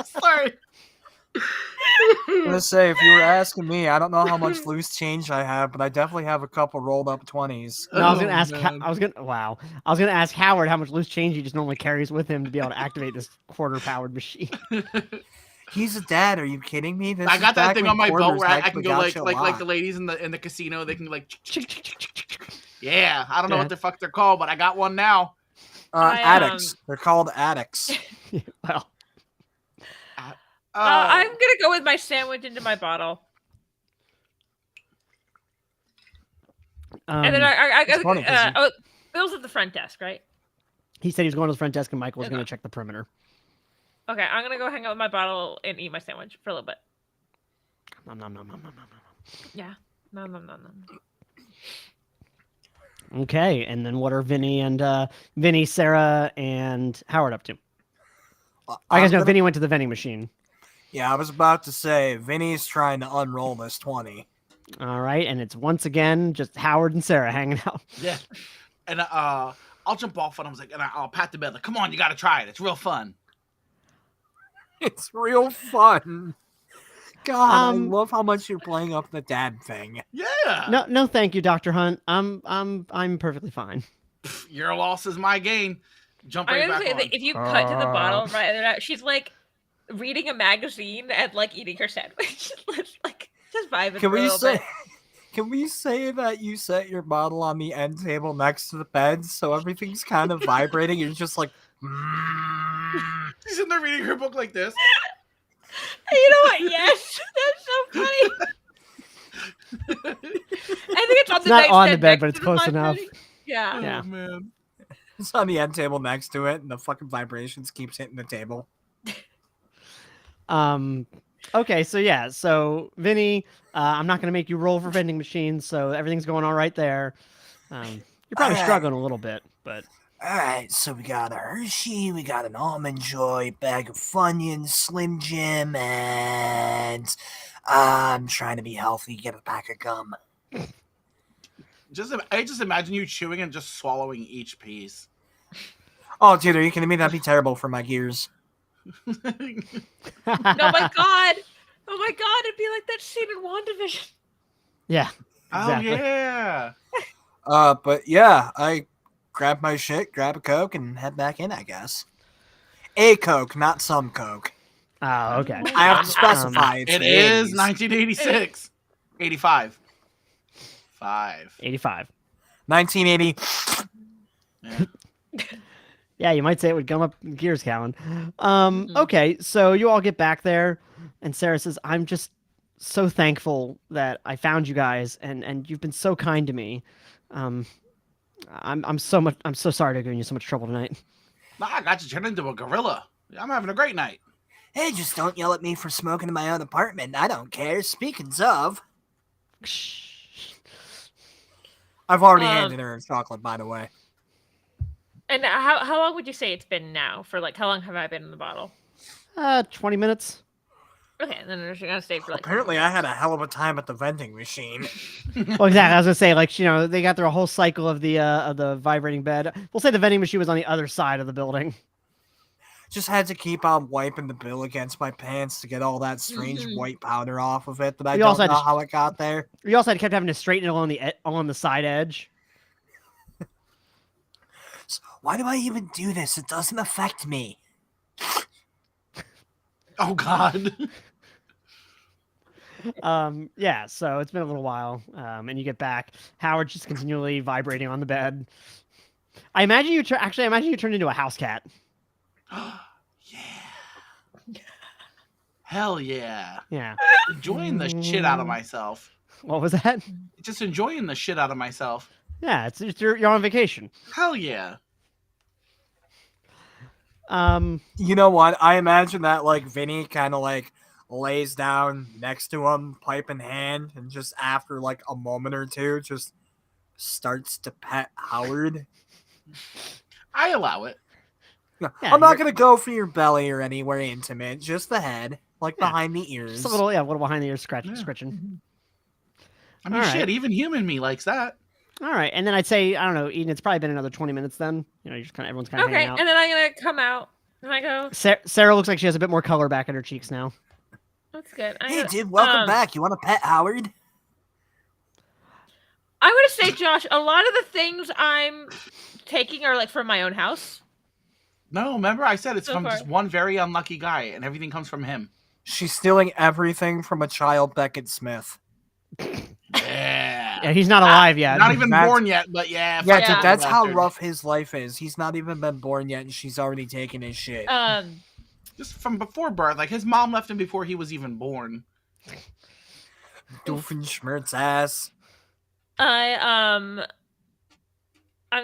Sorry. I'm gonna say, if you were asking me, I don't know how much loose change I have, but I definitely have a couple rolled up 20s. No, I was gonna Oh, ask. man. I was gonna ask Howard how much loose change he just normally carries with him to be able to activate this quarter-powered machine. He's a dad. Are you kidding me? This I is got that back thing when on my boat quarters where I actually can go got you a like lot. the ladies in the casino. They can like, yeah. I don't know Yeah. what the fuck they're called, but I got one now. Addicts. They're called addicts. Well, I'm gonna go with my sandwich into my bottle, and then I it's funny 'cause you- Bill's at the front desk, right? he said he was going to the front desk, and Michael was going to Okay. check the perimeter. Okay, I'm gonna go hang out with my bottle and eat my sandwich for a little bit. Nom, nom, nom, nom, nom, nom, Yeah. No. nom. Okay, and then what are Vinnie, Sarah, and Howard up to? I guess I'm no. gonna- Vinnie went to the vending machine. Yeah, I was about to say, Vinny's trying to unroll this 20. All right, and it's once again just Howard and Sarah hanging out. Yeah. And I'll jump off and I was like, and I'll pat the bed like, come on, you got to try it. It's real fun. It's real fun. God, I Um, love how much you're playing up the dad thing. Yeah. No, thank you, Dr. Hunt. I'm perfectly fine. Your loss is my gain. Jump I'm right gonna back say on. that if you cut to the bottom right there, she's like reading a magazine and like eating her sandwich. Like just vibing Can for a we little say? bit. Can we say that you set your bottle on the end table next to the bed, so everything's kind of vibrating? You're just like, She's in there reading her book like this. You know what? Yes, that's so funny. I think it's on It's the not on the nightstand bed, next but it's to the close enough. vibrating. Yeah. Yeah. Oh man. it's on the end table next to it, and the fucking vibrations keeps hitting the table. Okay, so yeah, so Vinny, I'm not gonna make you roll for vending machines, so everything's going all right there. You're probably Alright. struggling a little bit, but Alright, so we got a Hershey, we got an Almond Joy, bag of Funyuns, Slim Jim, and I'm trying to be healthy, get a pack of gum. I just imagine you chewing and just swallowing each piece. Oh, dude, are you kidding me? That'd be terrible for my gears. No, my God. Oh my God, it'd be like that scene in WandaVision. yeah, exactly. Oh yeah. But yeah, I grab my shit, grab a Coke, and head back in, I guess. A Coke, not some Coke. Oh, okay. I have to specify. It's It the is 80s. 1986. 85. 5. 85. 1980. Yeah. Yeah, you might say it would gum up gears, Callan. Okay, so you all get back there, and Sarah says, "I'm just so thankful that I found you guys, and you've been so kind to me. I'm so sorry to give you so much trouble tonight." Nah, I got you turned into a gorilla. I'm having a great night. Hey, just don't yell at me for smoking in my own apartment. I don't care. Speaking of, I've already handed her a chocolate, by the way. And how long would you say it's been now? For like, how long have I been in the bottle? 20 minutes. Okay, then you're gonna stay for like. Apparently, I had a hell of a time at the vending machine. Well, exactly. I was gonna say, like, they got through a whole cycle of the vibrating bed. We'll say the vending machine was on the other side of the building. Just had to keep on wiping the bill against my pants to get all that strange white powder off of it that I We don't also had know to- how it got there. We also kept having to straighten it along the side edge. so why do I even do this? It doesn't affect me. Oh God. Yeah, so it's been a little while, and you get back. Howard's just continually vibrating on the bed. I imagine you turned into a house cat. Yeah. Hell yeah. Yeah. Enjoying the shit out of myself. What was that? Just enjoying the shit out of myself. Yeah, you're on vacation. Hell yeah. You know what? I imagine that like Vinny kind of like lays down next to him, pipe in hand, and just after like a moment or two, just starts to pet Howard. I allow it. No, Yeah, I'm not you're- gonna go for your belly or anywhere intimate, just the head, like Yeah. behind the ears. Just a little behind the ears Yeah. scratching. I mean, All right. shit, even human me likes that. All right, and then I'd say, I don't know, Eden, it's probably been another 20 minutes then. You're just everyone's kind of Okay, hanging out. and then I'm gonna come out and I go. Sarah looks like she has a bit more color back in her cheeks now. That's good. Hey, dude, welcome back. You want to pet Howard? I'm gonna say, Josh, a lot of the things I'm taking are like from my own house. No, remember I said it's So from far. just one very unlucky guy, and everything comes from him. She's stealing everything from a child Beckett Smith. Yeah. Yeah, he's not alive yet. Not even That's- born yet, but yeah. Yeah, Yeah. dude, that's how bastard. rough his life is. He's not even been born yet, and she's already taken his shit. Just from before birth, like his mom left him before he was even born. Doofenshmirtz ass. I'm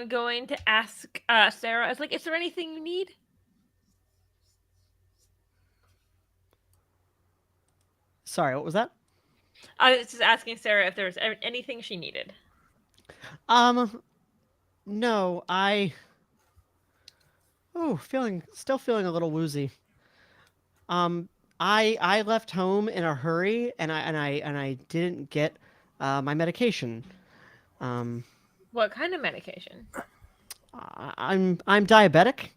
going to ask Sarah. I was like, "Is there anything you need?" Sorry, what was that? I was just asking Sarah if there was anything she needed. No, still feeling a little woozy. I left home in a hurry, and I didn't get my medication. What kind of medication? I'm diabetic.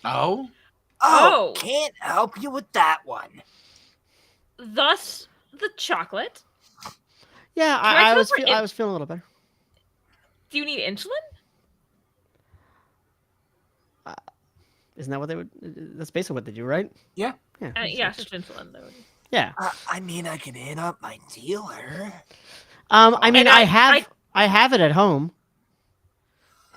Oh, Oh, Oh. can't help you with that one. Thus, the chocolate. Yeah, Can I I tell was her I was feeling a little better. Do you need insulin? Isn't that what they would? That's basically what they do, right? Yeah. Yeah. Yeah, it's just insulin though. Yeah. I mean, I could hit up my dealer. I mean, And I have it at home.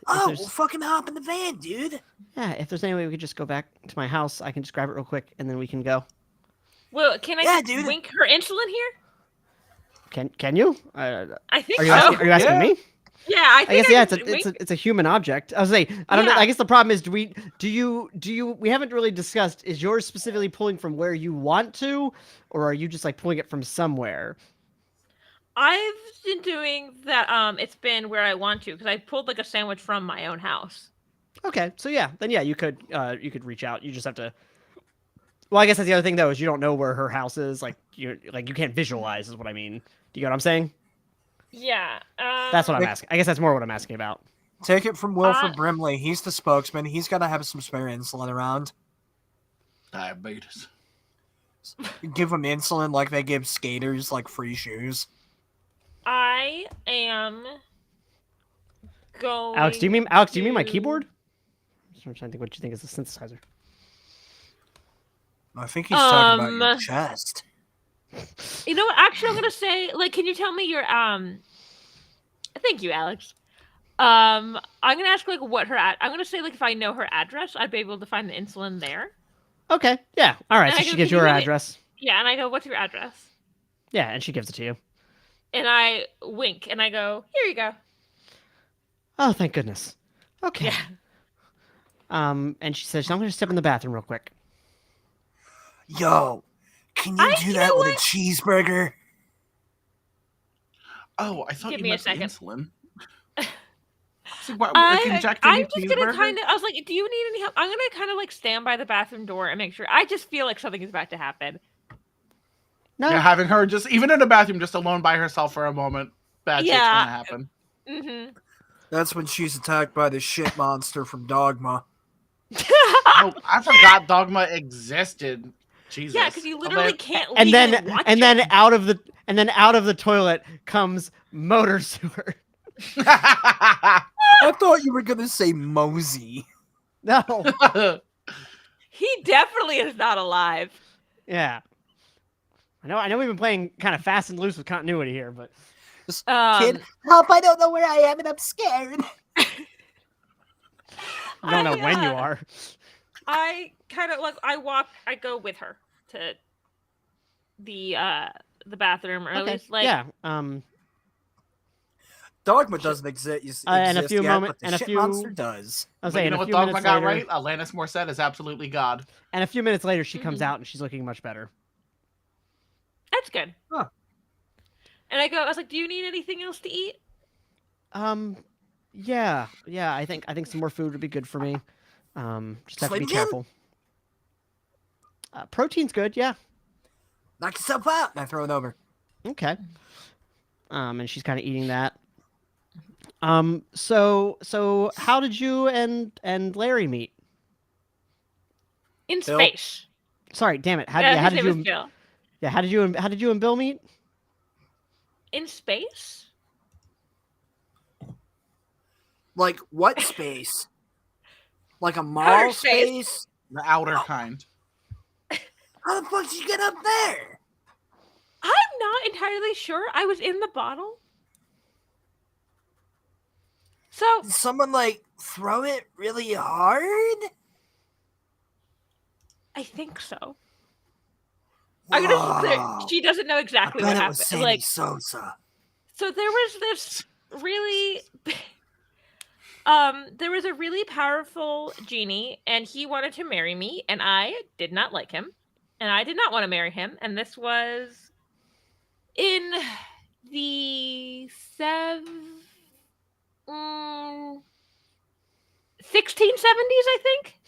Oh, there's- well, fucking hop in the van, dude. Yeah, if there's any way we could just go back to my house, I can just grab it real quick and then we can go. Well, can I Yeah, just dude. wink her insulin here? Can you? I think Are you so. asking, are you asking Yeah. me? Yeah, I I think guess yeah, can it's a human object. I was saying I don't know. Yeah. I guess the problem is do you we haven't really discussed, is yours specifically pulling from where you want to, or are you just like pulling it from somewhere? I've been doing that. It's been where I want to because I pulled like a sandwich from my own house. Okay, so yeah, then yeah, you could reach out. You just have to. Well, I guess that's the other thing though, is you don't know where her house is. Like you can't visualize, is what I mean. Do you get what I'm saying? Yeah. That's what I'm asking. I guess that's more what I'm asking about. Take it from Wilford Brimley. He's the spokesman. He's got to have some spare insulin around. Diabetes. Give them insulin like they give skaters like free shoes. I am going. Alex, do you mean my keyboard? I'm trying to think what you think is a synthesizer. I think he's talking about your Um, chest. You know what? Actually, I'm gonna say, like, can you tell me your Thank you, Alex. I'm gonna ask like what her I'm gonna say like if I know her address, I'd be able to find the insulin there. Okay, yeah, all right. And So I she go, gives "Can you her you give it-" address. Yeah, and I go, "What's your address?" Yeah, and she gives it to you. And I wink and I go, "Here you go." Oh, thank goodness. Okay. Yeah. And she says, "I'm going to step in the bathroom real quick." Yo, can you do you that know with a what? cheeseburger? Oh, I thought Give you me a meant the second. insulin. See, what, like injecting I'm a just gonna cheeseburger? I was like, "Do you need any help?" I'm gonna kind of like stand by the bathroom door and make sure. I just feel like something is about to happen. No. Yeah, having her just even in the bathroom, just alone by herself for a moment. Bad shit's Yeah. gonna happen. Mm-hmm. That's when she's attacked by the shit monster from Dogma. Oh, I forgot Dogma existed. Jesus. Yeah, because you Oh, literally man. can't. And then legally watch and then it. out of the toilet comes motor sewer. I thought you were gonna say Mosey. No. He definitely is not alive. Yeah. I know we've been playing kind of fast and loose with continuity here, but Kid, help, I don't know where I am and I'm scared. you don't know when you are. I kind of like I go with her to the bathroom, or at Okay. least like Yeah. Dogma doesn't exist. And a exist few yet, moment- but the and a shit few- monster does. I was But saying you know a what few Dogma minutes got later, right? Alanis Morissette is absolutely God. and a few minutes later she comes Mhm. out and she's looking much better. that's good. Huh. And I was like, "Do you need anything else to eat?" Yeah. I think some more food would be good for me. Just have to be Slim Jim? careful. Protein's good. Yeah. Knock yourself out. And I throw it over. Okay. And she's kind of eating that. So how did you and Larry meet? In Bill? space. Sorry, damn it. How his did name you? is Bill. Yeah, how did you and Bill meet? In space? Like what space? Like a Outer mall space. space? The outer kind. How the fuck did you get up there? I'm not entirely sure. I was in the bottle. So Did someone like throw it really hard? I think so. I'm gonna be clear. Whoa. She doesn't know I exactly bet what it was happened. Sammy Like, Sosa. so there was this really there was a really powerful genie and he wanted to marry me and I did not like him and I did not want to marry him, and this was in the 1670s, I think.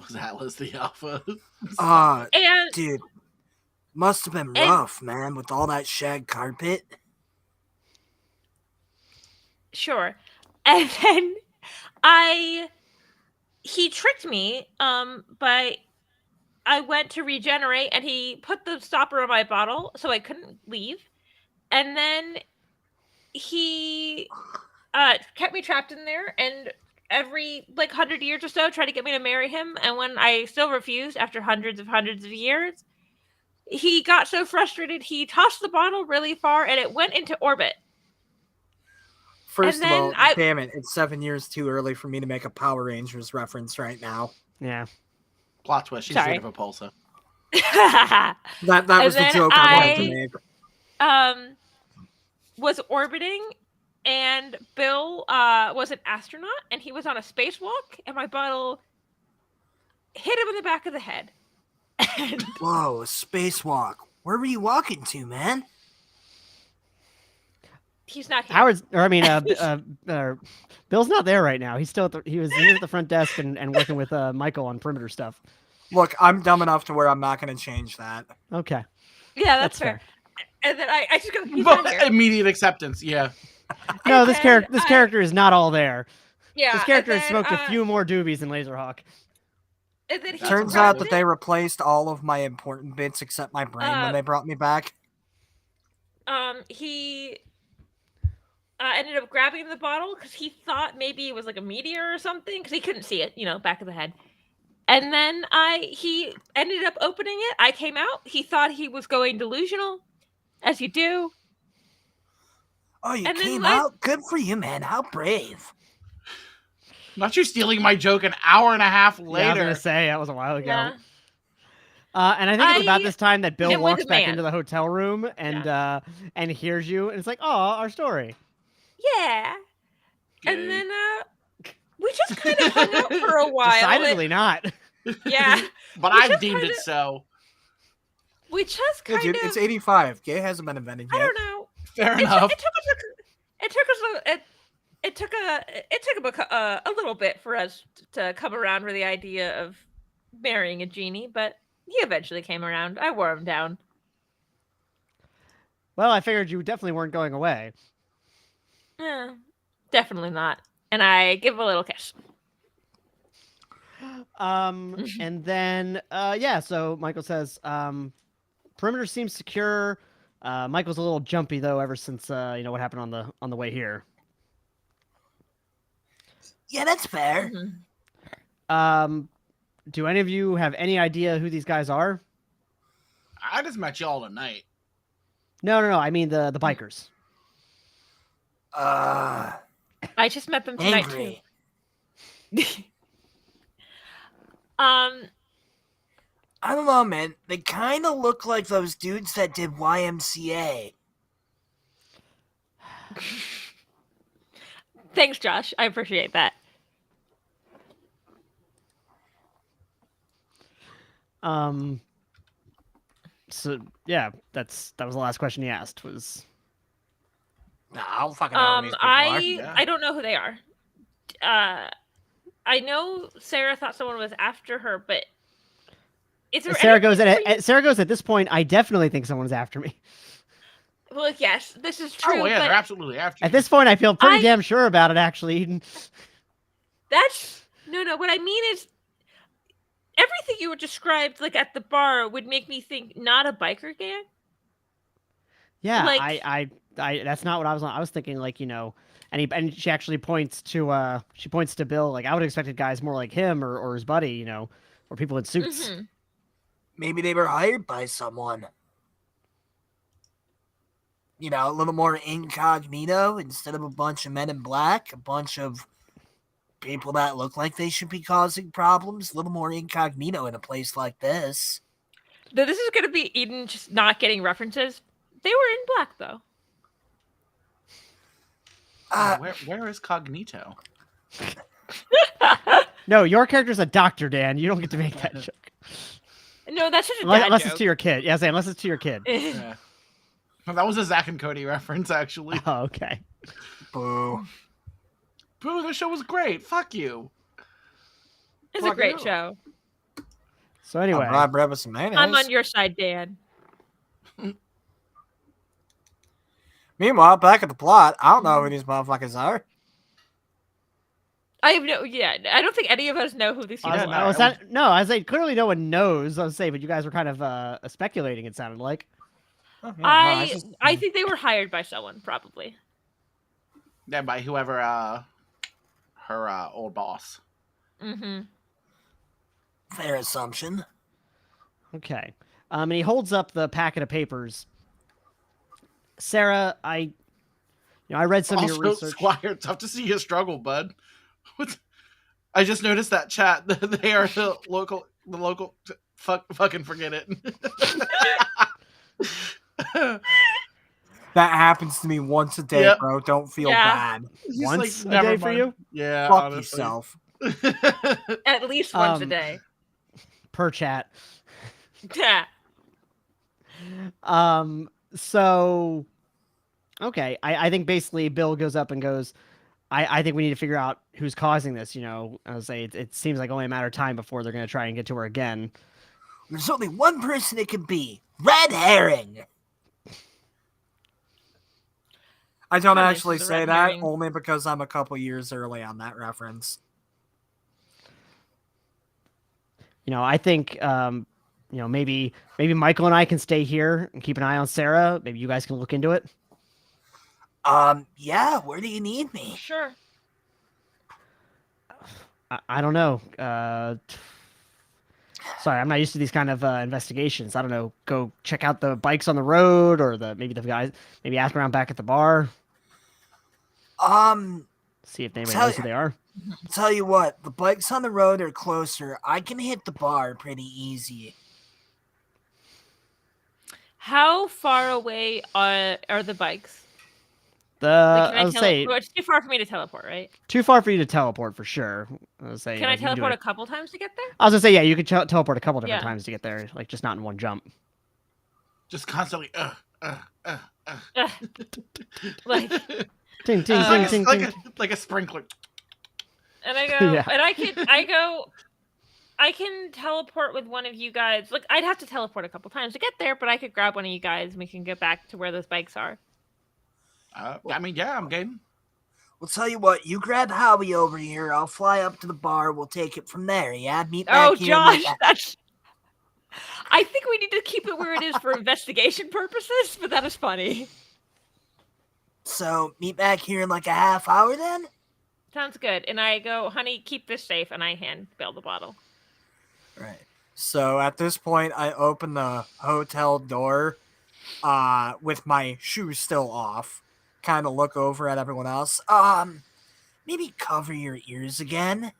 Was Atlas the Alpha? And Dude, must have been And- rough, man, with all that shag carpet. sure. And then he tricked me by I went to regenerate and he put the stopper on my bottle so I couldn't leave. And then he kept me trapped in there and every 100 years or so tried to get me to marry him, and when I still refused after hundreds of years, he got so frustrated he tossed the bottle really far and it went into orbit. First And of all, then damn it, it's 7 years too early for me to make a Power Rangers reference right now. Yeah. Plot twist. She's Sorry. rid of a pulsa. That was the then joke I wanted to make. Was orbiting, and Bill was an astronaut and he was on a spacewalk, and my bottle hit him in the back of the head. And Whoa, a spacewalk. Where were you walking to, man? he's not here. Howard's, or I mean, Bill's not there right now. He's still he was at the front desk and working with Michael on perimeter stuff. Look, I'm dumb enough to where I'm not going to change that. Okay. Yeah, that's fair. And then I just go, he's But not here. immediate acceptance. Yeah. No, And this then character is not all there. Yeah, This character and has then, smoked a few more doobies than Laserhawk. And then he Turns right. out that they replaced all of my important bits except my brain when they brought me back. he ended up grabbing the bottle because he thought maybe it was like a meteor or something because he couldn't see it, back of the head. And then he ended up opening it. I came out. He thought he was going delusional, as you do. Oh, you and then, came like- out? Good for you, man. How brave. Not you stealing my joke an hour and a half Yeah, I was later. gonna say that was a while ago. Yeah. And I think it's about I this time that Bill am with walks a back man. into the hotel room and hears you, and it's like, oh, our story. Yeah. And Gay. then we just kind of hung out for a while. Decidedly not. Yeah. But we I've just deemed kinda- it so. We just Yeah, kind dude, of. it's 85. Gay hasn't been invented I yet. don't know. Fair It enough. took a little bit for us to come around with the idea of marrying a genie, but he eventually came around. I wore him down. Well, I figured you definitely weren't going away. Definitely not. And I give him a little kiss. And then so Michael says, perimeter seems secure. Michael's a little jumpy though, ever since what happened on the way here. Yeah, that's fair. Mhm. Do any of you have any idea who these guys are? I just met y'all tonight. No. I mean the bikers. I just met them tonight Angry. too. I don't know, man. They kind of look like those dudes that did YMCA. Thanks, Josh. I appreciate that. So yeah, that was the last question he asked was. Nah, I don't fucking know who these people are. Yeah. I don't know who they are. I know Sarah thought someone was after her, but is there Sarah goes anything for you- Sarah goes at this point. I definitely think someone's after me. Well, yes, this is true. Oh yeah, but they're absolutely after At you. this point, I feel pretty I- damn sure about it. Actually, that's no. What I mean is, everything you were described like at the bar would make me think not a biker gang. yeah, Like- I that's not what I was on. I was thinking and she actually points to Bill. Like I would have expected guys more like him or his buddy, or people in suits. Mhm. Maybe they were hired by someone. A little more incognito instead of a bunch of men in black, a bunch of people that look like they should be causing problems. A little more incognito in a place like this. Though this is going to be Eden just not getting references. They were in black though. Where is Cognito? No, your character's a doctor, Dan. You don't get to make that joke No, that's just a unless, dad unless joke. it's to your kid. Yeah, unless it's to your kid. Yeah. That was a Zack and Cody reference, actually. Oh, okay. Boo. Boo, the show was great. Fuck you. It's a Fuck great you. show. So anyway, Broad bread with some mayonnaise. I'm on your side, Dan. Meanwhile, back at the plot, I don't know who these motherfuckers are. I have no. Yeah, I don't think any of us know who these people don't know. are. I was saying clearly no one knows. I was saying, but you guys were kind of speculating. It sounded like. Oh, yeah, no, I think they were hired by someone, probably. Yeah, by whoever her old boss. Mm-hmm. fair assumption. Okay. And he holds up the packet of papers. Sarah, I read some of your Also, research. Squire, tough to see you struggle, bud. I just noticed that chat. They are the local. Fucking forget it. That happens to me once a day, Yep. bro. Don't feel Yeah. bad. He's Once a never day for mind. you? Yeah, Fuck honestly. yourself. At least once a Um, day. Per chat. Yeah. So okay. I think basically Bill goes up and goes, I think we need to figure out who's causing this, I would say it seems like only a matter of time before they're gonna try and get to her again. There's only one person it could be. Red herring. I don't Punish actually the say red that herring. only because I'm a couple years early on that reference. I think maybe Michael and I can stay here and keep an eye on Sarah. Maybe you guys can look into it. Yeah, where do you need me? Sure. I don't know. Sorry, I'm not used to these kind of investigations. I don't know. Go check out the bikes on the road, or maybe the guys. Maybe ask around back at the bar. See if anybody knows who they are. Tell you what, the bikes on the road are closer. I can hit the bar pretty easy. How far away are the bikes? I would say It's too far for me to teleport, right? too far for you to teleport for sure. I would say. Can I like, you can do teleport it- a couple times to get there? I was gonna say yeah, you could teleport a couple different Yeah. times to get there, like just not in one jump. Just constantly. Ugh. Like, Ting ting Uh, ting ting ting. like a sprinkler. and I go, Yeah. and I can teleport with one of you guys. Look, I'd have to teleport a couple times to get there, but I could grab one of you guys and we can get back to where those bikes are. I mean, yeah, I'm game. Well, tell you what, you grab Howie over here. I'll fly up to the bar. We'll take it from there. Yeah, meet back Oh, here. Josh, that's. I think we need to keep it where it is for investigation purposes, but that is funny. So meet back here in like a half hour then. Sounds good. And I go, honey, keep this safe, and I hand Bill the bottle. Right. So at this point, I open the hotel door, with my shoes still off. Kind of look over at everyone else. Maybe cover your ears again.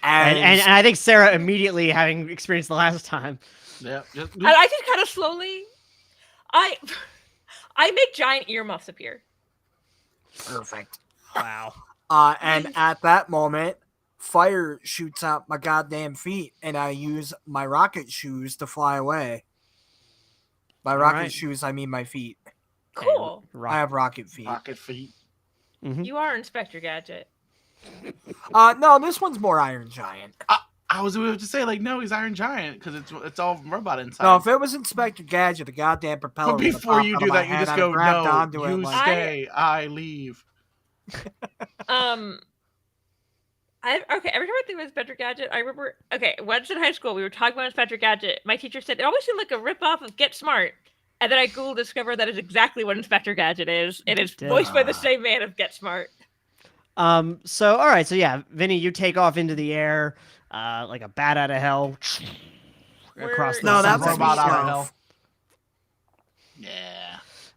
And I think Sarah immediately, having experienced the last time. Yeah. And I just kind of slowly, I make giant earmuffs appear. Perfect. Wow. And at that moment, fire shoots out my goddamn feet, and I use my rocket shoes to fly away. By rocket right. shoes, I mean my feet. Cool. I have rocket feet. Rocket feet. Mhm. You are Inspector Gadget. No, this one's more Iron Giant. I was about to say no, he's Iron Giant because it's all robot inside. No, if it was Inspector Gadget, the goddamn propeller. But would have before popped you out do of my that, you head. just I'd have go, grabbed no, onto it you like- stay, I leave. Okay, every time I think of Inspector Gadget, I remember, once in high school, we were talking about Inspector Gadget. My teacher said, it always seemed like a ripoff of Get Smart. And then I Googled discovered that is exactly what Inspector Gadget is. It is voiced by the same man of Get Smart. So all right. So yeah, Vinny, you take off into the air, like a bat out of hell, across the No, that's sunset robot beach. out of myself. hell.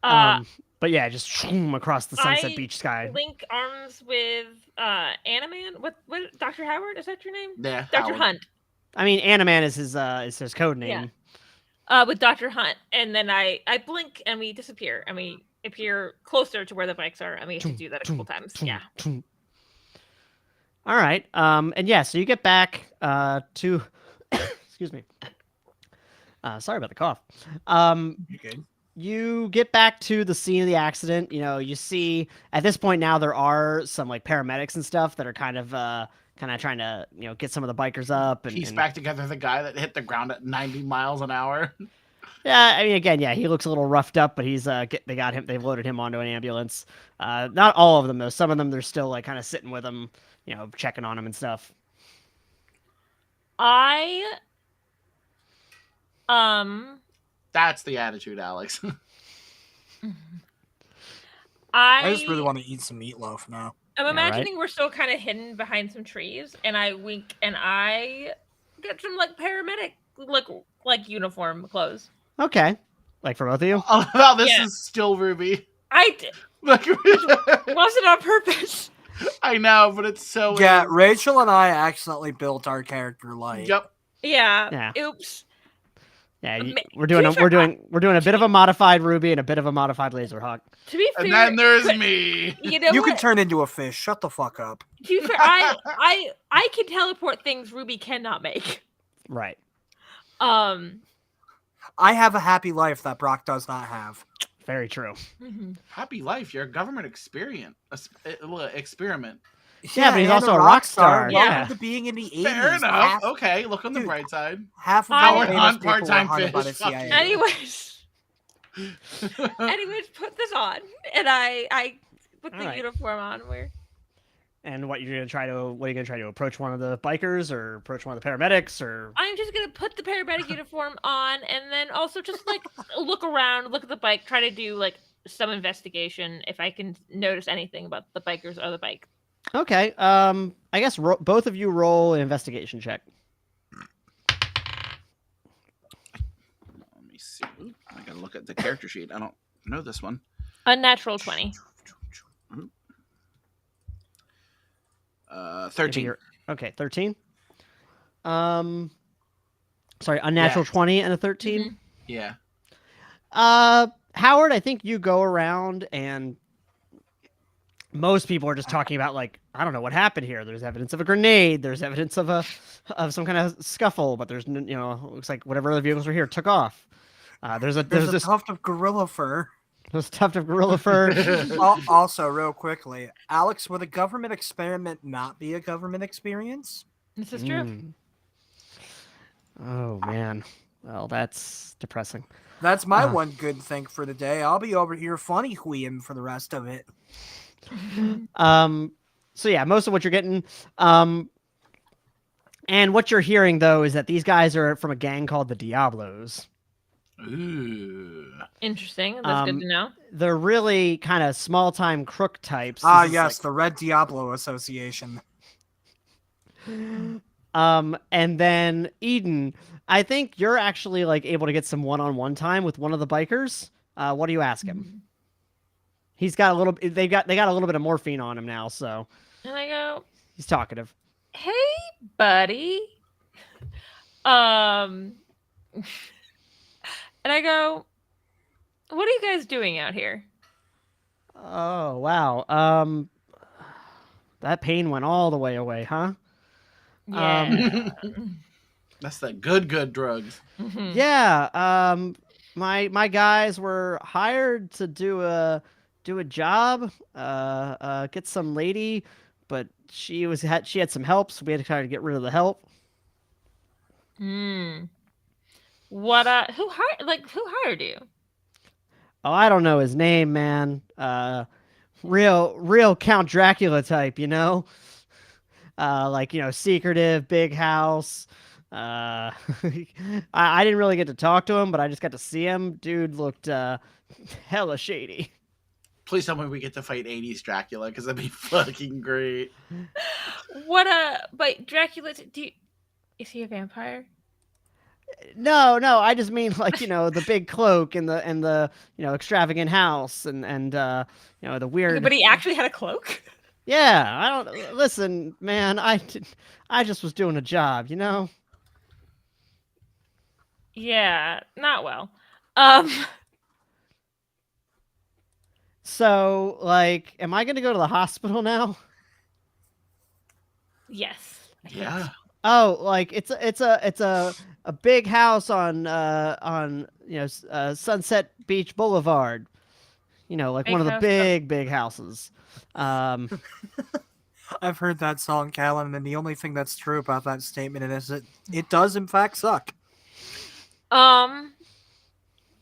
Yeah. But yeah, just across the sunset I beach sky. Link arms with Animan. What Dr. Howard? Is that your name? Yeah. Dr. Howard. Hunt. I mean, Animan is his code name. With Dr. Hunt. And then I blink and we disappear. And we appear closer to where the bikes are. And we have to do that a couple times. Yeah. All right. And yeah, so you get back to excuse me. Sorry about the cough. You good? You get back to the scene of the accident. You see at this point now there are some like paramedics and stuff that are kind of trying to get some of the bikers up and Piece and- back together the guy that hit the ground at 90 miles an hour. Yeah, I mean, again, yeah, he looks a little roughed up, but he's they've loaded him onto an ambulance. Not all of them though. Some of them they're still like kind of sitting with him, checking on him and stuff. I That's the attitude, Alex. I just really want to eat some meatloaf now. I'm Yeah, imagining we're still kind of hidden behind some trees, and I wink and I get some like paramedic like uniform clothes. Okay, like for both of you. Oh, wow, this Yeah. is still Ruby. I Like, wasn't on purpose. I know, but it's so. Yeah, Rachel and I accidentally built our character light. Yep. Yeah. Oops. Yeah, Ma- we're doing to be fair, we're doing a bit of a modified Ruby and a bit of a modified Laserhawk. To be fair, And then there's me. You know You what? can turn into a fish. Shut the fuck up. To be fair, I can teleport things Ruby cannot make. Right. Um. I have a happy life that Brock does not have. Very true. Happy life. You're a government experiment. Yeah, but he's and also a rock star. Yeah. Welcome to being in the 80s. Fair enough. Half, Okay, look on the Dude. bright side. half of Howard Alabama's Hunt, people were part-time hunted by the fish. Fuck CIA. you. Anyways, put this on, and I put the All right. uniform on. And what are you gonna try to approach one of the bikers or approach one of the paramedics or? I'm just gonna put the paramedic uniform on, and then also just like look around, look at the bike, try to do like some investigation if I can notice anything about the bikers or the bike. Okay. I guess both of you roll an investigation check. Let me see. Ooh, I gotta look at the character sheet. I don't know this one. Unnatural 20. 13. Okay, 13. Sorry, unnatural 20 and a 13. Yeah. Howard, I think you go around and most people are just talking about like, I don't know what happened here. There's evidence of a grenade. There's evidence of some kind of scuffle, but there's looks like whatever other vehicles were here took off. There's a this tuft of gorilla fur. There's tuft of gorilla fur. Also, real quickly, Alex, would a government experiment not be a government experience? This is true. Mm. Oh man, well that's depressing. That's my one good thing for the day. I'll be over here funny hooing for the rest of it. So yeah, most of what you're getting, and what you're hearing though is that these guys are from a gang called the Diablos. Ooh. Interesting. That's good to know. They're really kind of small time crook types. Ah, This is yes, the Red Diablo Association. And then Eden, I think you're actually like able to get some one-on-one time with one of the bikers. What do you ask him? He's got a little. They got a little bit of morphine on him now, so. And I go, He's talkative. "Hey, buddy." And I go, "What are you guys doing out here?" Oh wow. That pain went all the way away, huh? Yeah. That's the good drugs. Mhm. Yeah. My guys were hired to do a job. Get some lady, but she had some help, so we had to kind of get rid of the help. What? Who hired you? Oh, I don't know his name, man. Real Count Dracula type, you know? Like, secretive, big house. I didn't really get to talk to him, but I just got to see him. Dude looked hella shady. Please tell me we get to fight 80s Dracula, because that'd be fucking great. What? But Dracula, is he a vampire? No, I just mean like, the big cloak and the extravagant house and the weird. But he actually had a cloak. Yeah, I don't listen, man. I just was doing a job, Yeah, not well. So, like, am I going to go to the hospital now? Yes. Yeah. Oh, like it's a big house on Sunset Beach Boulevard. Like Big one of the house. big houses. I've heard that song, Callan, and the only thing that's true about that statement is that it does in fact suck.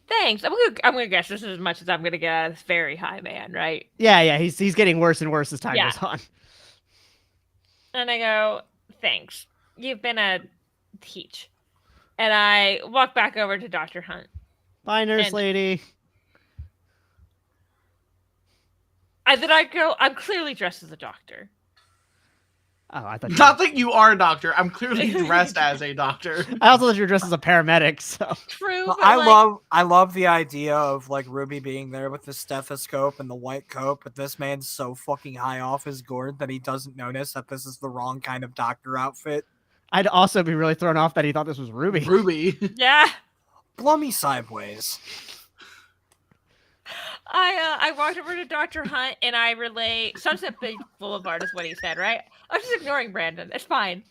Thanks. I'm gonna guess this is as much as I'm gonna get out of this very high man, right? Yeah, he's getting worse and worse as time Yeah. goes on. And I go, thanks. You've been a teach. And I walk back over to Dr. Hunt. Bye, nurse And- lady. Then I go, I'm clearly dressed as a doctor. Oh, I thought. Not that you are a doctor. I'm clearly dressed as a doctor. I also thought you were dressed as a paramedic. So True, Well, but I love the idea of like Ruby being there with the stethoscope and the white coat, but this man's so fucking high off his gourd that he doesn't notice that this is the wrong kind of doctor outfit. I'd also be really thrown off that he thought this was Ruby. Ruby. yeah. Blow me sideways. I walked over to Dr. Hunt and I relay Sunset Beach Boulevard is what he said, right? I'm just ignoring Brandon. It's fine.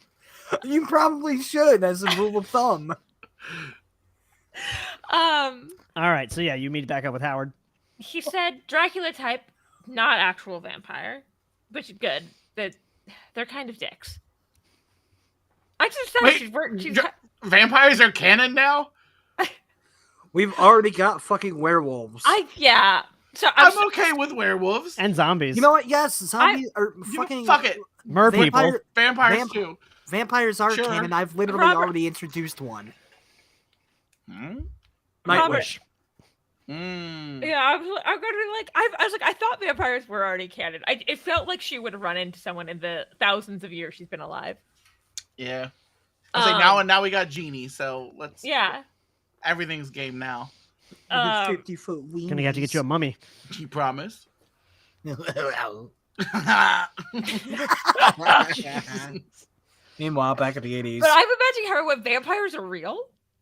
You probably should, as a rule of thumb. All right, so yeah, you meet back up with Howard. He said Dracula type, not actual vampire, which is good. That they're kind of dicks. I just said Wait, she's Vampires are canon now? We've already got fucking werewolves. yeah. So I'm okay with werewolves. And zombies. You know what? Yes, zombies are You fucking. fuck it. Mer people. Vampires Vamp- too. Vampires are Sure. canon. I've literally Robert- already introduced one. Hmm? Robert- Nightwish. Mm. Yeah, I'm going to be like, I was like, I thought vampires were already canon. It felt like she would have run into someone in the thousands of years she's been alive. Yeah. I say now we got Genie, so let's. Yeah. Everything's game now. 50-foot wings. Gonna have to get you a mummy. You promise? Meanwhile, back in the 80s. But I'm imagining her when vampires are real.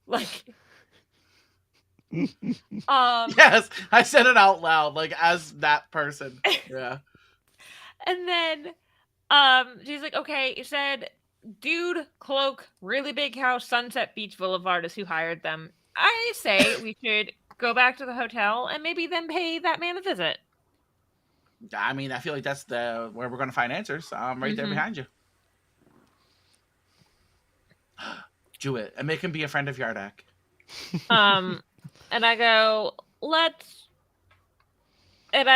Like, Yes, I said it out loud, like as that person. Yeah. and then, she's like, okay, you said, dude, cloak, really big house, Sunset Beach Boulevard is who hired them. I say we should go back to the hotel and maybe then pay that man a visit. I mean, I feel like that's where we're gonna find answers. I'm right there Mhm. behind you. Do it and make him be a friend of Yardak. And I go, let's. And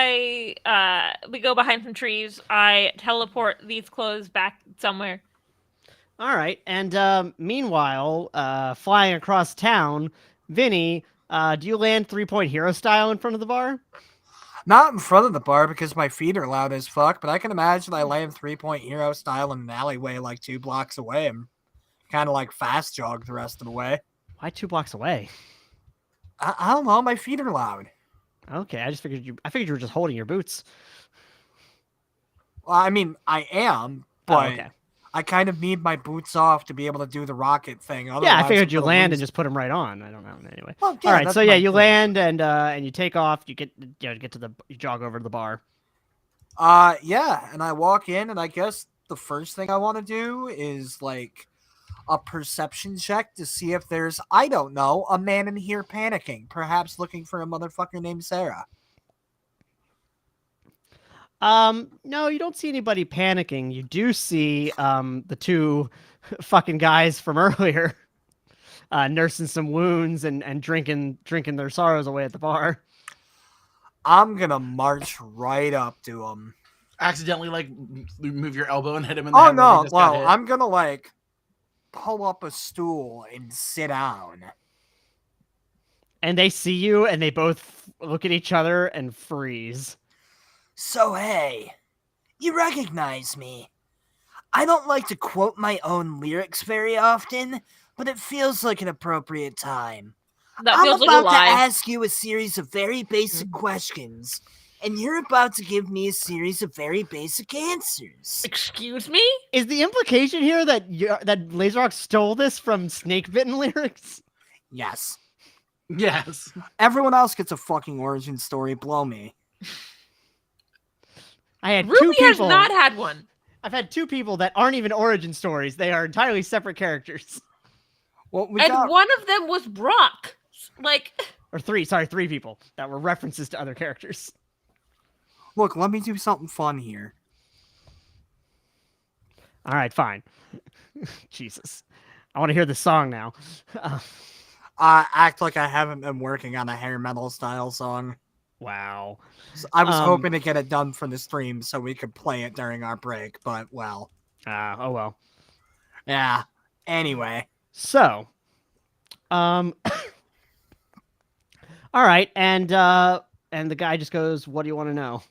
we go behind some trees. I teleport these clothes back somewhere. All right, and meanwhile, flying across town, Vinny, do you land 3-point hero style in front of the bar? Not in front of the bar because my feet are loud as fuck, but I can imagine I land 3-point hero style in an alleyway like 2 blocks away and kind of like fast jog the rest of the way. Why 2 blocks away? I don't know, my feet are loud. Okay, I figured you were just holding your boots. Well, I mean, I am, Oh, but okay. I kind of need my boots off to be able to do the rocket thing. Yeah, I Otherwise, figured I'm you gonna land lose- and just put them right on. I don't know. Anyway. Well, All right, that's so yeah, my you thing. land and you take off. You get you jog over to the bar. Yeah, and I walk in, and I guess the first thing I want to do is like a perception check to see if there's, I don't know, a man in here panicking, perhaps looking for a motherfucker named Sarah. No, you don't see anybody panicking. You do see the 2 fucking guys from earlier nursing some wounds and drinking their sorrows away at the bar. I'm gonna march right up to him. Accidentally, like move your elbow and hit him in the Oh head. where he no, just got well, hit. I'm gonna like pull up a stool and sit down. And they see you, and they both look at each other and freeze. So, hey, you recognize me. I don't like to quote my own lyrics very often, but it feels like an appropriate time. That I'm feels like about a to lie. ask you a series of very basic questions, and you're about to give me a series of very basic answers. Excuse me? Is the implication here that that Laserhawk stole this from Snake Bitten lyrics? Yes. Yes. Everyone else gets a fucking origin story. Blow me. I had 2 Ruby has people. not had one. I've had 2 people that aren't even origin stories. They are entirely separate characters. Well, we And got one of them was Brock. Like, Or 3 people that were references to other characters. look. Let me do something fun here. All right, fine. Jesus. I want to hear the song now. Act like I haven't been working on a hair metal style song. Wow. So I was hoping to get it done for the stream so we could play it during our break, but well. Oh well. Yeah. Anyway. So, all right, and the guy just goes, "What do you want to know?"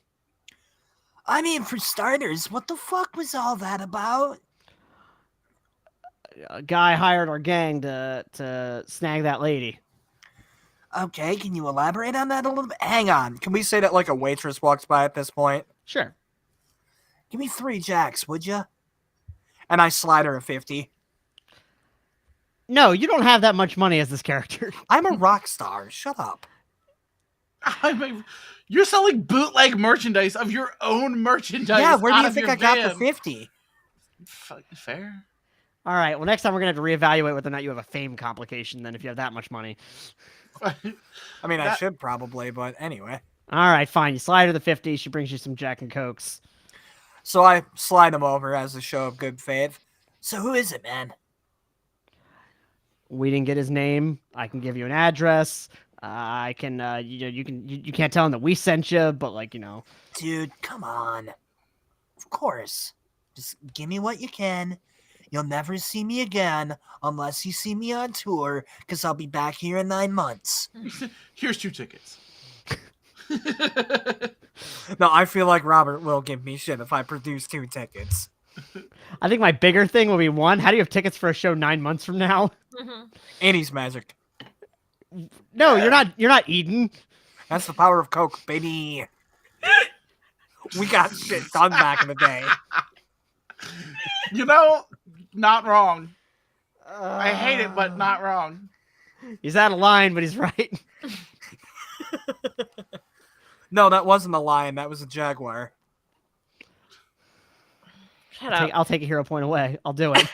I mean, for starters, what the fuck was all that about? A guy hired our gang to snag that lady. Okay, can you elaborate on that a little bit? Hang on. Can we say that like a waitress walks by at this point? Sure. Give me 3 jacks, would you? And I slide her a 50. No, you don't have that much money as this character. I'm a rock star. Shut up. I mean, you're selling bootleg merchandise of your own merchandise. Yeah, where do out you of think your I got the van. 50? Fair. All right. Well, next time we're gonna have to reevaluate whether or not you have a fame complication. Then, if you have that much money. I mean, I should probably, but anyway. All right, fine. You slide her the 50. She brings you some Jack and Cokes. So I slide him over as a show of good faith. So who is it, man? We didn't get his name. I can give you an address. I can. You can't tell him that we sent you, but like Dude, come on. Of course. Just give me what you can. You'll never see me again unless you see me on tour, because I'll be back here in 9 months. Here's 2 tickets. No, I feel like Robert will give me shit if I produce 2 tickets. I think my bigger thing will be 1. How do you have tickets for a show 9 months from now? Mm-hmm. 80s magic. No, you're not. You're not Eden. That's the power of Coke, baby. We got shit done back in the day. Not wrong. I hate it, but not wrong. He's out of line, but he's right. No, that wasn't a lion. That was a jaguar. Shut up. I'll take a hero point away. I'll do it.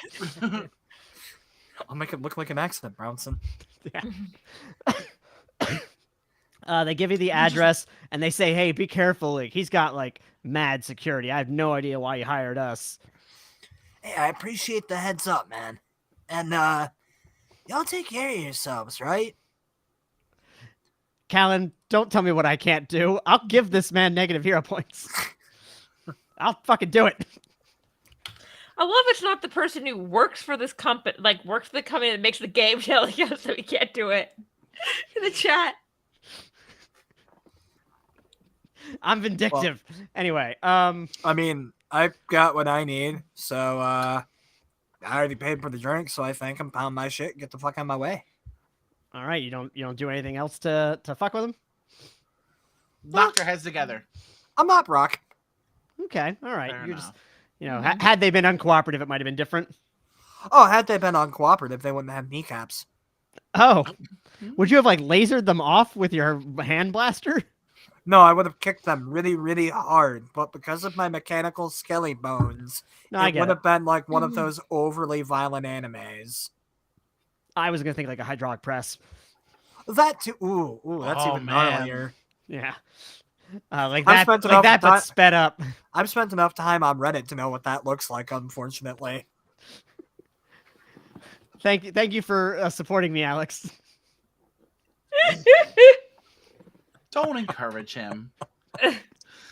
I'll make it look like an accident, Brownson. They give you the address and they say, "Hey, be careful. Like he's got like mad security. I have no idea why you hired us." Hey, I appreciate the heads up, man. And, y'all take care of yourselves, right? Callan, don't tell me what I can't do. I'll give this man negative hero points. I'll fucking do it. I love it's not the person who works for this company, like works for the company that makes the game telling us that we can't do it. In the chat. I'm vindictive. Anyway, I mean, I've got what I need, so I already paid for the drink, so I think I'm pound my shit, get the fuck out of my way. all right. You don't do anything else to fuck with him. Knock their heads together. I'm not Brock. Okay. All right. Fair You're enough. just had they been uncooperative, it might have been different. Oh, had they been uncooperative, they wouldn't have kneecaps. Oh, would you have like lasered them off with your hand blaster? No, I would have kicked them really, really hard, but because of my mechanical skelly bones, No, I it get would it. have been like one of those overly violent animes. I was gonna think like a hydraulic press. That too. Ooh, that's Oh, even man. gnarlier. Yeah. Like I've that, spent like enough that, but time- sped up. I've spent enough time on Reddit to know what that looks like, unfortunately. Thank you for supporting me, Alex. Don't encourage him.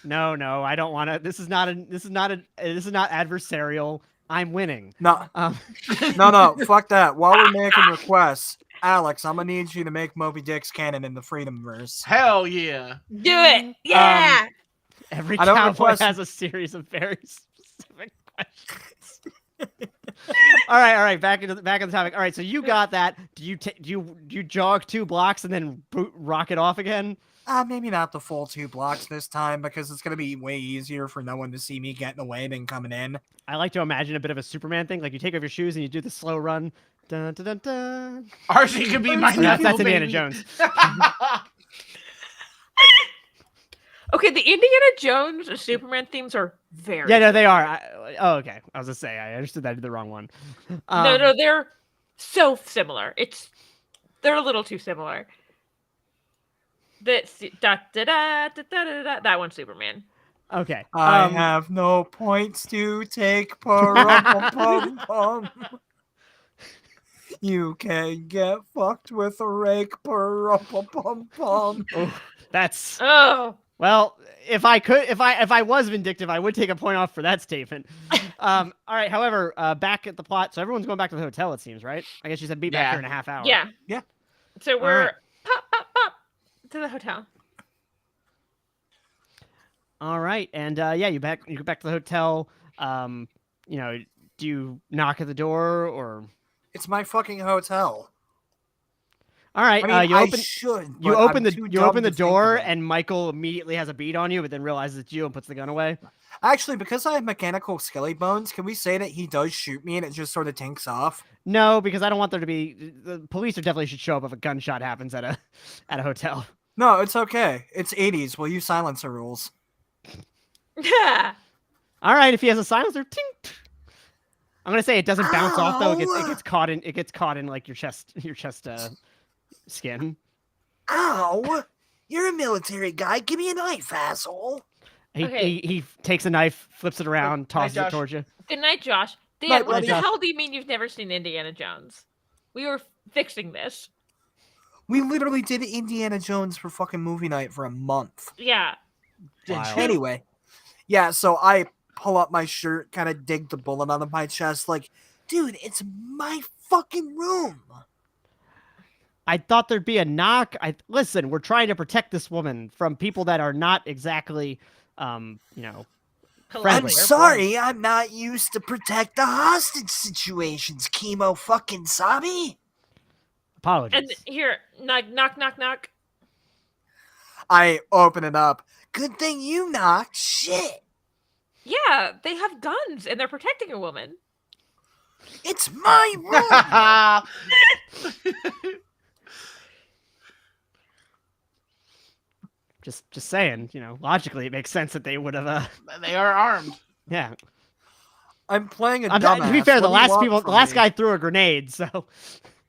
No, I don't want to. This is not adversarial. I'm winning. No, Um, no, fuck that. While we're making requests, Alex, I'm gonna need you to make Moby Dick's canon in the Freedomverse. Hell yeah. Do it. Yeah. every I don't cowboy request- has a series of very specific questions. all right. Back on the topic. All right. So you got that. Do you jog 2 blocks and then rocket off again? Maybe not the full 2 blocks this time because it's gonna be way easier for no one to see me getting away than coming in. I like to imagine a bit of a Superman thing. Like you take off your shoes and you do the slow run. Dun, dun, dun, dun. RC could be my Or that's nephew, Indiana baby. Jones. Okay, the Indiana Jones and Superman themes are very. Yeah, no, they are. Okay. I was gonna say I understood that I did the wrong one. No, they're so similar. They're a little too similar. That that one's Superman. Okay. I have no points to take. Pum. You can get fucked with a rake, pum. Oh, that's Oh, well. If I was vindictive, I would take a point off for that statement. All right. However, back at the plot, so everyone's going back to the hotel. It seems, right? I guess you said be back Yeah. here in a half hour. yeah. Yeah. So All we're right. pop to the hotel. All right, and yeah, you go back to the hotel. You know, do you knock at the door or? It's my fucking hotel. All right, I mean, you I open should. you but open I'm the too you dumb open the to think door, of it. and Michael immediately has a bead on you, but then realizes it's you and puts the gun away. Actually, because I have mechanical skelly bones, can we say that he does shoot me and it just sort of tinks off? No, because I don't want there to be. The police definitely should show up if a gunshot happens at a hotel. No, it's okay. It's 80s. We'll use silencer rules. All right, if he has a silencer, ting. I'm gonna say it doesn't bounce off though. It Ow! gets caught in like your chest skin. Ow! You're a military guy. Give me a knife, asshole. Okay. He takes a knife, flips it around, tosses it Josh. towards you. Good night, Josh. Dan, Night, what buddy. the hell do you mean you've never seen Indiana Jones? We were fixing this. We literally did Indiana Jones for fucking movie night for a month. Yeah. Wild. Anyway, yeah, so I pull up my shirt, kind of dig the bullet out of my chest, like, dude, it's my fucking room. I thought there'd be a knock. Listen, we're trying to protect this woman from people that are not exactly, you know, I'm friendly. sorry, I'm not used to protect the hostage situations, chemo fucking sabi. Apologies. And here, knock. I open it up. Good thing you knocked. Shit. Yeah, they have guns and they're protecting a woman. It's my room. Just saying, you know, logically it makes sense that they would have. They are armed. Yeah. I'm playing a To dumbass. be fair, What do you want the from last me? guy threw a grenade, so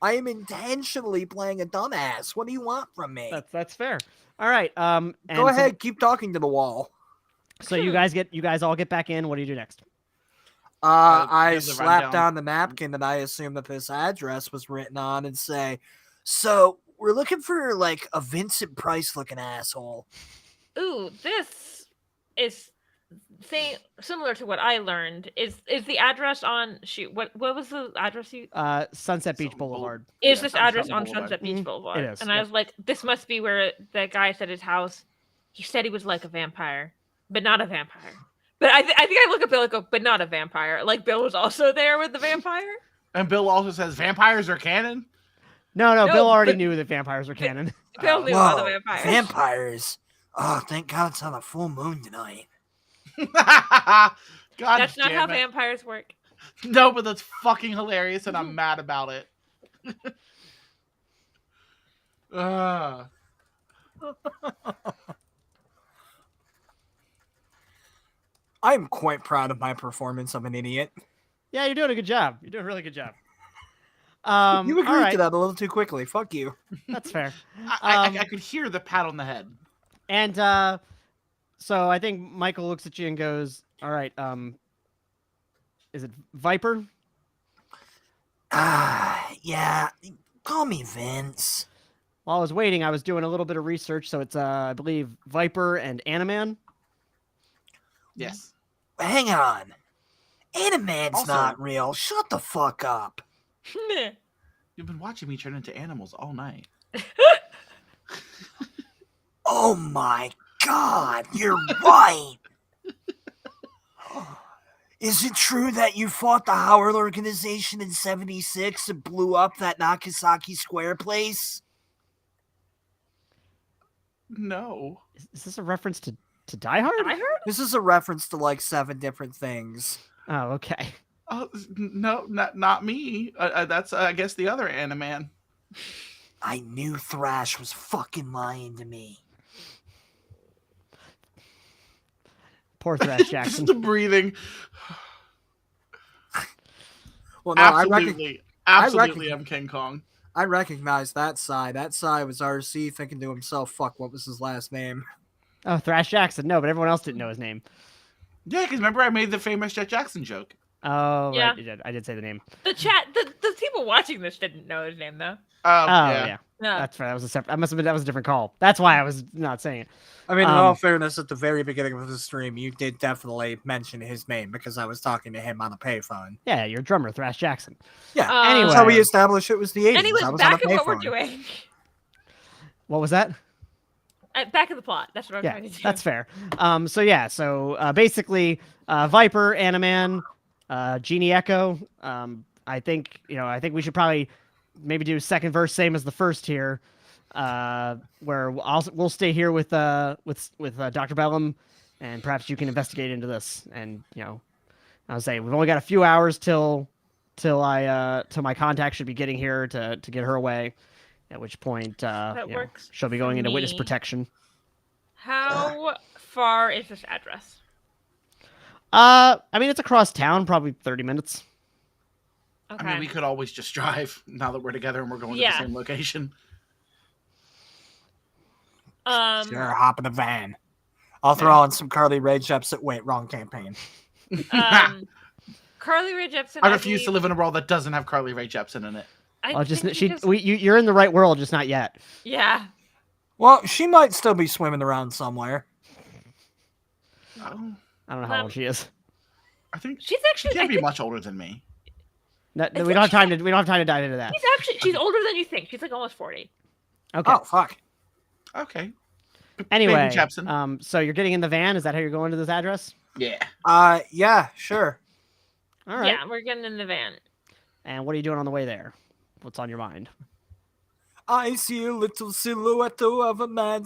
I am intentionally playing a dumbass. What do you want from me? that's fair. All right. And Go ahead, keep talking to the wall. So you guys all get back in. What do you do next? I gives a slap rundown. down the napkin that I assume that this address was written on and say, so we're looking for like a Vincent Price looking asshole. Ooh, this is similar to what I learned. Is the address on what was the address you Sunset Beach Some Boulevard. is Yeah, this Sunset address on Boulevard. Sunset Beach Mhm, Boulevard? it is, And I yep. was like, this must be where the guy said his house. He said he was like a vampire, but not a vampire. But I think I look at Bill and go, but not a vampire. Like Bill was also there with the vampire. And Bill also says vampires are canon. No, No, Bill already but- knew that vampires were canon. Bill knew about the vampires. Vampires. Oh, thank God it's on a full moon tonight. God That's not how damn it. vampires work. No, but that's fucking hilarious, and I'm mad about it. I'm quite proud of my performance of an idiot. Yeah, you're doing a good job. You're doing a really good job. You all agreed right, to that a little too quickly. Fuck you. that's fair. I could hear the pat on the head. And so I think Michael looks at you and goes, "All right, is it Viperr?" Yeah. Call me Vince. While I was waiting, I was doing a little bit of research. So it's I believe Viperr and Animan. Yes. Hang on. Animan's Also- not real. Shut the fuck up. You've been watching me turn into animals all night. Oh my God, you're right. Is it true that you fought the Howard organization in '76 and blew up that Nagasaki Square place? No. Is this a reference to Die Hard? I heard. This is a reference to like 7 different things. Oh, okay. Oh no, not me. That's I guess the other Animan. I knew Thrash was fucking lying to me. Poor Thrash Jackson. Just the breathing. Well, no, Absolutely, absolutely, reckon- I'm King Kong. I recognize that Psy. That Psy was RC thinking to himself, fuck, what was his last name? Oh, Thrash Jackson. No, but everyone else didn't know his name. Yeah, because remember I made the famous Jet Jackson joke. Oh, Yeah. right. You did. I did say the name. The chat, the people watching this didn't know his name though. Oh, Oh, yeah. yeah. No. That's fair. That was a separate. That was a different call. That's why I was not saying it. I mean, in all Um, fairness, at the very beginning of the stream, you did definitely mention his name because I was talking to him on a payphone. Yeah, your drummer, Thrash Jackson. Yeah, Anyway. that's how we established it was the 80s. Anyways, I was on a back at what we're payphone. doing. What was that? Back in the plot. That's what I'm Yeah, trying to do. that's fair. So basically, Viperr, Animan, Genie Echo. I think we should probably maybe do second verse same as the first here, where we'll stay here with Dr. Bellum, and perhaps you can investigate into this. And I'll say we've only got a few hours till my contact should be getting here to get her away. At which point, works she'll be going for into witness me. protection. How far is this address? I mean, it's across town, probably 30 minutes. Okay. I mean, we could always just drive now that we're together and we're going to the same location. Sure, hop in the van. I'll throw on some Carly Rae Jepsen. Wait, wrong campaign. Carly Rae Jepsen. I refuse to live in a world that doesn't have Carly Rae Jepsen in it. You're in the right world, just not yet. Yeah. Well, she might still be swimming around somewhere. Oh, I don't know how old she is. I think she's actually she can't be much older than me. No, we don't have time to. We don't have time to dive into that. She's older than you think. She's like almost 40. Okay. Oh fuck. Okay. Anyway, Baby Jepsen. So you're getting in the van. Is that how you're going to this address? Yeah. Yeah, sure. All right. Yeah, we're getting in the van. And what are you doing on the way there? What's on your mind? I see a little silhouette of a man.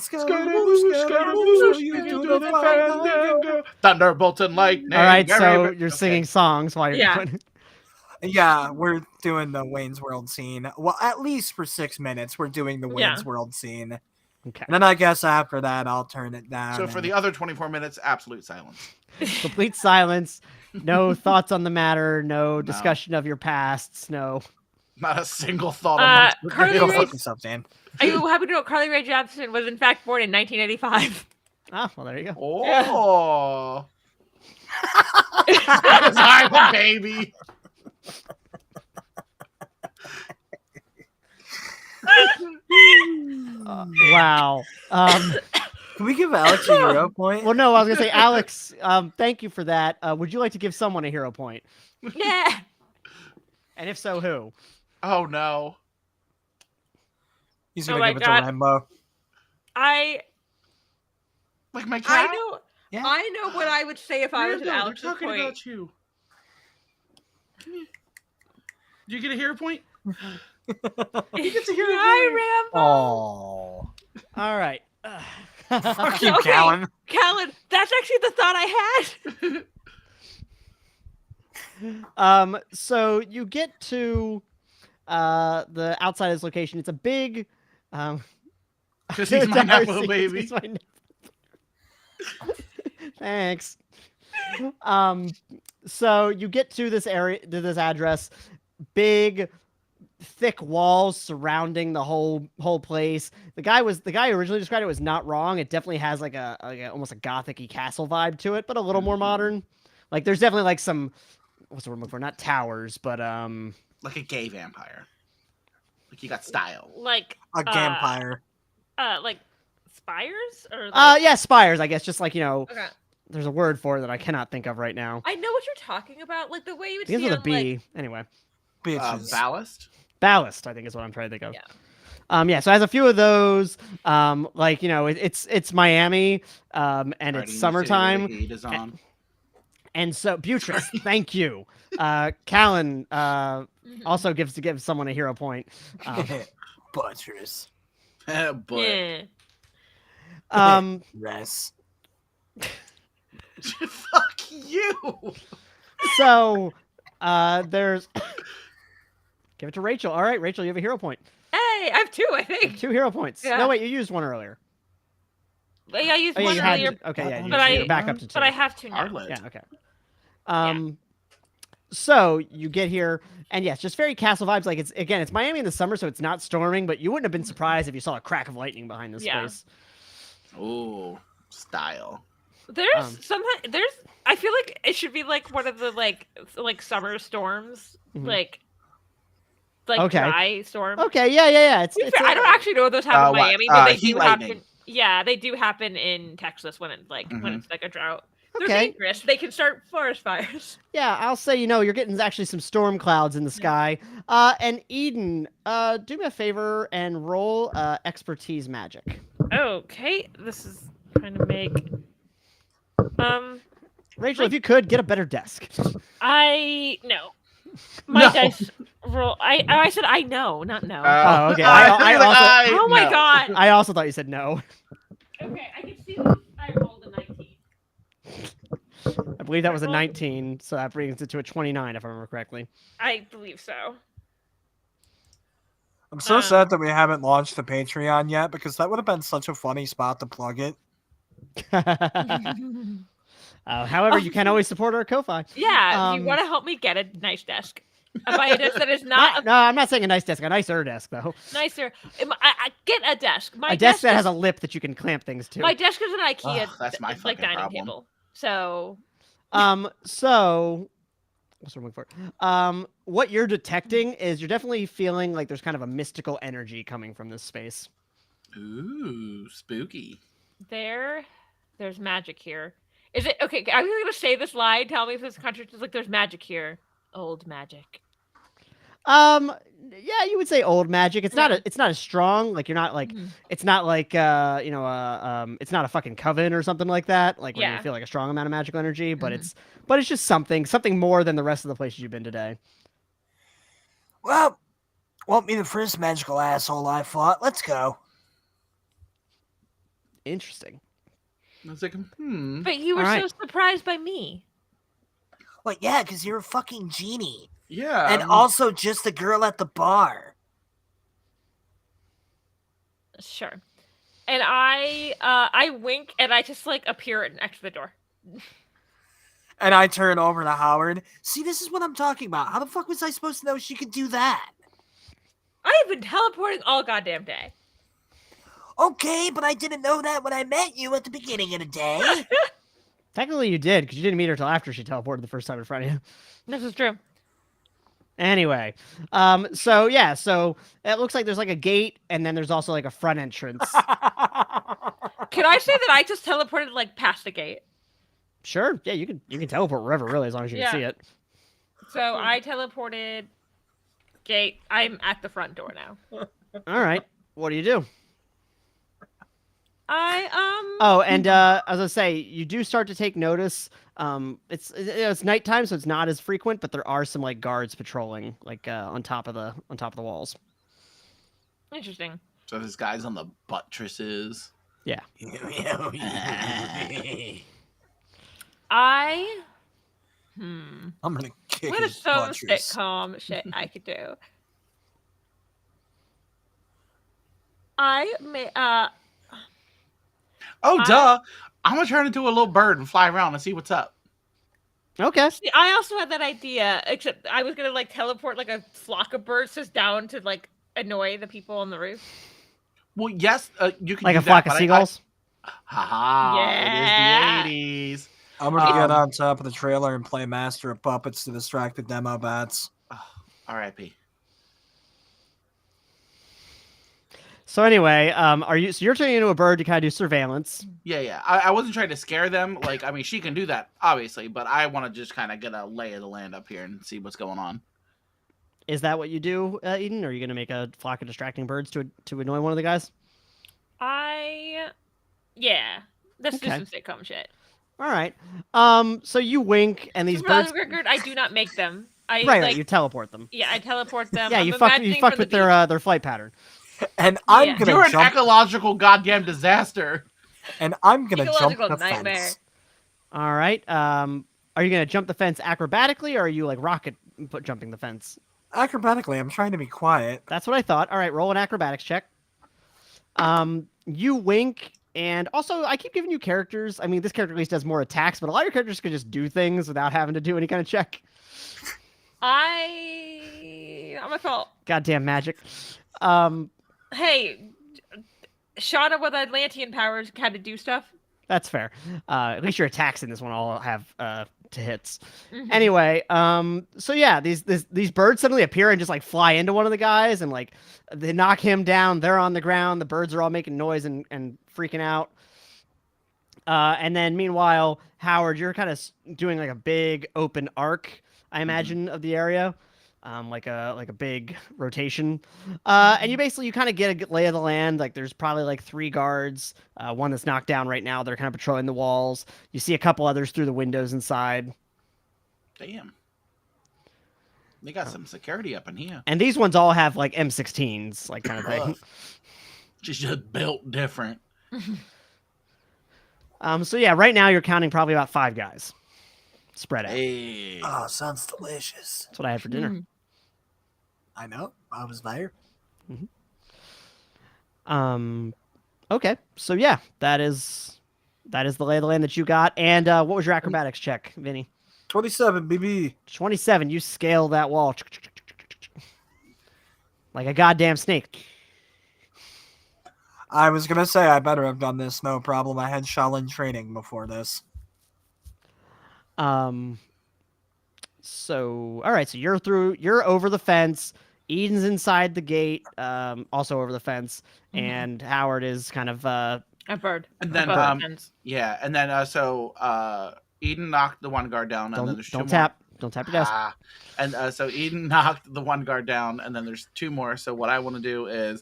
Thunderbolt and lightning. All right, so you're singing songs while you're Yeah. going. Yeah, we're doing the Wayne's World scene. Well, at least for 6 minutes, we're doing the Wayne's World scene. Okay. And then I guess after that, I'll turn it down. So for the other 24 minutes, absolute silence. Complete silence. No thoughts on the matter. No discussion of your pasts. No. Not a single thought amongst the Carly Go Rae- fuck yourself, Dan. Are you happy to know Carly Rae Jepsen was in fact born in 1985? Ah, well, there you go. Oh. That is I'm a baby. Wow. Can we give Alex a hero point? Well, no, I was gonna say, Alex. Thank you for that. Would you like to give someone a hero point? Yeah. And if so, who? Oh no. He's gonna my give it God. to Rambo. I Like my cat? know. Yeah. I know what I would say if I was at Randall, they're Alex's talking point. about you. Come here. Do you get a hero point? He gets a hero Hi, Rambo. Oh. All right. Fuck you, Okay. Callan. Callan, that's actually the thought I had. So you get to the outside of this location. It's a big Because he's my Darcy, Nepo baby. he's my Nepo. Thanks. So you get to this area, to this address, big, thick walls surrounding the whole place. The guy who originally described it was not wrong. It definitely has like a almost a gothic-y castle vibe to it, but a little more modern. Like there's definitely like some, what's the word I'm looking for? Not towers, but Like a gay vampire. Like you got style. Like A vampire. like spires or like... yeah, spires, I guess. Just like, Okay. there's a word for it that I cannot think of right now. I know what you're talking about. Like the way you would Begins see with a on, B. like... Anyway. Bitches. Ballast? Ballast, I think is what I'm trying to think of. Yeah. So it has a few of those. Like, it's Miami, and Riding it's the summertime. city where the heat is on. And so Butris, thank you. Callan also gives someone a hero point. Butchers. But Yeah. Rest. fuck you. So there's give it to Rachel. All right, Rachel, you have a hero point. Hey, I have two, I think. 2 hero points. Yeah. No, wait, you used one earlier. Yeah, I used Oh, yeah, one you had earlier, okay, yeah, but you're back up to 2. but I have two now. Arlet. Yeah, okay. So you get here, and yes, just very castle vibes. Like it's Miami in the summer, so it's not storming, but you wouldn't have been surprised if you saw a crack of lightning behind this Yeah. place. Ooh, style. There's I feel like it should be like one of the like summer storms, Mhm. like Okay. dry storms. Okay, yeah. To be fair, I don't actually know if those happen in what? Miami, but they Heat do lightning. happen. Yeah, they do happen in Texas when it's when Mhm. it's like a drought. They're Okay. dangerous. They can start forest fires. Yeah, I'll say, you're getting actually some storm clouds in the sky. And Eden, do me a favor and roll expertise magic. Okay, this is trying to make. Rachel, if you could, get a better desk. No. My No. dice roll. I said I know, not no. Oh, okay. I also- Oh my god. I also thought you said no. Okay, I can see that I rolled a 19. I believe that was a 19, so that brings it to a 29, if I remember correctly. I believe so. I'm so sad that we haven't launched the Patreon yet, because that would have been such a funny spot to plug it. However, you can always support our Ko-Fi. Yeah, if you want to help me get a nice desk. Buy a desk that is not No, I'm not saying a nice desk. A nicer desk, though. nicer. I get a desk. My A desk that is- has a lip that you can clamp things to. My desk is an IKEA that's my fucking dining problem. table. So So what's the word for it? What you're detecting is you're definitely feeling like there's kind of a mystical energy coming from this space. Ooh, spooky. there's magic here. Is it okay? I'm gonna say this lie. Tell me if this contradicts. Like, there's magic here. Old magic. Yeah, you would say old magic. It's not Yeah. it's not as strong. Like, you're not like Mhm. it's not like it's not a fucking coven or something like that. Like, where Yeah. you feel like a strong amount of magical energy, but Mhm. it's just something more than the rest of the places you've been today. Well, won't be the first magical asshole I fought. Let's go. Interesting. I was like, But you were Alright. so surprised by me. Well, yeah, because you're a fucking genie. yeah. And also just the girl at the bar. Sure. And I wink and I just appear next to the door. And I turn over to Howard. See, this is what I'm talking about. How the fuck was I supposed to know she could do that? I've been teleporting all goddamn day. Okay, but I didn't know that when I met you at the beginning of the day. Technically, you did, because you didn't meet her till after she teleported the first time in front of you. This is true. Anyway, so it looks like there's like a gate, and then there's also like a front entrance. Can I say that I just teleported past the gate? Sure, yeah, you can teleport wherever, really, as long as you can see it. So I teleported gate. I'm at the front door now. All right, what do you do? I Oh, and as I say, you do start to take notice. It's nighttime, so it's not as frequent, but there are some guards patrolling, on top of the walls. Interesting. So there's guys on the buttresses. Yeah. I'm gonna kick what is his some buttress. sitcom shit I could do? I may Oh, duh! I'm gonna turn into a little bird and fly around and see what's up. Okay. see, I also had that idea, except I was gonna teleport a flock of birds just down to annoy the people on the roof. Well, yes, you can Like do a flock that, of but seagulls. Haha! Yeah. It is the 80s. I'm gonna get on top of the trailer and play Master of Puppets to distract the demo bats. R.I.P. So anyway, so you're turning into a bird to kind of do surveillance. Yeah. I wasn't trying to scare them. She can do that, obviously, but I want to just kind of get a lay of the land up here and see what's going on. Is that what you do, Eden? Or are you going to make a flock of distracting birds to annoy one of the guys? Yeah. Let's do Okay. some sitcom shit. All right. So you wink, and these For the birds. record, I do not make them. Right, you teleport them. Yeah, I teleport them. Yeah, I'm you fucked imagining with from the their flight pattern. And I'm Yeah. gonna You're an jump. ecological goddamn disaster. And I'm gonna jump Ecological the nightmare. fence. All right. Are you going to jump the fence acrobatically, or are you rocket jumping the fence? Acrobatically, I'm trying to be quiet. That's what I thought. All right, roll an acrobatics check. You wink, and also I keep giving you characters. I mean, this character at least does more attacks, but a lot of your characters can just do things without having to do any kind of check. Not my fault. Goddamn magic. Hey, Shauna with Atlantean powers had to do stuff. That's fair. At least your attacks in this one all have to hits. Mhm. Anyway, so yeah, these birds suddenly appear and just like fly into one of the guys and like they knock him down. They're on the ground. The birds are all making noise and freaking out. And then meanwhile, Howard, you're kind of doing like a big open arc, I imagine, of the area. Like a big rotation, and you kind of get a lay of the land. Like there's probably like 3 guards, one that's knocked down right now. They're kind of patrolling the walls. You see a couple others through the windows inside. Damn. They got some security up in here. And these ones all have like M16s, like kind of thing. She's just built different. So yeah, right now you're counting probably about 5 guys spread out. Hey. Oh, sounds delicious. That's what I had for dinner. Mm. I know. I was there. Okay, so yeah, that is the lay of the land that you got. And what was your acrobatics check, Vinny? 27, BB. 27. You scale that wall like a goddamn snake. I was gonna say I better have done this, no problem. I had Shaolin training before this. So all right, so you're over the fence. Eden's inside the gate, also over the fence, and Howard is kind of A bird. And then, Above the fence. yeah, and then Eden knocked the one guard down, and then there's 2 don't more. tap your desk. And so Eden knocked the one guard down, and then there's 2 more. So what I want to do is,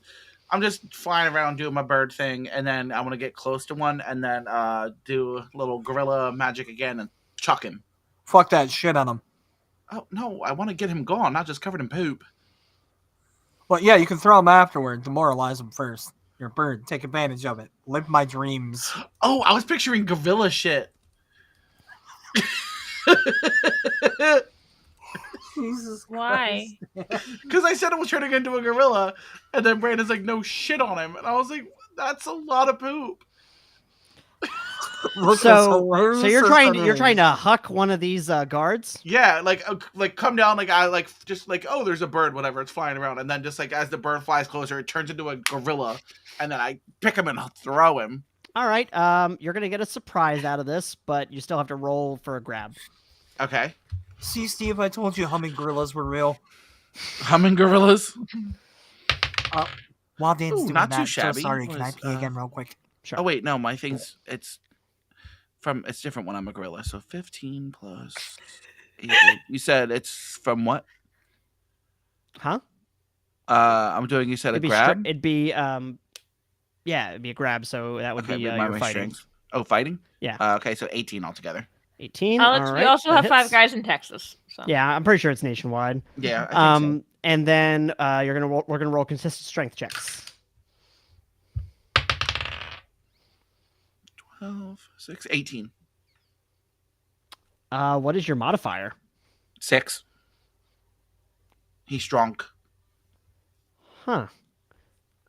I'm just flying around doing my bird thing, and then I want to get close to one, and then do a little gorilla magic again and chuck him. Fuck that shit on him. Oh no, I want to get him gone, not just covered in poop. Well, yeah, you can throw him afterward. Demoralize him first. You're a bird. Take advantage of it. Live my dreams. Oh, I was picturing gorilla shit. Jesus Why? Because I said it was turning into a gorilla, and then Brandon's like, no shit on him. And I was like, that's a lot of poop. So you're trying to huck one of these guards? Yeah, like come down, like I like just like, oh, there's a bird, whatever, it's flying around, and then just like as the bird flies closer, it turns into a gorilla, and then I pick him and throw him. All right, you're gonna get a surprise out of this, but you still have to roll for a grab. Okay. See, Steve, I told you humming gorillas were real. Humming gorillas. While Dan's Ooh, doing not that, too shabby. so sorry, can I Was, pee again real quick? Sure. Oh wait, no, my thing's it's different when I'm a gorilla. So 15 plus 8. You said it's from what? Huh? I'm doing. You said a grab. It'd be yeah, it'd be a grab. So that would Okay, be my your fighting. strengths. Oh, fighting. Yeah. Okay, so 18 altogether. 18. We all right, also that have 5 hits. guys in Texas. So. Yeah, I'm pretty sure it's nationwide. Yeah. I think And then we're gonna roll consistent strength checks. 12, 6, 18. What is your modifier? 6. He's strong. Huh.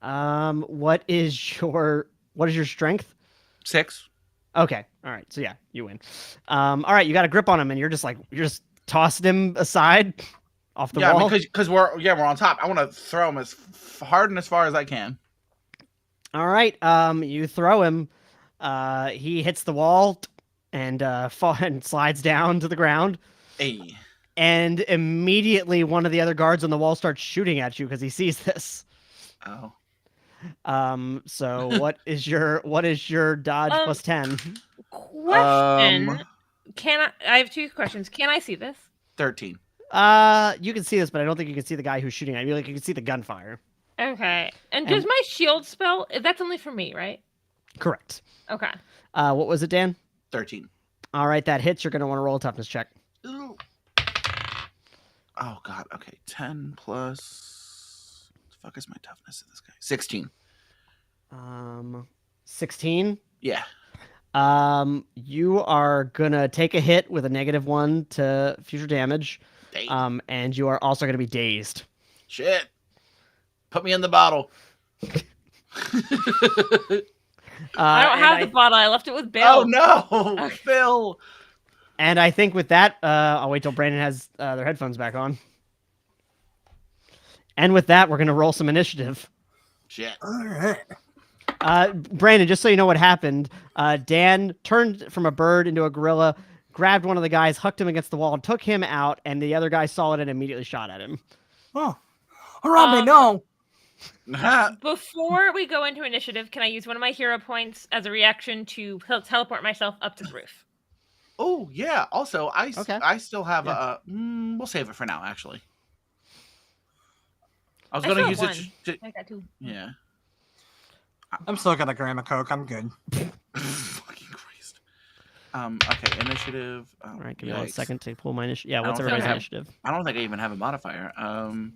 What is your strength? 6. Okay. All right. So yeah, you win. All right, you got a grip on him, and you're just tossing him aside off the Yeah, wall. because we're on top. I want to throw him as hard and as far as I can. All right. You throw him. He hits the wall and and slides down to the ground. Hey. And immediately, one of the other guards on the wall starts shooting at you because he sees this. Oh. So what is your dodge plus 10? Question. I have 2 questions. Can I see this? 13. You can see this, but I don't think you can see the guy who's shooting at you. Like you can see the gunfire. Okay. And does my shield spell? That's only for me, right? Correct. Okay. What was it, Dan? 13. All right, that hits. You're gonna want to roll a toughness check. Ooh. Oh god. Okay. 10 plus. What the fuck is my toughness of this guy? 16. 16. Yeah. You are gonna take a hit with a -1 to future damage. Dang. And you are also gonna be dazed. Shit. Put me in the bottle. I don't have the bottle. I left it with Bill. Oh no, Bill. And I think with that, I'll wait till Brandon has their headphones back on. And with that, we're gonna roll some initiative. Shit. All right. Brandon, just so you know what happened, Dan turned from a bird into a gorilla, grabbed one of the guys, hucked him against the wall, and took him out, and the other guy saw it and immediately shot at him. Oh, Harambe, Um, no. Before we go into initiative, can I use one of my hero points as a reaction to teleport myself up to the roof? Oh yeah. Also, Okay. I still have Yeah. we'll save it for now. Actually, I was I gonna still use have it. I got 2. Yeah. I'm still gonna grab a Coke. I'm good. Fucking Christ. Okay. Initiative. All right, give me 1 yikes. second to pull my initiative. Yeah, I what's don't everybody's think I initiative? I don't think I even have a modifier. Oh,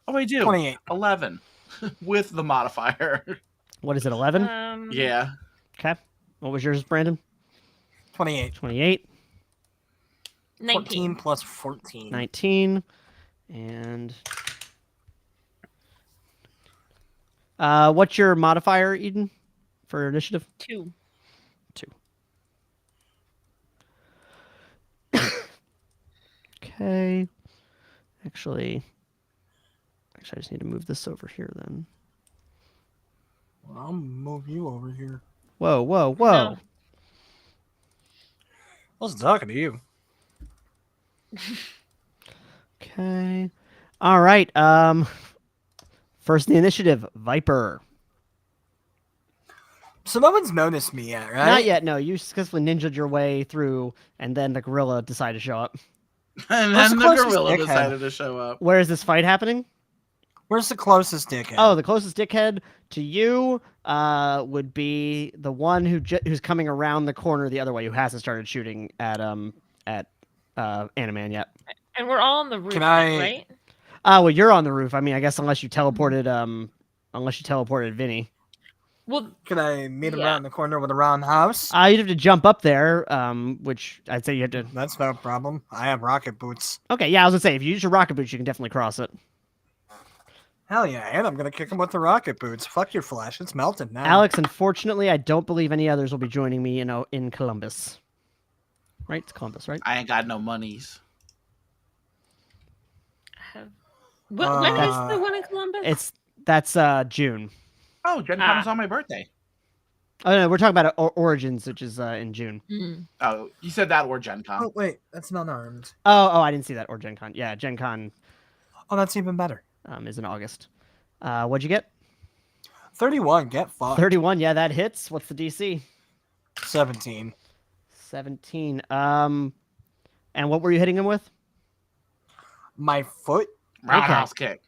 I do. 28. 11 with the modifier. What is it, 11? Yeah. Okay. What was yours, Brandon? 28. 28, 19. 14 plus 14. 19, and... what's your modifier, Eden, for initiative? 2. 2. Okay. Actually, I just need to move this over here then. I'll move you over here. Whoa, whoa, whoa. No. I was talking to you. Okay. All right. First in the initiative, Viperr. So no one's noticed me yet, right? Not yet. No, you successfully ninja'd your way through, and then the gorilla decided to show up. And What's then the the closest gorilla dickhead? decided to show up. Where is this fight happening? Where's the closest dickhead? Oh, the closest dickhead to you would be the one who's coming around the corner the other way, who hasn't started shooting at Animan yet. And we're all on the roof, Can I- right? Well, you're on the roof. I mean, I guess unless you teleported Vinnie. Well, Can I meet him Yeah. around the corner with a round house? You'd have to jump up there, which I'd say you have to. That's no problem. I have rocket boots. Okay, yeah, I was gonna say if you use your rocket boots, you can definitely cross it. Hell yeah, and I'm gonna kick him with the rocket boots. Fuck your flesh, it's melted now. Alex, unfortunately, I don't believe any others will be joining me in Columbus. Right? It's Columbus, right? I ain't got no monies. when is the one in Columbus? That's June. Oh, Gen Con is on my birthday. Oh no, we're talking about Origins, which is in June. Mm. Oh, you said that or Gen Con. Oh wait, that's not armed. Oh, I didn't see that. Or Gen Con. Yeah, Gen Con Oh, that's even better. is in August. What'd you get? 31. Get fucked. 31. Yeah, that hits. What's the DC? 17. 17. And what were you hitting him with? My foot. Roundhouse kick.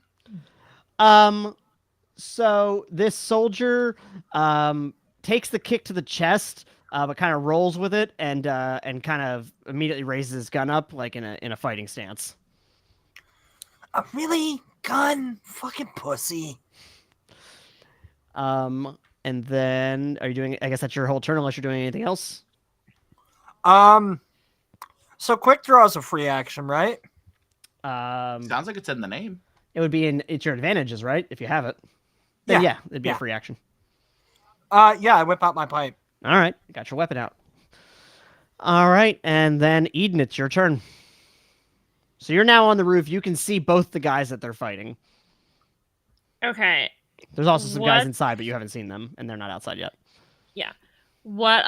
So this soldier takes the kick to the chest, but kind of rolls with it and kind of immediately raises his gun up like in a fighting stance. Really? Gun? Fucking pussy. And then are you doing? I guess that's your whole turn, unless you're doing anything else. So quick draw is a free action, right? Sounds like it's in the name. It would be it's your advantages, right? If you have it, then Yeah. it'd be a Yeah. free action. Yeah, I whip out my pipe. All right, got your weapon out. All right, and then Eden, it's your turn. So you're now on the roof. You can see both the guys that they're fighting. Okay. There's also some guys What? inside, but you haven't seen them, and they're not outside yet. What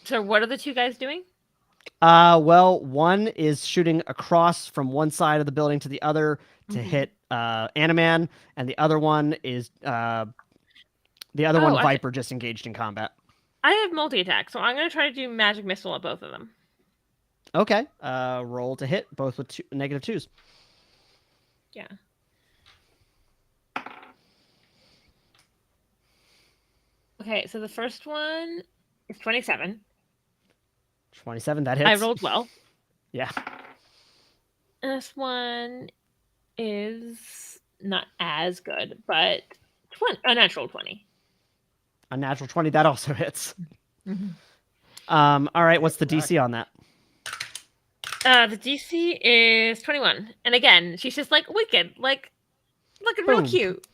so what are the two guys doing? Well, one is shooting across from one side of the building to the other to Mhm. hit Animan, and the other one is I- Viperr, just engaged in combat. I have multi-attack, so I'm gonna try to do magic missile at both of them. Okay. Roll to hit, both with -2s. Yeah. Okay, so the first one is 27. 27, that hits. I rolled well. Yeah. This one is not as good, but a natural 20. A natural 20, that also hits. All right, what's the DC on that? The DC is 21. And again, she's just like wicked, like looking real Boom. cute.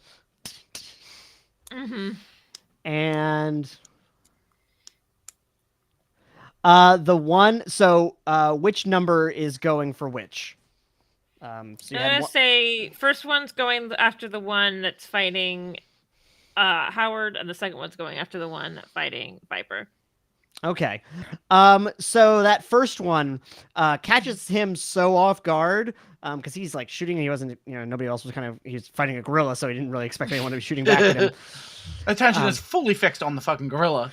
Mm-hmm. And the one, so which number is going for which? So you I'm had gonna say first one's going after the one that's fighting Howard, and the second one's going after the one fighting Viperr. Okay. So that first one catches him so off guard because he's like shooting and he wasn't, nobody else was he was fighting a gorilla, so he didn't really expect anyone to be shooting back at him. Attention is fully fixed on the fucking gorilla.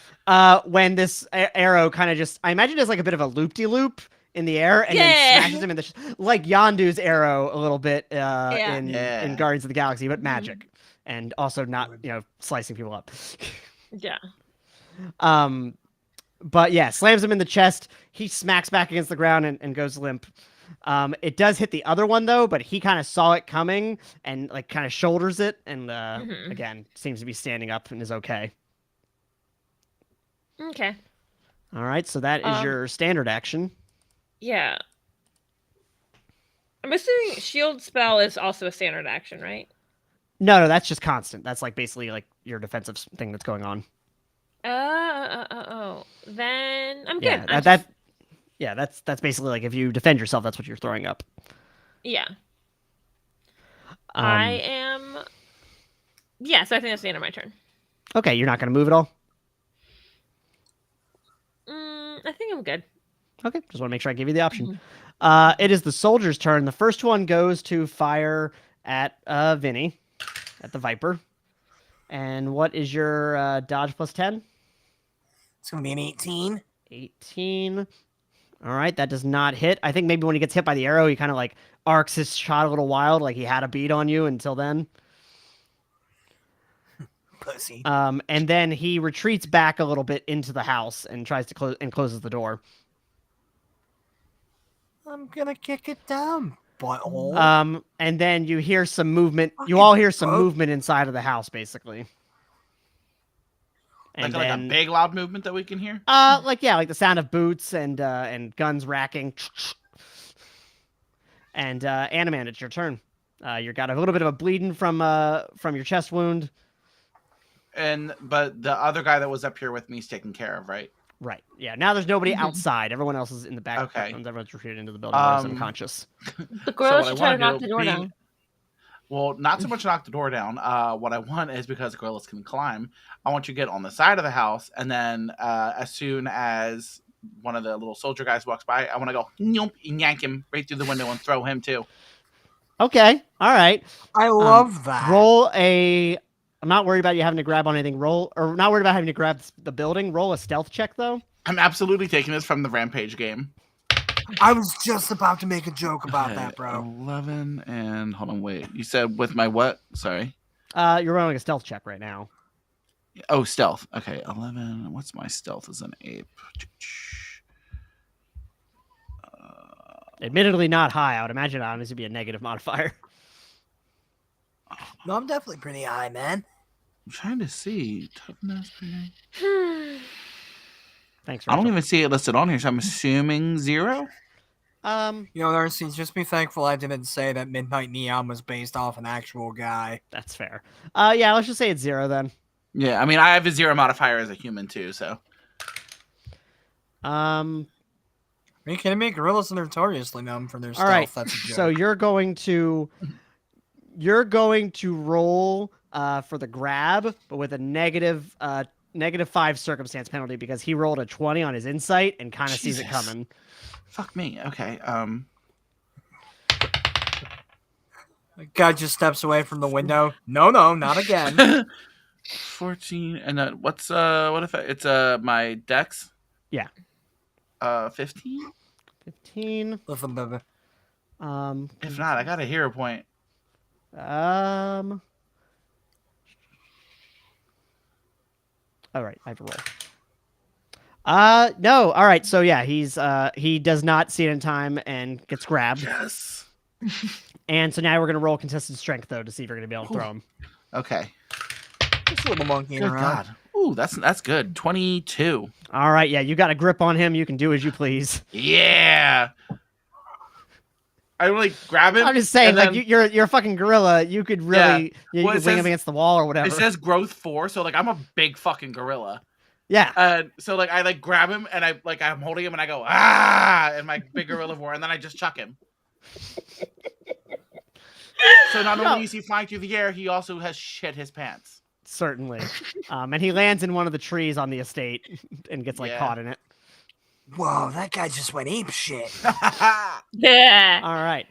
When this arrow kind of just, I imagine it's like a bit of a loop-de-loop in the air and then smashes him in the, like Yondu's arrow a little bit in Guardians of the Galaxy, but magic. And also not, slicing people up. Yeah. But yeah, slams him in the chest. He smacks back against the ground and goes limp. It does hit the other one though, but he kind of saw it coming and like kind of shoulders it, and again seems to be standing up and is okay. Okay. All right, so that is your standard action. Yeah. I'm assuming shield spell is also a standard action, right? No, that's just constant. That's like basically like your defensive thing that's going on. Then I'm Yeah, good. That's basically like if you defend yourself, that's what you're throwing up. Yeah. I am. Yes, I think that's the end of my turn. Okay, you're not going to move at all? I think I'm good. Okay, just want to make sure I give you the option. It is the soldier's turn. The first one goes to fire at Vinnie, at the Viperr. And what is your dodge plus 10? It's going to be an 18. 18. All right, that does not hit. I think maybe when he gets hit by the arrow, he kind of like arcs his shot a little wild, like he had a bead on you until then. Pussy. And then he retreats back a little bit into the house and tries to closes the door. I'm going to kick it down, butthole. And then you hear some movement. You all hear some movement inside of the house, basically. And like a big loud movement that we can hear? Like the sound of boots and guns racking. And Animan, it's your turn. You got a little bit of a bleeding from your chest wound. But the other guy that was up here with me is taken care of, right? Right. Yeah. Now there's nobody outside. Everyone else is in the back. Okay. Everyone's retreated into the building. Everyone's unconscious. The gorilla should try to knock the door down. Well, not so much knock the door down. What I want is, because gorillas can climb, I want you to get on the side of the house, and then as soon as one of the little soldier guys walks by, I want to go and yank him right through the window and throw him too. Okay. All right. I love that. Roll a... I'm not worried about you having to grab on anything. Not worried about having to grab the building. Roll a stealth check, though. I'm absolutely taking this from the Rampage game. I was just about to make a joke about that, bro. 11 and... Hold on, wait. You said with my what? Sorry. You're rolling a stealth check right now. Oh, stealth. Okay, 11. What's my stealth as an ape? Admittedly not high. I would imagine it honestly be a negative modifier. No, I'm definitely pretty high, man. I'm trying to see. Toughness. Thanks, Rachel. I don't even see it listed on here, so I'm assuming 0? Darcy, just be thankful I didn't say that Midnight Neon was based off an actual guy. That's fair. Yeah, let's just say it's 0 then. Yeah, I mean, I have a 0 modifier as a human too, so. Are you kidding me? Gorillas are notoriously known for their stealth. All right, that's a joke. so you're going to roll for the grab, but with a negative 5 circumstance penalty because he rolled a 20 on his insight and kind of sees it coming. Fuck me. Okay. Guy just steps away from the window. No, not again. 14 and what if it's my dex? Yeah. 15? 15. Listen, baby. If not, I got a hero point. All right, I have to roll. No. All right, so yeah, he does not see it in time and gets grabbed. Yes. And so now we're gonna roll contested strength though to see if you're gonna be able to throw him. Okay. Just a little monkey Good around. God. Ooh, that's good. 22. All right, yeah, you got a grip on him. You can do as you please. Yeah. I really grab him. I'm just saying, then, like you're a fucking gorilla. You could really you could wing him against the wall or whatever. It says growth 4, so like I'm a big fucking gorilla. Yeah. So like I like grab him and I'm holding him and I go in my big gorilla roar and then I just chuck him. So not only is he flying through the air, he also has shit his pants. certainly. And he lands in one of the trees on the estate and gets Yeah. caught in it. Whoa, that guy just went ape shit. Yeah. All right.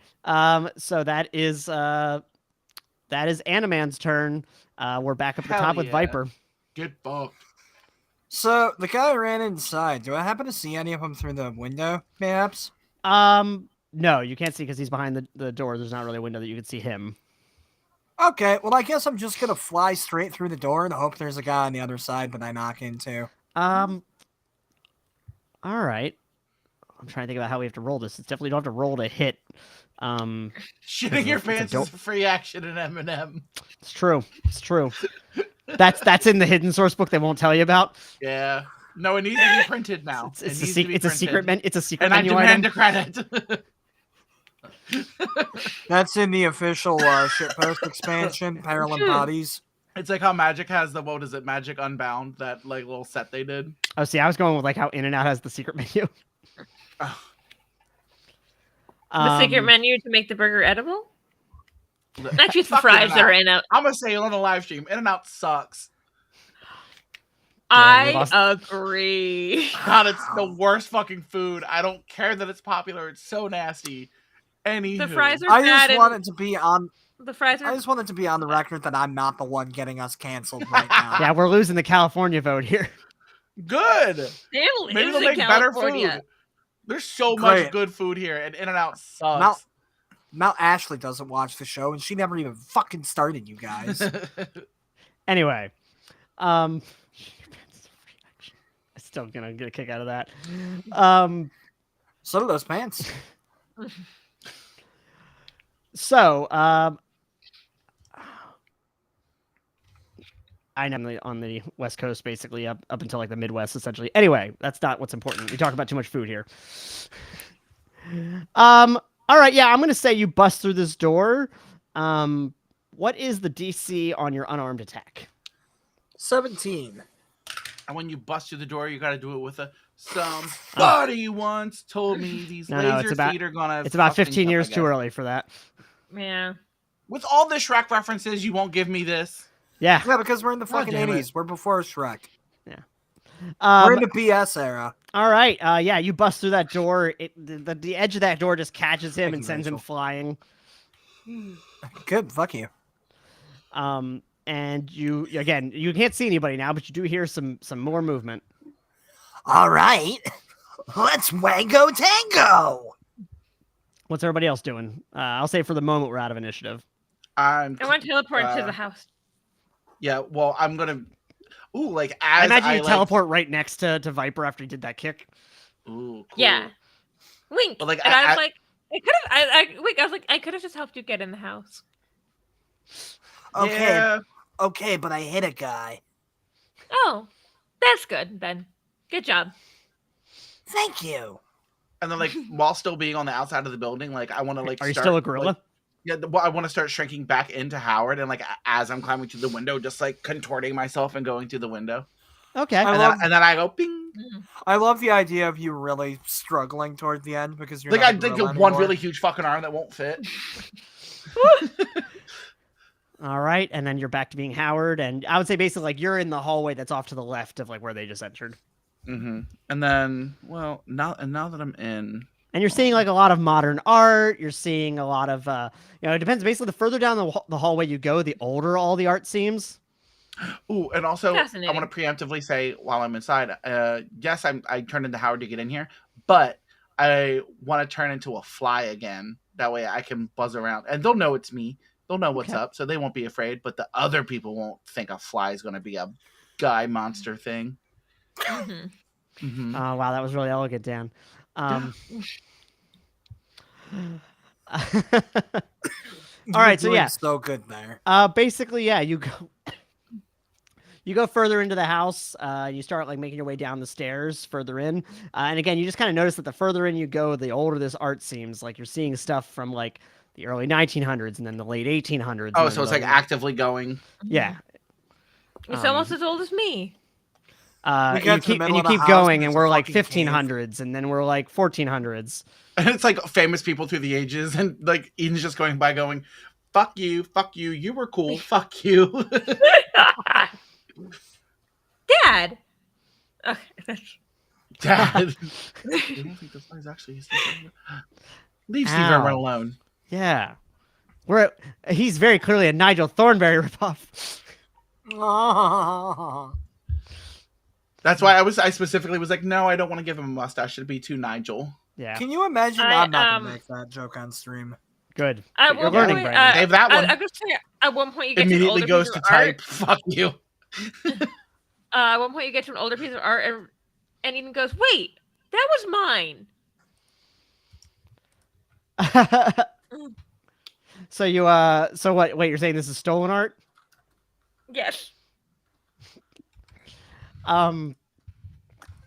So that is Animan's turn. We're back up at the Hell top with yeah. Viperr. Get fucked. So the guy ran inside. Do I happen to see any of them through the window, perhaps? No, you can't see because he's behind the door. There's not really a window that you can see him. Okay, well, I guess I'm just gonna fly straight through the door and hope there's a guy on the other side that I knock into. All right. I'm trying to think about how we have to roll this. It's definitely don't have to roll to hit. Shitting your It's a pants dope- is free action in Eminem. It's true. It's true. That's in the hidden source book they won't tell you about. Yeah. No, it needs to be printed now. It's It a needs to be it's a secret printed. it's a secret And I menu demand item. a credit. That's in the official shitpost expansion, Parallel Bodies. It's like how Magic has the, what is it, Magic Unbound, that little set they did. Oh, see, I was going with how In and Out has the secret menu. The secret menu to make the burger edible? Actually, it's the Fuck fries that are In-N-Out. in out. I'm gonna say on the live stream, In-N-Out sucks. Yeah, we I lost- agree. God, it's the worst fucking food. I don't care that it's popular. It's so nasty. Anywho. The fries are I bad. just wanted to be on. The fries I are. just wanted to be on the record that I'm not the one getting us canceled right now. Yeah, we're losing the California vote here. good. Damn, Maybe lives they'll in make better California. food. There's so much Great. good food here, and In-N-Out sucks. Now Ashley doesn't watch the show, and she never even fucking started, you guys. Anyway, I'm still gonna get a kick out of that. So do those pants. So, I'm on the West Coast, basically up until like the Midwest, essentially. Anyway, that's not what's important. We talk about too much food here. All right, yeah, I'm gonna say you bust through this door. What is the DC on your unarmed attack? 17. And when you bust through the door, you gotta do it with a somebody once told me these No, laser it's about- feet are gonna. It's about fucking 15 up, years I too guess. early for that. Yeah. With all the Shrek references, you won't give me this. Yeah. Yeah, because we're in the fucking damn it. 80s. We're before Shrek. We're Um, in the BS era. all right. Yeah, you bust through that door. The edge of that door just catches him Thank and you, sends him Rachel. flying. Good, fuck you. And you can't see anybody now, but you do hear some more movement. All right. Let's wango tango. What's everybody else doing? I'll say for the moment we're out of initiative. I want to teleport to Uh, the house. Yeah, well, I'm gonna. Ooh, like I as imagine I you teleport right next to Viperr after he did that kick. Ooh, cool. Yeah. Wink. But, like, and I was I- like, I could have. Wink. I was like, I could have just helped you get in the house. Okay, Yeah. okay, but I hit a guy. Oh, that's good then. Good job. Thank you. And then, like, while still being on the outside of the building, like, I want to like. Are you start, still a gorilla? like- yeah, well, I want to start shrinking back into Howard, and like as I'm climbing through the window, just like contorting myself and going through the window, Okay. I and, love- then I go ping. I love the idea of you really struggling toward the end because you're Like not I a think gorilla one anymore. really huge fucking arm that won't fit. All right, and then you're back to being Howard, and I would say basically like you're in the hallway that's off to the left of like where they just entered, And then, well, now that I'm in, and you're seeing like a lot of modern art. You're seeing a lot of it depends. Basically, the further down the hallway you go, the older all the art seems. ooh, and also I Fascinating. want to preemptively say while I'm inside, yes, I turned into Howard to get in here, but I want to turn into a fly again. That way I can buzz around, and they'll know it's me. They'll know what's Okay. up, so they won't be afraid. But the other people won't think a fly is going to be a guy monster thing. Mhm. Mhm. Oh wow, that was really elegant, Dan. You're right, so doing yeah. so good there. Basically, yeah, you go further into the house. You start like making your way down the stairs further in, and again, you just kind of notice that the further in you go, the older this art seems. Like you're seeing stuff from like the early 1900s and then the late 1800s. Oh, and so then it's like the- actively going. yeah. It's almost as old as me. We You get to the keep middle of the keep house going, and and there's we're a like fucking cave. 1500s, and then we're like 1400s. And it's like famous people through the ages, and like Eden's just going by going, Fuck you. Fuck you. You were cool. Fuck you. Dad. Okay. Dad. You don't think this guy's actually leave Steve Ow. Irwin alone. Yeah. He's very clearly a Nigel Thornberry ripoff. That's why I specifically was like, no, I don't want to give him a mustache. It'd be too Nigel. Yeah. Can you imagine? I'm not gonna make that joke on stream. Good. At You're one learning, point, Brandon. Save that one. I'm just saying, at one point you get Immediately to an older goes piece to of art. type. Fuck you. At one point you get to an older piece of art, and Eden goes, "Wait, that was mine." So you so what? Wait, you're saying this is stolen art? Yes.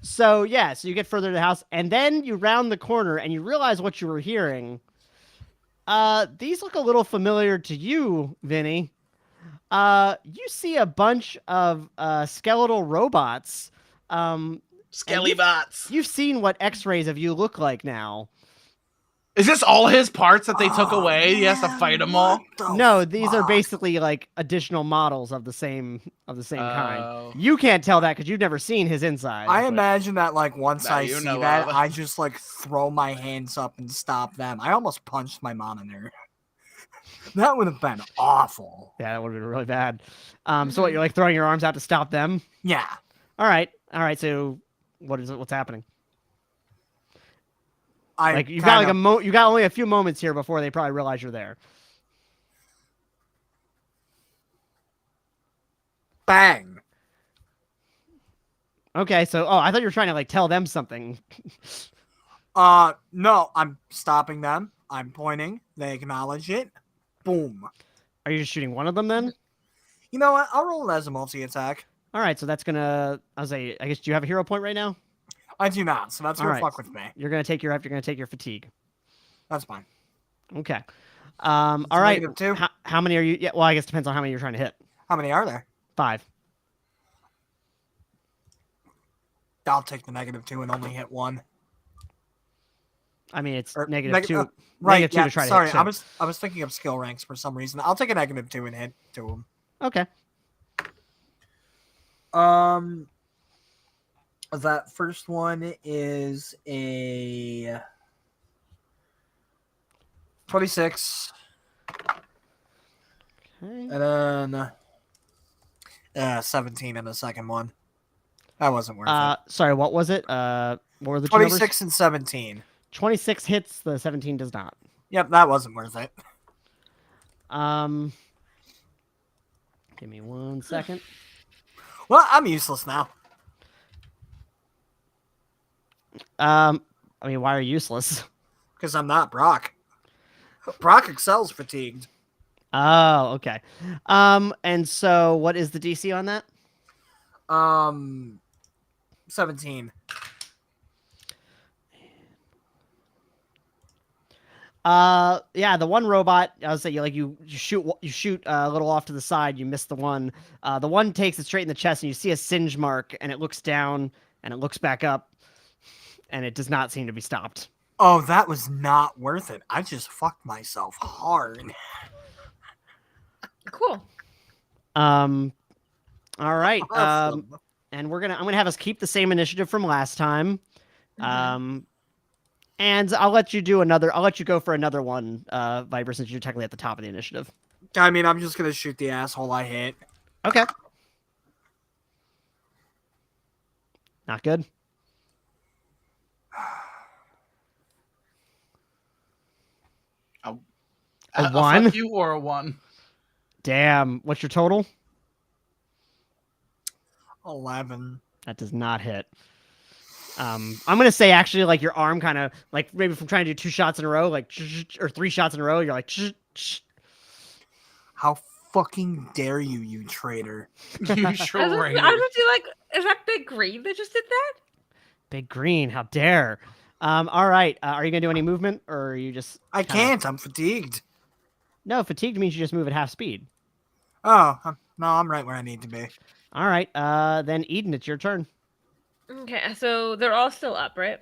So yeah, so you get further to the house, and then you round the corner, and you realize what you were hearing. These look a little familiar to you, Vinny. You see a bunch of skeletal robots. Skelly bots. You've seen what X-rays of you look like now. Is this all his parts that they took away? He has to fight them all. No, these are basically like additional models of the same kind. Oh. You can't tell that because you've never seen his inside. I imagine that like once That I you see know that, of. I just like throw my hands up and stop them. I almost punched my monitor. That would have been awful. Yeah, that would have been really bad. So what, you're like throwing your arms out to stop them? Yeah. All right. So what's happening? I You got like you got only a few moments here before they probably realize you're there. bang. Okay, so I thought you were trying to like tell them something. No, I'm stopping them. I'm pointing. They acknowledge it. Boom. Are you just shooting one of them then? You know what? I'll roll it as a multi-attack. All right, so that's gonna. I guess do you have a hero point right now? I do not, so that's gonna Alright. fuck with me. You're gonna take your fatigue. That's fine. Okay. All right. -2. How many are you? Yeah. Well, I guess it depends on how many you're trying to hit. How many are there? 5. I'll take the -2 and only hit one. I mean, it's Or -2. Right. -2 Yeah, to try to sorry, hit. So. I was thinking of skill ranks for some reason. I'll take a -2 and hit 2 of them. Okay. That first one is a 26, Okay. and then 17 in the second one. That wasn't worth it. Sorry, what was it? What were the two numbers? 26 and 17. 26 hits. The 17 does not. Yep, that wasn't worth it. Give me 1 second. Well, I'm useless now. I mean, why are you useless? Because I'm not Brock. Brock excels fatigued. Oh, okay. And so what is the DC on that? 17. Yeah, the one robot, I would say you shoot a little off to the side, you miss the one. The one takes it straight in the chest, and you see a singe mark, and it looks down, and it looks back up, and it does not seem to be stopped. Oh, that was not worth it. I just fucked myself hard. Cool. All right. Awesome. And I'm gonna have us keep the same initiative from last time. And I'll let you go for another one, Viperr, since you're technically at the top of the initiative. I mean, I'm just gonna shoot the asshole I hit. Okay. Not good. A 1? fuck you or a 1? Damn. What's your total? 11. That does not hit. I'm gonna say actually, like your arm kind of like maybe from trying to do 2 shots in a row, like or 3 shots in a row, you're like. How fucking dare you, you traitor! You sure I was were. just like, is that Big Green that just did that? Big Green, how dare! All right, are you gonna do any movement, or are you just? I can't. I'm fatigued. No, fatigued means you just move at half speed. Oh, no, I'm right where I need to be. All right, then Eden, it's your turn. Okay, so they're all still up, right?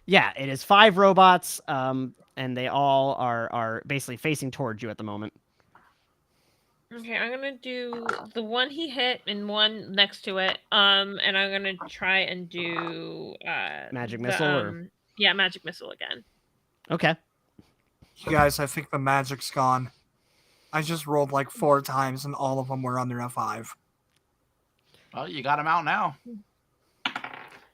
Yeah, it is 5 robots, and they all are basically facing towards you at the moment. Okay, I'm gonna do the one he hit and one next to it. And I'm gonna try and do Magic the, missile or yeah, magic missile again. okay. You guys, I think the magic's gone. I just rolled like 4 times and all of them were under a 5. Well, you got him out now. I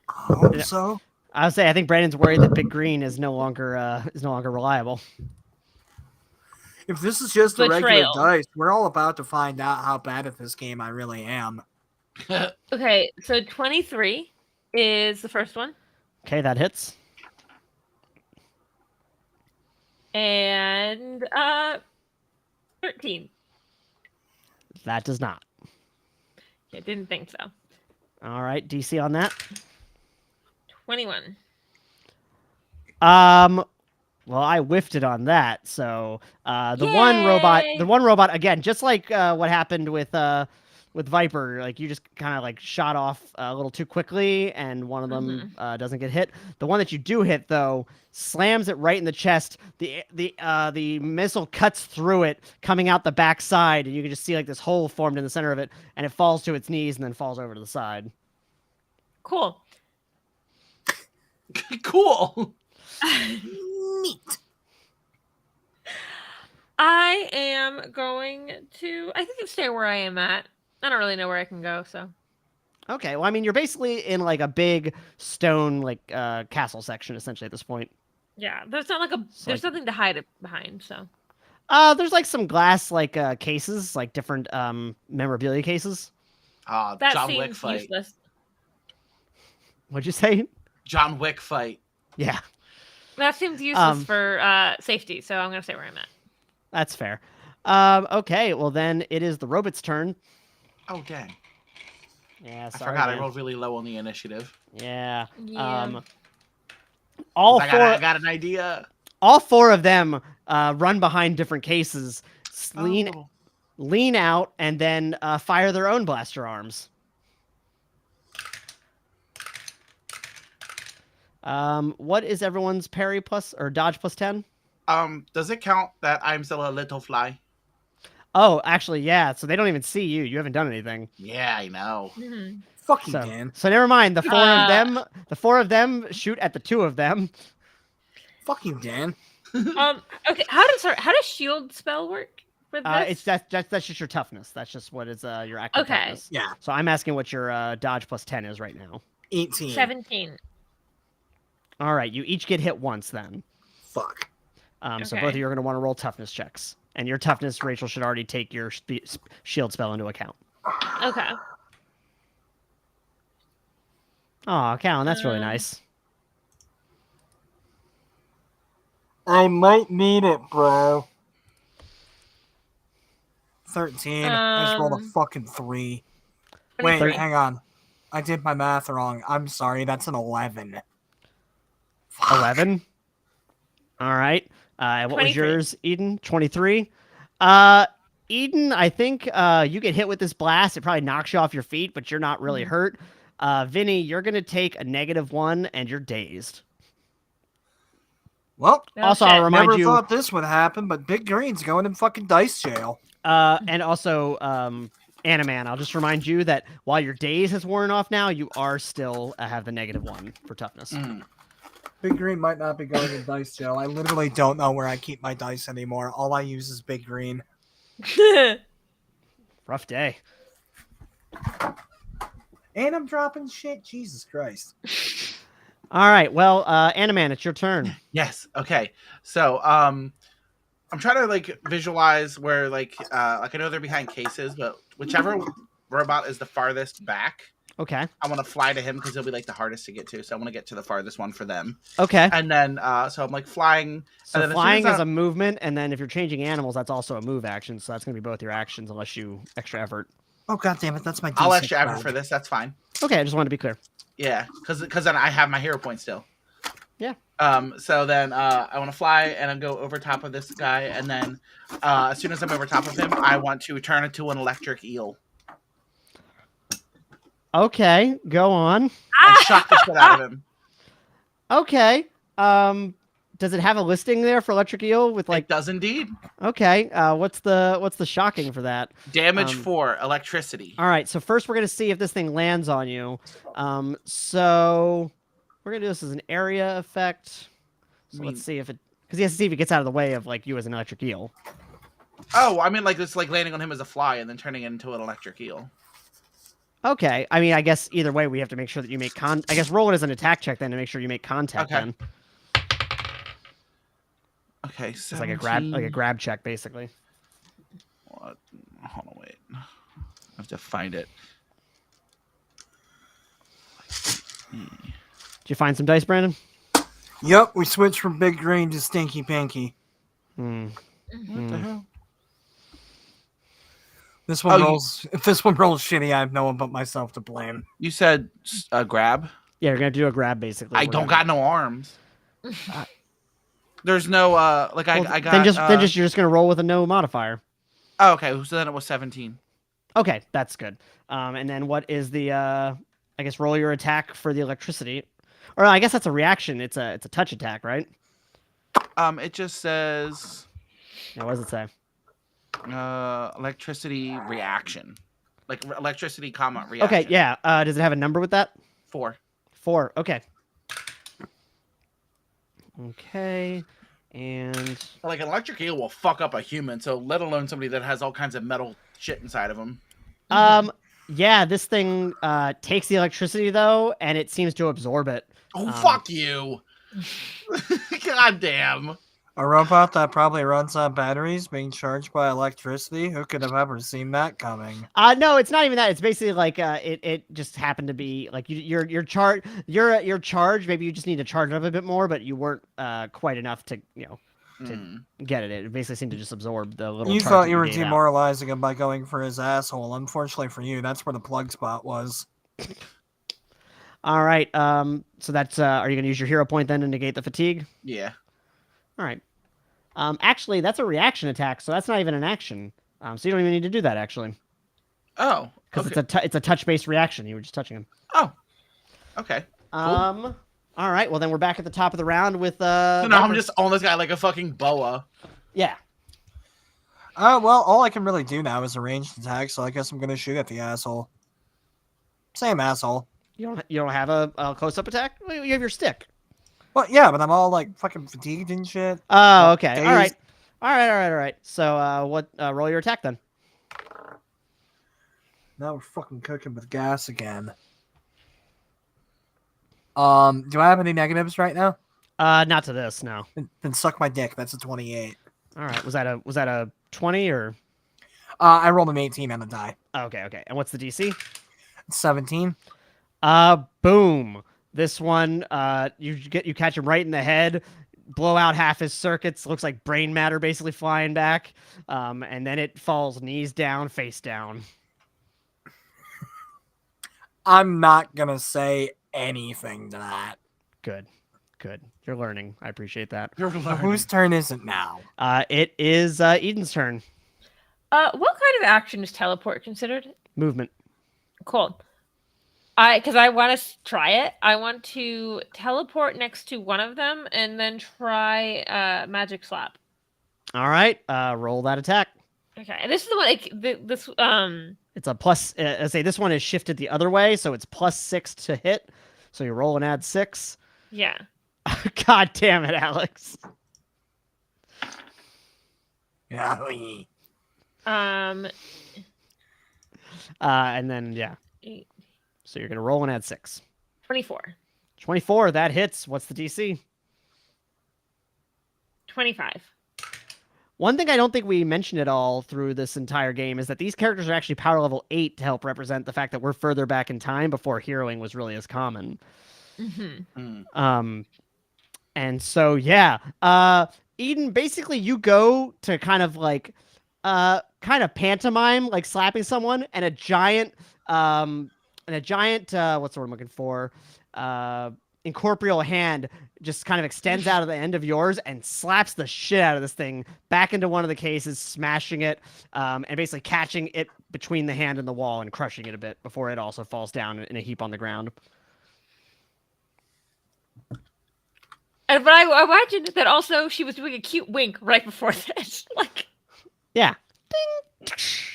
hope Yeah. so. I would say I think Brandon's worried that Big Green is no longer reliable. If this is just a regular Betrayal. dice, we're all about to find out how bad at this game I really am. Okay, so 23 is the first one, Okay, that hits. and 13. That does not. I didn't think so. All right, DC on that. 21. Well, I whiffed it on that. So the one robot again, just like what happened with Viperr, like you just kind of like shot off a little too quickly, and one of them doesn't get hit. The one that you do hit though slams it right in the chest. The missile cuts through it, coming out the back side, and you can just see like this hole formed in the center of it, and it falls to its knees and then falls over to the side. Cool. Cool. Neat. I am going to, I think, stay where I am at. I don't really know where I can go, so. Okay, well, I mean, you're basically in like a big stone like castle section essentially at this point. Yeah, there's not like there's like- nothing to hide it behind, so. There's like some glass like cases, like different memorabilia cases. That John Wick seems fight. useless. What'd you say? John Wick fight. Yeah, That seems useless for safety, so I'm gonna stay where I'm at. that's fair. Okay, well then it is the robot's turn. Oh dang! Yeah, I sorry. forgot man. I rolled really low on the initiative. Yeah. Yeah. All I four. got an idea. All four of them run behind different cases, Oh. lean out, and then fire their own blaster arms. What is everyone's parry plus or dodge plus 10? Does it count that I'm still a little fly? Oh, actually, yeah. So they don't even see you. You haven't done anything. Yeah, I know. Mhm. Fuck you, So, Dan. so never mind. The four of them shoot at the two of them. Fuck you, Dan. Okay, how does shield spell work with this? That's just your toughness. That's just what is your active Okay. toughness. Yeah, So I'm asking what your dodge plus 10 is right now. 18. 17. All right, you each get hit once then. Fuck. So Okay. both of you are going to want to roll toughness checks, and your toughness, Rachel, should already take your shield spell into account. Okay. Oh, Callan, that's really Um, nice. I might need it, bro. 13. I just rolled a fucking 3. Wait, 23. hang on. I did my math wrong. I'm sorry. That's an 11. 11. All right. What was 23. yours, Eden? 23. Eden, I think you get hit with this blast. It probably knocks you off your feet, but you're not really hurt. Vinny, you're going to take a -1, and you're dazed. Well, Oh, Also, shit. I'll remind never you. thought this would happen, but Big Green's going in fucking dice jail. And also, Animan, I'll just remind you that while your daze has worn off now, you are still have the -1 for toughness. Big Green might not be going in dice jail. I literally don't know where I keep my dice anymore. All I use is Big Green. Rough day. And I'm dropping shit. Jesus Christ. All right. Well, Animan, it's your turn. Yes. Okay. So, I'm trying to like visualize where like I know they're behind cases, but whichever robot is the farthest back, Okay. I want to fly to him because he'll be like the hardest to get to. So I want to get to the farthest one for them. Okay. And then, so I'm like flying. So and then flying as is soon a movement, and then if you're changing animals, that's also a move action. So that's going to be both your actions unless you extra effort. Oh, god damn it. That's my I'll D6 extra effort bag. for this. That's fine. Okay, I just wanted to be clear. Yeah, because then I have my hero point still. Yeah. So then I want to fly and I go over top of this guy, and then as soon as I'm over top of him, I want to turn into an electric eel Okay, go on. and shock the shit out of him. Okay. does it have a listing there for electric eel with like? It does indeed. Okay. What's the shocking for that? Damage 4, electricity. All right. So first we're gonna see if this thing lands on you. So we're gonna do this as an area effect. So let's see if it, because he has to see if it gets out of the way of like you as an electric eel. Oh, I mean like it's like landing on him as a fly and then turning it into an electric eel. Okay. I mean, I guess either way we have to make sure that you make I guess roll it as an attack check then to make sure you make contact. Okay. Then Okay, it's like a grab check basically. What? Hold on, wait. I have to find it. Did you find some dice, Brandon? Yep, we switched from Big Green to Stinky Pinky. What the hell? This one rolls. If this one rolls shitty, I have no one but myself to blame. You said grab? Yeah, you're gonna do a grab basically. I don't got no arms. There's no like I got. Then just you're just gonna roll with a no modifier. Oh, okay. So then it was 17. Okay, that's good. And then what is the I guess roll your attack for the electricity, or I guess that's a reaction. It's a touch attack, right? It just says. Yeah, what does it say? Electricity reaction, like electricity, reaction. Okay, yeah. Does it have a number with that? 4. 4. Okay. Okay. And Like an electric eel will fuck up a human, so let alone somebody that has all kinds of metal shit inside of them. yeah, this thing takes the electricity though, and it seems to absorb it. Oh, fuck you! God damn. A robot that probably runs on batteries being charged by electricity? Who could have ever seen that coming? No, it's not even that. It's basically like it just happened to be like you're charged. You're charged. Maybe you just need to charge it up a bit more, but you weren't quite enough to get it. It basically seemed to just absorb the little. You charge thought that you were gave out. demoralizing him by going for his asshole. Unfortunately for you, that's where the plug spot was. All right. So that's. Are you going to use your hero point then to negate the fatigue? Yeah. All right. Actually, that's a reaction attack, so that's not even an action. So you don't even need to do that actually, Oh. because Okay. it's a touch-based reaction. You were just touching him. Oh. Okay. All right. Well, then we're back at the top of the round with. So now I'm just on this guy like a fucking boa. Yeah. Well, all I can really do now is a ranged attack, so I guess I'm gonna shoot at the asshole. Same asshole. You don't have a close-up attack? Well, you have your stick. Well, yeah, but I'm all like fucking fatigued and shit. Oh, okay. Dazed. All right. So, what? Roll your attack then. Now we're fucking cooking with gas again. Do I have any negatives right now? Not to this, no. Then suck my dick. That's a 28. All right. Was that a 20 or? I rolled an 18 on the die. Oh, okay. And what's the DC? 17. Boom. This one, you catch him right in the head, blow out half his circuits. Looks like brain matter basically flying back, and then it falls knees down, face down. I'm not gonna say anything to that. Good. You're learning. I appreciate that. Whose turn is it now? It is Eden's turn. What kind of action is teleport considered? Movement. Cool. Because I want to try it. I want to teleport next to one of them and then try magic slap. All right. Roll that attack. Okay, and this is the one. It's a plus. I say this one is shifted the other way, so it's +6 to hit. So you roll and add 6. Yeah. God damn it, Alex. Yeah. And then yeah. So you're gonna roll and add 6. 24. 24. That hits. What's the DC? 25. One thing I don't think we mentioned at all through this entire game is that these characters are actually power level 8 to help represent the fact that we're further back in time before heroing was really as common. Mm-hmm. And so yeah, Eden, basically you go to kind of pantomime like slapping someone, and a giant what's the word I'm looking for? Incorporeal hand just kind of extends out of the end of yours and slaps the shit out of this thing back into one of the cases, smashing it, and basically catching it between the hand and the wall and crushing it a bit before it also falls down in a heap on the ground. But I imagined that also she was doing a cute wink right before this. Like, Yeah.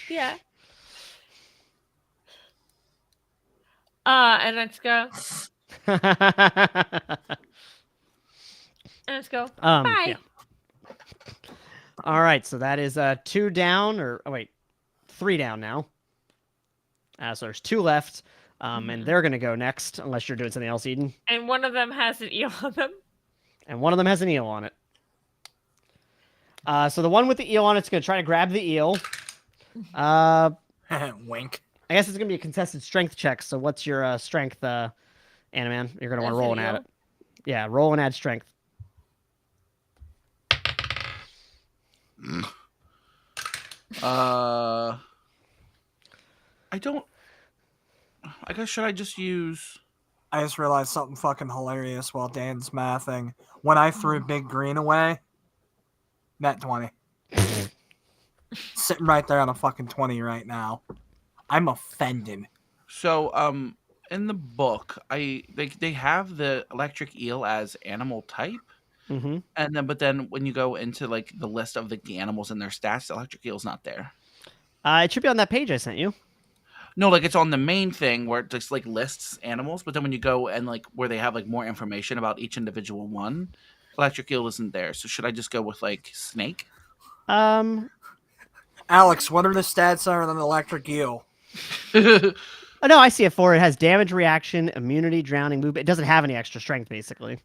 yeah. And let's go. And let's go. Bye. Yeah. All right, so that is 2 down, or oh wait, 3 down now. So there's 2 left, and they're gonna go next, unless you're doing something else, Eden. And one of them has an eel on them. And one of them has an eel on it. So the one with the eel on it's gonna try to grab the eel. Wink. I guess it's gonna be a contested strength check. So what's your strength, Animan? You're gonna want to roll and add it. Yeah, roll and add strength. I don't. I guess should I just use? I just realized something fucking hilarious while Dan's mathing. When I threw Big Green away, net 20. Sitting right there on a fucking 20 right now. I'm offended. So in the book, they have the electric eel as animal type. Mm-hmm. But then when you go into like the list of the animals and their stats, the electric eel's not there. It should be on that page I sent you. No, like it's on the main thing where it just like lists animals, but then when you go and like where they have like more information about each individual one, electric eel isn't there. So should I just go with like snake? Alex, what are the stats on an electric eel? Oh no, I see it for it has damage reaction, immunity, drowning, movement. It doesn't have any extra strength basically.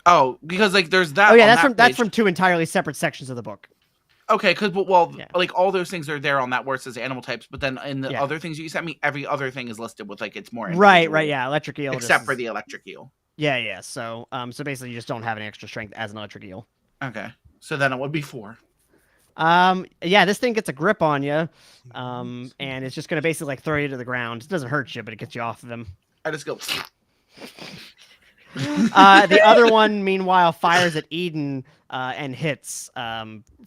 Oh, because like there's that. Oh yeah, on that's from 2 entirely separate sections of the book. Okay, because like all those things are there on that where it says animal types, but then in the other things you sent me, every other thing is listed with like it's more right, yeah, electric eel, except for the electric eel. Yeah. So basically, you just don't have any extra strength as an electric eel. Okay, so then it would be 4. Yeah, this thing gets a grip on you, and it's just gonna basically like throw you to the ground. It doesn't hurt you, but it gets you off of him. I just go. The other one, meanwhile, fires at Eden and hits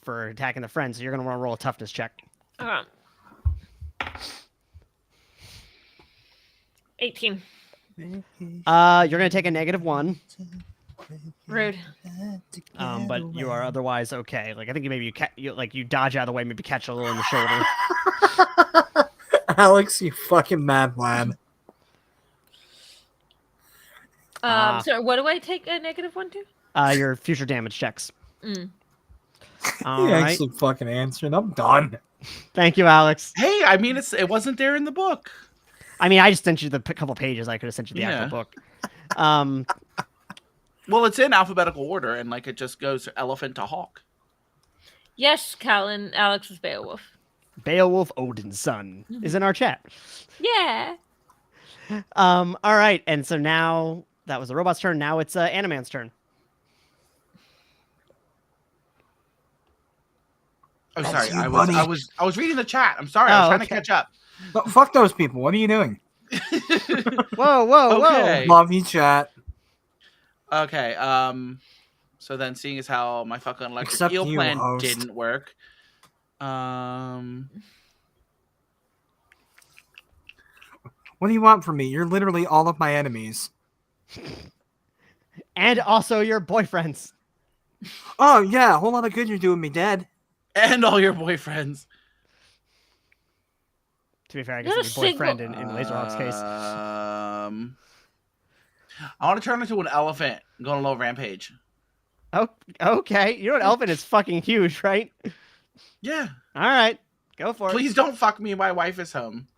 for attacking the friend. So you're gonna want to roll a toughness check. 18. You're gonna take a -1. Rude. But you are otherwise okay. Like I think you dodge out of the way, maybe catch a little in the shoulder. Alex, you fucking mad lad. So what do I take a -1 to? Your future damage checks. All You right. actually fucking answered. I'm done. Thank you, Alex. Hey, I mean it wasn't there in the book. I mean, I just sent you the couple pages. I could have sent you the actual book. Well, it's in alphabetical order, and like it just goes elephant to hawk. Yes, Callan. Alex is Beowulf. Beowulf, Odin's son, is in our chat. Yeah. All right, and so now that was the robot's turn. Now it's Animan's turn. Oh, That's sorry. you, I was reading the chat. I'm sorry. I was trying to catch up. But fuck those people. What are you doing? Whoa. Okay. Love you, chat. Okay. So then, seeing as how my fucking electric Except eel you, plan host. didn't work, What do you want from me? You're literally all of my enemies. And also your boyfriends. Oh, yeah. A whole lot of good you're doing me dead. and all your boyfriends. To be fair, I guess it'd be boyfriend in Laserhawk's case. I want to turn into an elephant and go on a little rampage. Oh, okay. You know an elephant is fucking huge, right? Yeah. All right. Go for it. Please don't fuck me. My wife is home.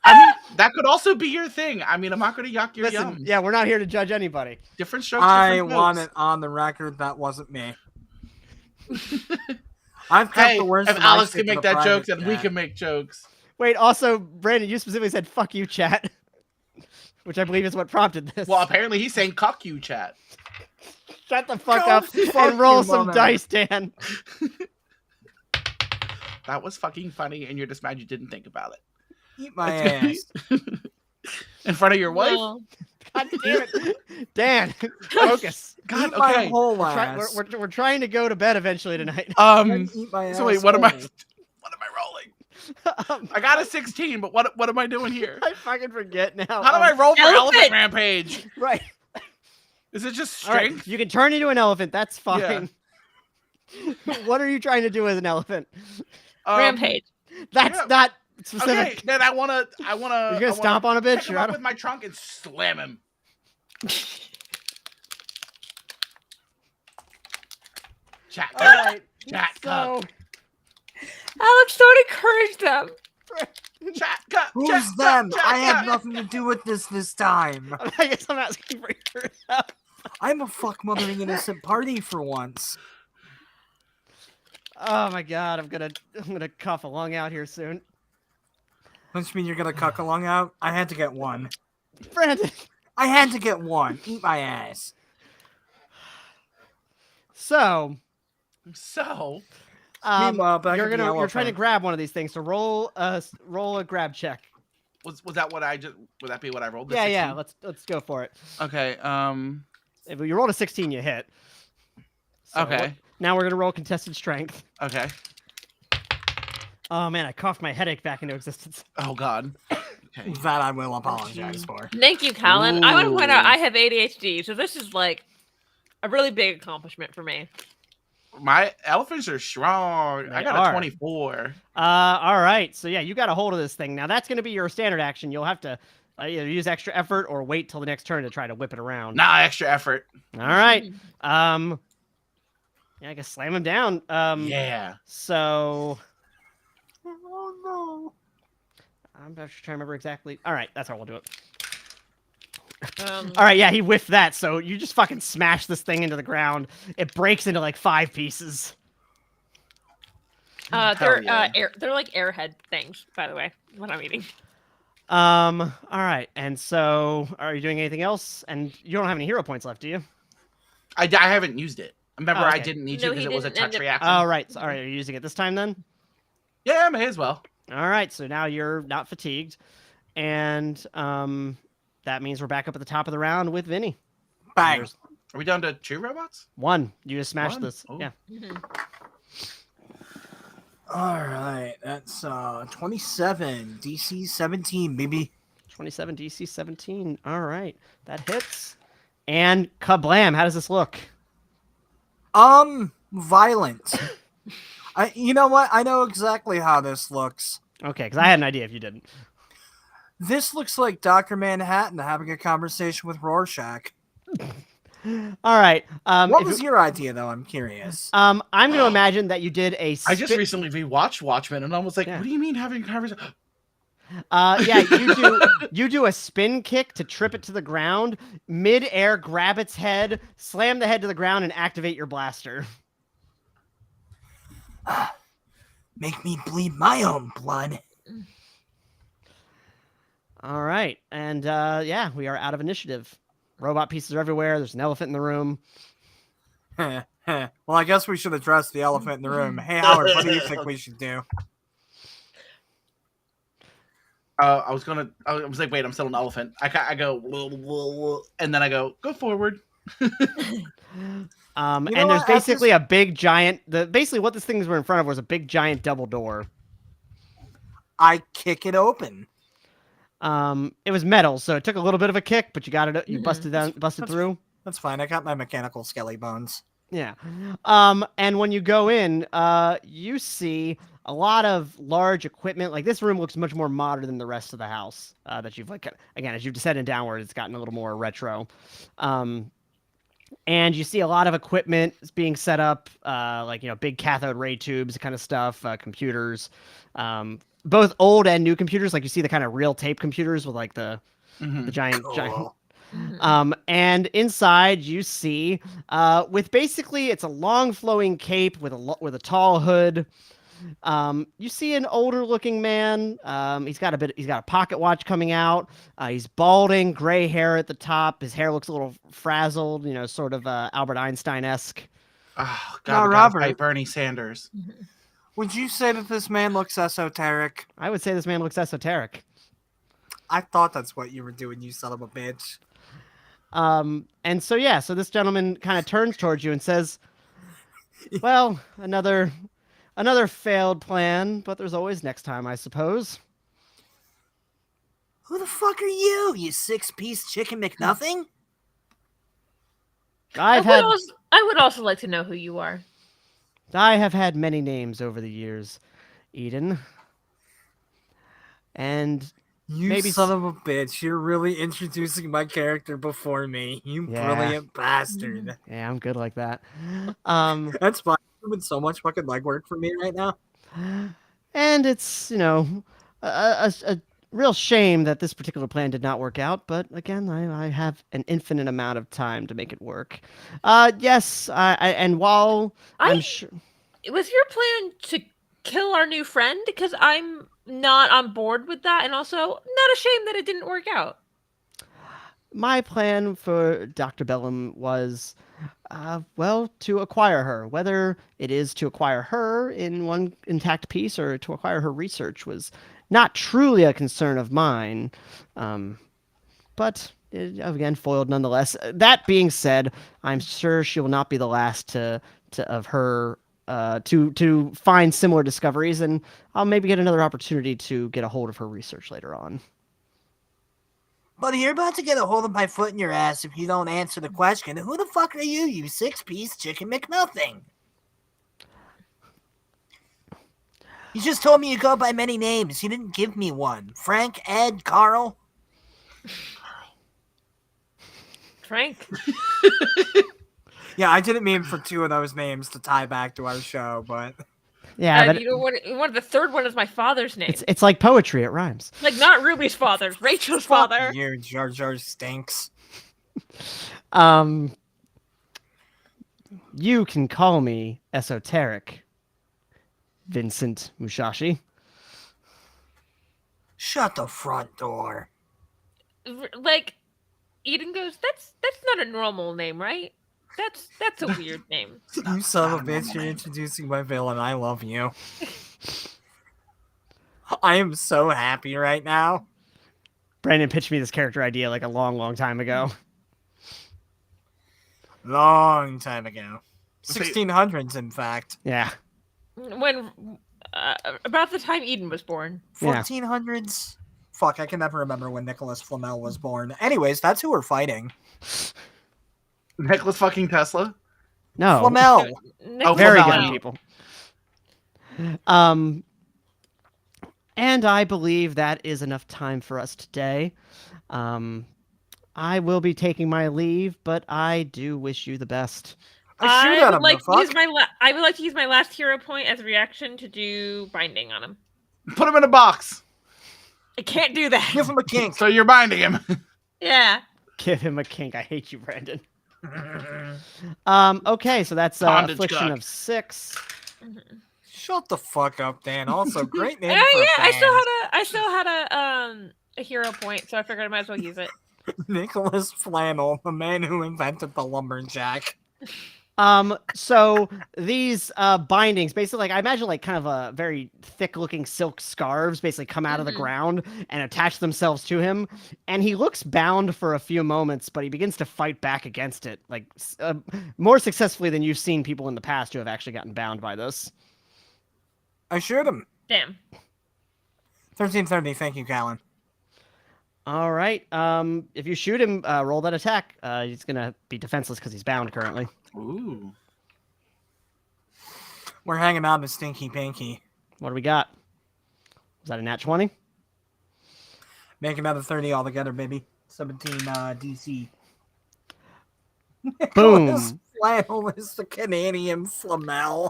I mean, that could also be your thing. I mean, I'm not going to yuck your Listen, yums. yeah, we're not here to judge anybody. Different strokes, I different want folks. it on the record that wasn't me. I've kept Hey, the worst. if of my Alex shit can to make the that joke, private then we chat. can make jokes. Wait, also, Brandon, you specifically said "fuck you, chat," which I believe is what prompted this. Well, apparently he's saying "cuck you," chat. Shut the fuck Go up fuck and roll you, some mother. dice, Dan. That was fucking funny, and you're just mad you didn't think about it. Eat my ass. In front of your wife? Well, God damn it, Dan, focus. God, Eat my okay. whole We're, ass. we're trying to go to bed eventually tonight. Eat my So wait, what am I asshole. rolling? I got a 16, but what am I doing here? I fucking forget now. How do I roll for Elephant! elephant rampage? Right. Is it just All right, strength? you can turn into an elephant. That's fine. What are you trying to do as an elephant? Rampage. That's yeah. not specific. Okay, then I wanna. You're gonna stomp on a bitch? Pick him up with my trunk and slam him. Chat. All right. Chat. So, Alex, don't encourage them. Chat. Cut. Who's chat, them? Chat, I have cut. nothing to do with this time. I guess I'm asking for your help. I'm a fuck mothering innocent party for once. Oh my god, I'm gonna cough a lung out here soon. Don't you mean you're gonna cuck along out? I had to get one. Brandon. I had to get one. Eat my ass. So, Meanwhile, back you're at the you're trying to elephant. grab one of these things. So roll a grab check. was that what I just? Would that be what I rolled? The Yeah. 16? Let's go for it. Okay. If you rolled a 16, you hit. So Okay. Now we're gonna roll contested strength. Okay. Oh man, I coughed my headache back into existence. Oh God. Okay. That I will apologize for. Thank you, Colin. I want to point out Ooh. I have ADHD, so this is like a really big accomplishment for me. My elephants are strong. I They got are. a 24. All right. So yeah, you got a hold of this thing. Now that's gonna be your standard action. You'll have to either use extra effort or wait till the next turn to try to whip it around. Nah, extra effort. All right. Yeah, I guess slam him down. Yeah. So Oh no. I'm not trying to remember exactly. All right, that's how we'll do it. Um, All right, yeah, he whiffed that. So you just fucking smash this thing into the ground. It breaks into like 5 pieces. they're yeah. they're like airhead things, by the way. What I'm eating. All right, and so are you doing anything else? And you don't have any hero points left, do you? I haven't used it. Remember, Oh, I okay. didn't need No, to because he it was a didn't end touch up- reaction. Oh, right. So, all right, are you using it this time then? Yeah, may as well. All right, so now you're not fatigued, and that means we're back up at the top of the round with Vinny. Bang. There's Are we down to 2 robots? 1. You just smashed One? this. Oh. Yeah. All right, that's 27 DC 17, baby. 27 DC 17. All right, that hits. And kablam! How does this look? Violent. You know what? I know exactly how this looks. Okay, because I had an idea if you didn't. This looks like Dr. Manhattan having a conversation with Rorschach. All right. What if was you- your idea, though? I'm curious. I'm going to imagine that you did a. I just spin- recently rewatched Watchmen, and I was like, Yeah. "What do you mean having a conversation?" Yeah, you do a spin kick to trip it to the ground, mid-air, grab its head, slam the head to the ground, and activate your blaster. Make me bleed my own blood. All right, and yeah, we are out of initiative. Robot pieces are everywhere. There's an elephant in the room. Well, I guess we should address the elephant in the room. Hey, Howard, what do you think we should do? I was like, wait, I'm still an elephant. I go, "Whoa, whoa, whoa," and then I go forward. And know there's what? basically a big giant. Basically what this things were in front of was a big giant double door. I kick it open. It was metal, so it took a little bit of a kick, but you got it. You busted That's- through. That's fine. I got my mechanical skelly bones. Yeah. And when you go in, you see a lot of large equipment. Like this room looks much more modern than the rest of the house. That you've again, as you've descended downward, it's gotten a little more retro. And you see a lot of equipment being set up, like big cathode ray tubes, kind of stuff, computers, both old and new computers. Like you see the kind of real tape computers with like the giant. Cool. And inside you see, with basically it's a long flowing cape with a tall hood. You see an older looking man. He's got a pocket watch coming out. He's balding, gray hair at the top. His hair looks a little frazzled, sort of Albert Einstein-esque. Oh Now, God, we gotta Robert. fight Bernie Sanders. Would you say that this man looks esoteric? I would say this man looks esoteric. I thought that's what you were doing, you son of a bitch. And so yeah, so this gentleman kind of turns towards you and says, "Well, another failed plan, but there's always next time, I suppose." Who the fuck are you, you 6-piece chicken McNothing? I would also like to know who you are. have had many names over the years, Eden. And You maybe son of a bitch. You're really introducing my character before me. You Yeah. brilliant bastard. yeah, I'm good like that. That's fine. You're doing so much fucking legwork for me right now. And it's, a real shame that this particular plan did not work out. But again, I have an infinite amount of time to make it work. Yes, and while I'm sure. Was your plan to kill our new friend? Because I'm not on board with that, and also not ashamed that it didn't work out. My plan for Dr. Bellum was, to acquire her. Whether it is to acquire her in one intact piece or to acquire her research was not truly a concern of mine. But again, foiled nonetheless. That being said, I'm sure she will not be the last to find similar discoveries, and I'll maybe get another opportunity to get a hold of her research later on. Buddy, you're about to get a hold of my foot in your ass if you don't answer the question. Who the fuck are you, you six-piece chicken McNothing? You just told me you go by many names. You didn't give me one. Frank, Ed, Carl? Frank. Yeah, I didn't mean for two of those names to tie back to our show, but Yeah, but You know what? The third one is my father's name. it's like poetry. It rhymes. Like not Ruby's father, Rachel's father. you, Jar Jar stinks. You can call me esoteric, Vincent Musashi. Shut the front door. Like, Eden goes, that's not a normal name, right? That's a weird name. You son of a bitch, you're introducing my villain. I love you. I am so happy right now. Brandon pitched me this character idea like a long, long time ago. Long time ago. 1600s, in fact. Yeah. When about the time Eden was born. 1400s? Fuck, I can never remember when Nicholas Flamel was born. Anyways, that's who we're fighting. Nicholas fucking Tesla. No. Flamel. Very Flamel. good people. And I believe that is enough time for us today. I will be taking my leave, but I do wish you the best. I would like to use I would like to use my last hero point as a reaction to do binding on him. Put him in a box. I can't do that. Give him a kink. So you're binding him. Yeah. Give him a kink. I hate you, Brandon. Okay, so that's Bondage affliction cock. of 6. Shut the fuck up, Dan. Also, great name Oh for a yeah, band. I still had a hero point, so I figured I might as well use it. Nicholas Flannel, the man who invented the lumberjack. So these bindings, basically, like I imagine, like kind of a very thick-looking silk scarves, basically come out of the ground and attach themselves to him, and he looks bound for a few moments, but he begins to fight back against it, like more successfully than you've seen people in the past who have actually gotten bound by this. I shoot him. Damn. 1330, thank you, Callan. All right. If you shoot him, roll that attack. He's gonna be defenseless because he's bound currently. Ooh. We're hanging out in Stinky Pinky. What do we got? Was that a nat 20? Make another 30 altogether, baby. 17 DC. Boom. Nicholas Flannel is the Canadian Flamel.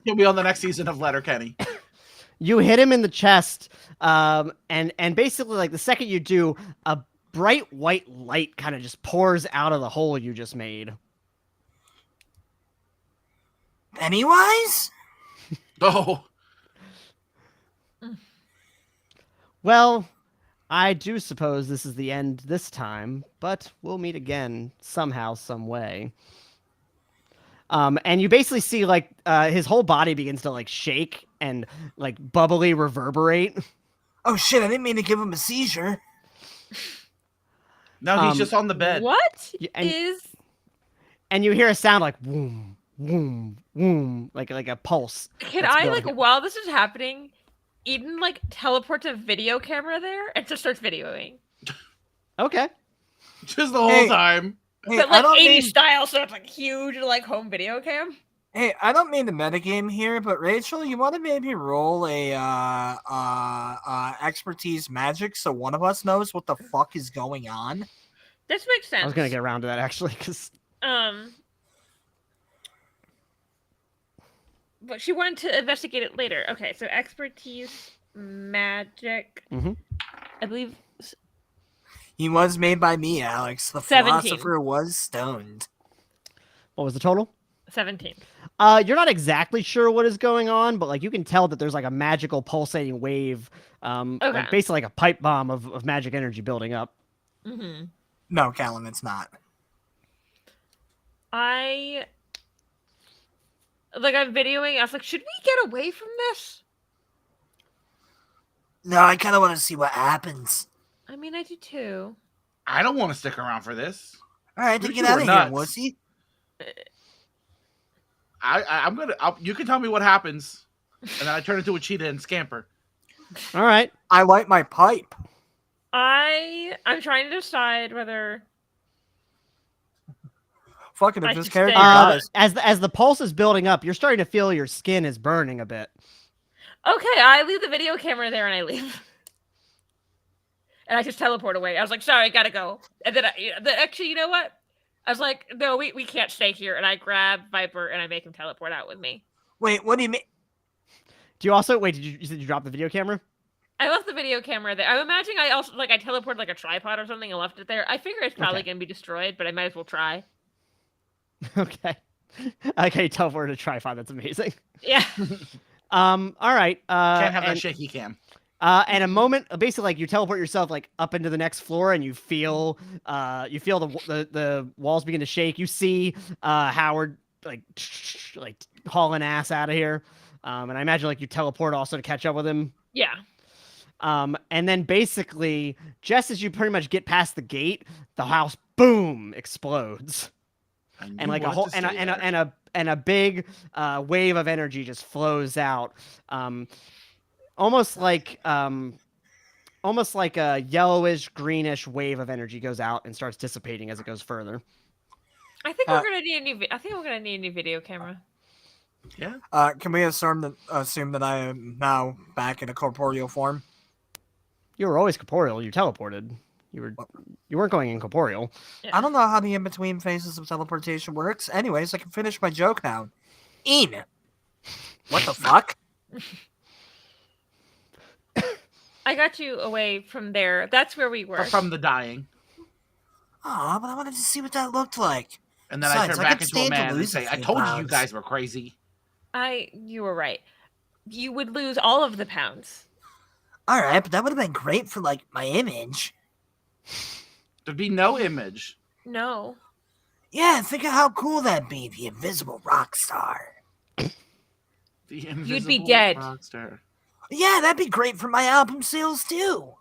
He'll be on the next season of Letterkenny. You hit him in the chest, and basically, like the second you do, a bright white light kind of just pours out of the hole you just made. Pennywise? Oh. Well, I do suppose this is the end this time, but we'll meet again somehow, some way. And you basically see like his whole body begins to like shake and like bubbly reverberate. Oh shit, I didn't mean to give him a seizure. No, he's just on the bed. What and- is And you hear a sound like boom, boom, boom, like a pulse. Can that's I building like up. while this is happening, Eden like teleports a video camera there and just starts videoing. Okay. Just the whole Hey. time. Hey, but I like don't 80s mean, style, so it's like huge, like home video cam. hey, I don't mean the metagame here, but Rachel, you want to maybe roll a expertise magic so one of us knows what the fuck is going on? This makes sense. I was gonna get around to that actually, because but she wanted to investigate it later. Okay, so expertise magic. Mhm. I believe He was made by me, Alex. The 17. philosopher was stoned. what was the total? 17. You're not exactly sure what is going on, but like you can tell that there's like a magical pulsating wave, like Okay. basically like a pipe bomb of magic energy building up. Mm-hmm. No, Callum, it's not. I'm videoing. I was like, should we get away from this? No, I kind of want to see what happens. I mean, I do too. I don't want to stick around for this. All right, then You get two out are of here, nuts. wussy. I'm gonna. You can tell me what happens, and then I turn into a cheetah and scamper. All right. I light my pipe. I'm trying to decide whether Fucking I if this should character stay. does. As the pulse is building up, you're starting to feel your skin is burning a bit. okay, I leave the video camera there and I leave. And I just teleport away. I was like, sorry, I gotta go. And then actually, you know what? I was like, no, we can't stay here. And I grab Viperr and I make him teleport out with me. Wait, what do you mean? Do you also wait? You said you dropped the video camera? I left the video camera there. I'm imagining I also I teleported like a tripod or something and left it there. I figure it's probably Okay. gonna be destroyed, but I might as well try. Okay. Okay, you teleported a tripod. That's amazing. Yeah. All right. Can't have that and, shaky cam. and a moment, basically, like you teleport yourself like up into the next floor, and you feel the walls begin to shake. You see Howard like hauling ass out of here, and I imagine like you teleport also to catch up with him. Yeah. And then basically, just as you pretty much get past the gate, the house boom explodes, and like a whole and a big wave of energy just flows out, almost like a yellowish greenish wave of energy goes out and starts dissipating as it goes further. I think we're gonna need a new. I think we're gonna need a new video camera. Yeah. Can we assume that I am now back in a corporeal form? You were always corporeal. You teleported. You weren't going incorporeal. I don't know how the in-between phases of teleportation works. Anyways, I can finish my joke now. Een! What the fuck? I got you away from there. That's where we were. From the dying. Aw, but I wanted to see what that looked like. And then Besides, I turn I back could into a stand to man and lose a say, I few told you pounds." guys were crazy. You were right. You would lose all of the pounds. Alright, but that would have been great for, like, my image. There'd be no image. No. Yeah, think of how cool that'd be, the invisible rock star. The invisible be dead. rockstar. Yeah, that'd be great for my album sales, too.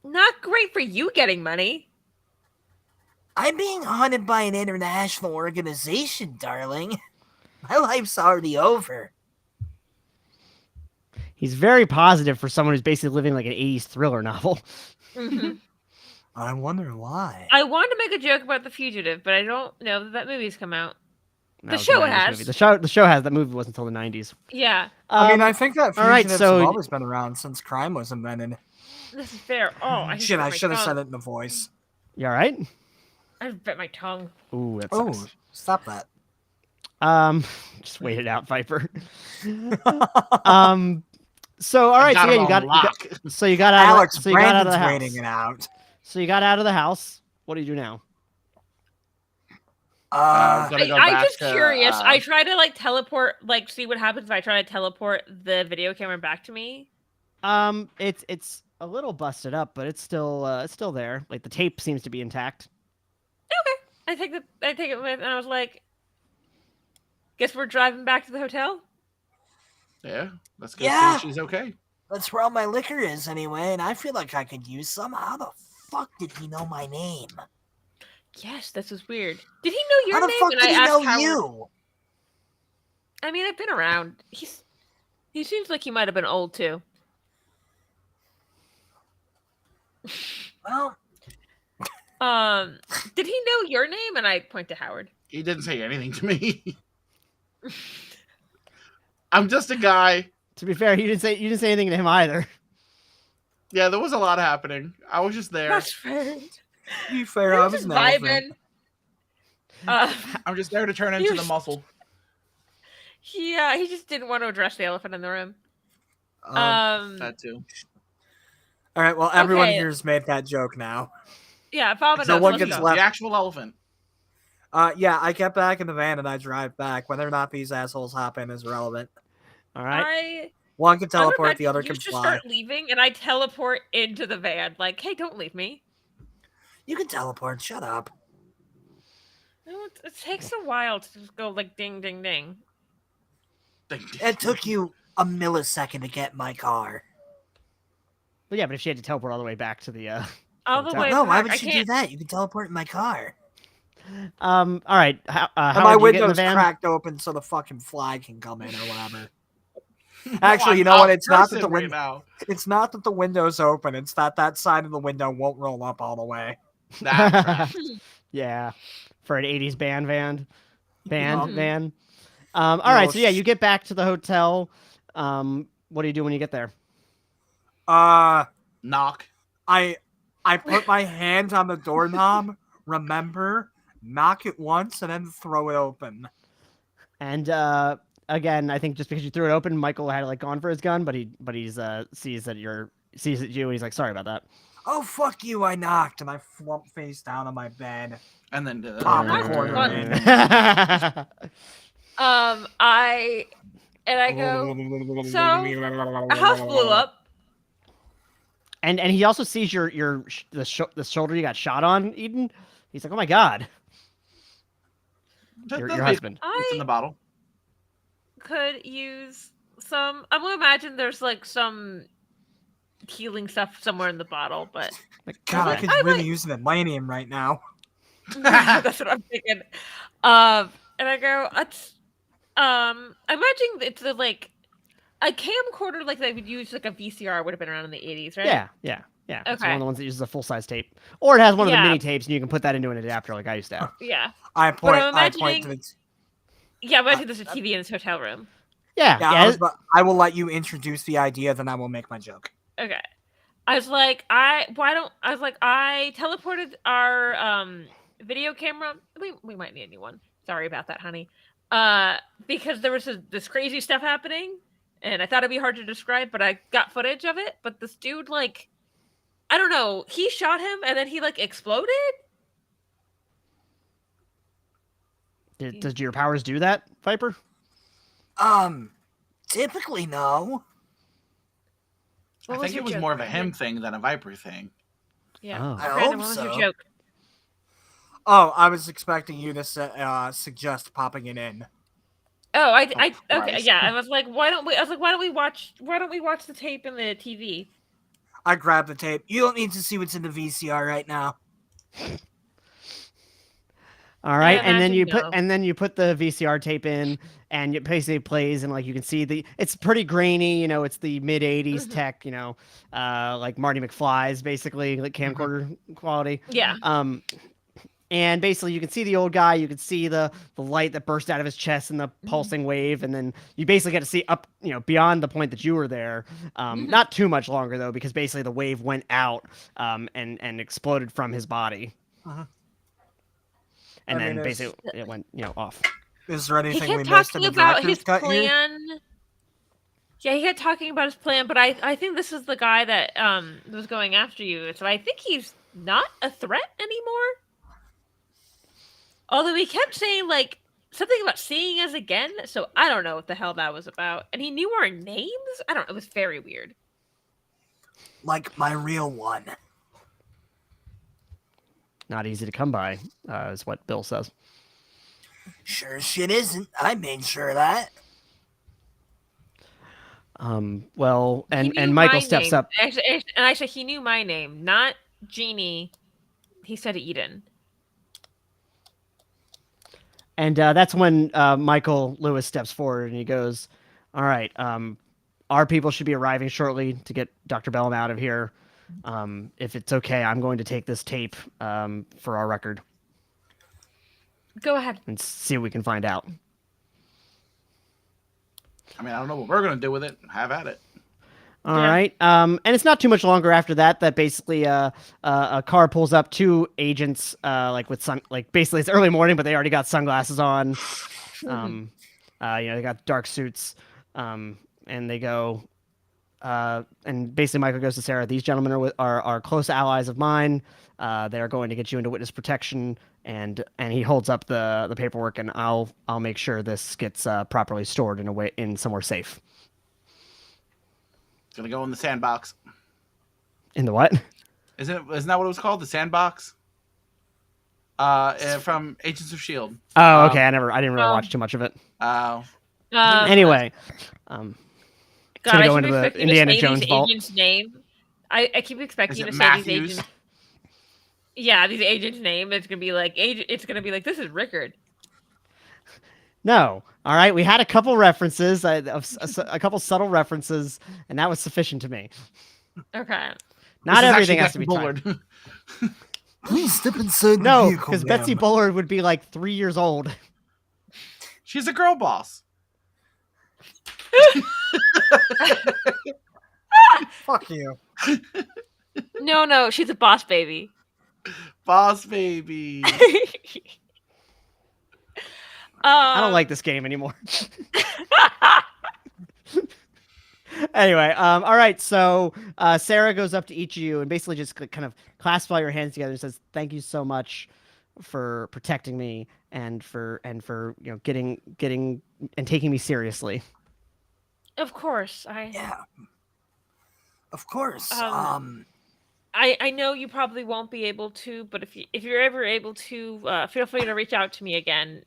Not great for you getting money. I'm being hunted by an international organization, darling. My life's already over. He's very positive for someone who's basically living like an 80s thriller novel. Mhm. I wonder why. I wanted to make a joke about The Fugitive, but I don't know that movie's come out. That The was show 90s has. movie. The show has. That movie wasn't until the 90s. Yeah, I mean, I think that all right, fugitives so- have always been around since crime was invented. this is fair. Oh, I Shit, I should have tongue. said it in the voice. You all right? I bit my tongue. Ooh, that Oh, sucks. stop that. Just wait it out, Viperr. So all right, so got yeah, him you got, on lock. so you got out. Alex, So you got out of Brandon's the house. waiting it out. So you got out of the house. What do you do now? Gonna go I'm back just to, curious. I try to like teleport, like see what happens if I try to teleport the video camera back to me. It's a little busted up, but it's still there. Like the tape seems to be intact. I take it with, and I was like, guess we're driving back to the hotel. Yeah, let's go Yeah. see if she's okay. That's where all my liquor is anyway, and I feel like I could use some. How the fuck did he know my name? Yes, this was weird. Did he know your How the name? fuck And did I he asked know Howard. you? I mean, I've been around. He seems like he might have been old too. Well, Did he know your name? And I point to Howard. He didn't say anything to me. I'm just a guy. To be fair, you didn't say anything to him either. Yeah, there was a lot happening. I was just there. That's fair. To be fair, He I was was just an elephant. vibing. I'm just there to turn He into was- the muscle. He just didn't want to address the elephant in the room. That too. All right, well, everyone okay. here's made that joke now. Yeah, Bob No one let's gets go. left. The actual elephant. Yeah, I get back in the van and I drive back. Whether or not these assholes hop in is irrelevant. All right. One can I would teleport, the imagine other you can just fly. start leaving, and I teleport into the van. Like, hey, don't leave me. You can teleport. Shut up. No, it takes a while to just go like ding, ding, ding. It took you a millisecond to get my car. Well, yeah, but if she had to teleport all the way back to the All the Hotel. way No, why back. would you do that? You can teleport in my car. all right. How And how my did you get in the window's van? cracked open so the fucking fly can come in or whatever. Actually, you know what? It's not that the right window. now. It's not that the window's open. It's that side of the window won't roll up all the way. That's right. Yeah, for an '80s van. Mhm. All right, so yeah, Yes. you get back to the hotel. What do you do when you get there? Knock. I put my hand on the doorknob. Remember, knock it once and then throw it open. And again, I think just because you threw it open, Michael had like gone for his gun, but he's sees that you, and he's like, sorry about that. Oh fuck you! I knocked and I flump face down on my bed. And then Pop That's a corner fun. in. I go. So a house blew up. And he also sees the shoulder you got shot on, Eden. He's like, oh my god, your husband. It's in the bottle. Could use some. I'm gonna imagine there's like some healing stuff somewhere in the bottle, but God, I could I really like- use an Atlanteum right now. that's what I'm thinking. And I go, it's I imagine it's like a camcorder like they would use like a VCR would have been around in the 80s, right? Yeah. It's one Okay. of the ones that uses a full size tape, or it has one of the Yeah. mini tapes, and you can put that into an adapter like I used to have. Yeah. I point. I'm I point to imagining- the. Yeah, imagine there's a TV in this hotel room. Yeah, Yeah, I will let you introduce the idea, then I will make my joke. Okay. I teleported our video camera. We might need a new one. Sorry about that, honey. Because there was this crazy stuff happening, and I thought it'd be hard to describe, but I got footage of it. But this dude, like, I don't know, he shot him, and then he like exploded. Does your powers do that, Viperr? Typically no. What I think your it was joke, more of a Brandon? him thing than a Viper thing. Yeah. Oh. I Brandon, hope what was so. your joke? Oh, I was expecting you to suggest popping it in. Oh, okay, Christ. yeah. I was like, why don't we watch the tape in the TV? I grabbed the tape. You don't need to see what's in the VCR right now. All right, Yeah, and then imagine you put the VCR tape in, and it basically plays, and like you can see it's pretty grainy, it's the mid '80s Mhm. tech, like Marty McFly's basically like camcorder quality. Yeah. And basically you can see the old guy, you can see the light that burst out of his chest and the pulsing wave, and then you basically get to see up, beyond the point that you were there. Not too much longer though, because basically the wave went out, and exploded from his body. Uh-huh. And I then mean, basically it went, off. Is there He anything we kept missed in talking the about director's his cut here? plan. Yeah, he kept talking about his plan, but I think this is the guy that was going after you. So I think he's not a threat anymore. Although he kept saying like something about seeing us again, so I don't know what the hell that was about. And he knew our names? I don't know, it was very weird. Like my real one. Not easy to come by, is what Bill says. Sure as shit isn't. I made sure of that. Well, He knew and Michael my steps name. up. Actually, he knew my name, not Genie. He said Eden. And that's when Michael Lewis steps forward and he goes, all right, our people should be arriving shortly to get Dr. Bellum out of here. If it's okay, I'm going to take this tape for our record Go ahead. and see what we can find out. I mean, I don't know what we're gonna do with it. Have at it. All Yeah. right. And it's not too much longer after that basically a car pulls up, two agents basically it's early morning, but they already got sunglasses on. They got dark suits. And they go and basically Michael goes to Sarah, these gentlemen are close allies of mine. They are going to get you into witness protection, and he holds up the paperwork, and I'll make sure this gets properly stored in somewhere safe. It's gonna go in the sandbox. In the what? Isn't that what it was called? The sandbox? From Agents of Shield. Oh, okay. I didn't really watch too much of it. Anyway, God, gonna I go keep into the expecting Indiana to say Jones these vault. agents' name. I keep expecting Is to it say Matthews? these agents. Yeah, these agents' name. It's gonna be like this is Rickard. No. All right. We had a couple references, a couple subtle references, and that was sufficient to me. Okay. Not This is everything actually has to be Betsy tied. Bullard. Please step inside the No, vehicle, because Betsy ma'am. Bullard would be like 3 years old. She's a girl boss. Fuck you. No, she's a boss baby. Boss baby. I don't like this game anymore. Anyway, all right. So Sarah goes up to each of you and basically just kind of clasps all your hands together and says, "Thank you so much for protecting me and for getting and taking me seriously." Of course, Yeah. Of course. I know you probably won't be able to, but if you're ever able to, feel free to reach out to me again.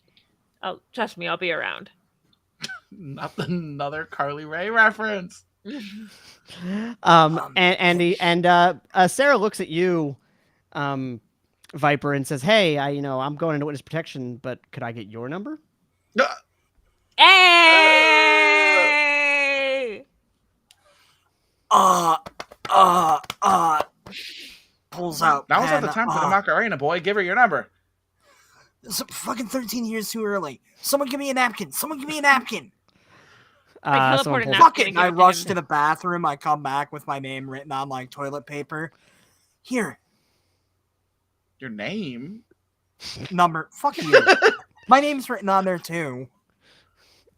Trust me, I'll be around. Not another Carly Rae reference. Sarah looks at you, Viperr, and says, "Hey, I'm going into witness protection, but could I get your number?" Hey! Pulls out. Now's not pen. the time for the Macarena, boy. Give her your number. It's fucking 13 years too early. Someone give me a napkin. Someone give me a napkin. I Someone teleported pulls- now. Fuck it. And I rush to the bathroom. I come back with my name written on like toilet paper. Here. Your name? Number. Fuck you. My name's written on there too.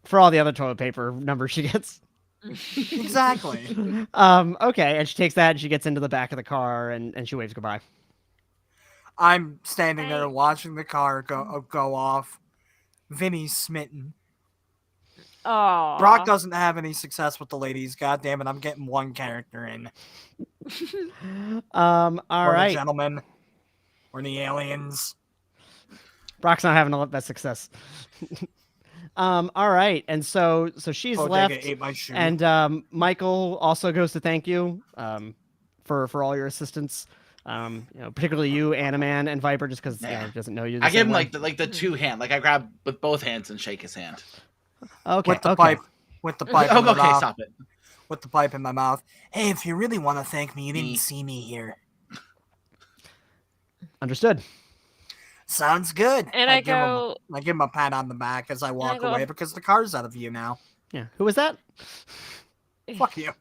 for all the other toilet paper numbers she gets. Exactly. Okay, and she takes that and she gets into the back of the car and she waves goodbye. I'm standing there watching the car go off. Vinny's smitten. Oh, Brock doesn't have any success with the ladies. God damn it, I'm getting one character in. All Or right. the gentlemen. Or the aliens. Brock's not having a best success. All right, and so she's Bodega left, ate my shoe. and Michael also goes to thank you for all your assistance. Particularly you, Animan, and Viperr, just because he doesn't know you. I give him like the two hand, like I grab with both hands and shake his hand. Okay, with the okay. pipe. With the pipe. in my Okay, mouth. stop it. With the pipe in my mouth. Hey, if you really want to thank me, you Me. didn't see me here. Understood. Sounds good. and I go, I give him a pat on the back as I walk go- away because the car's out of view now. Yeah. Who was that? Fuck you.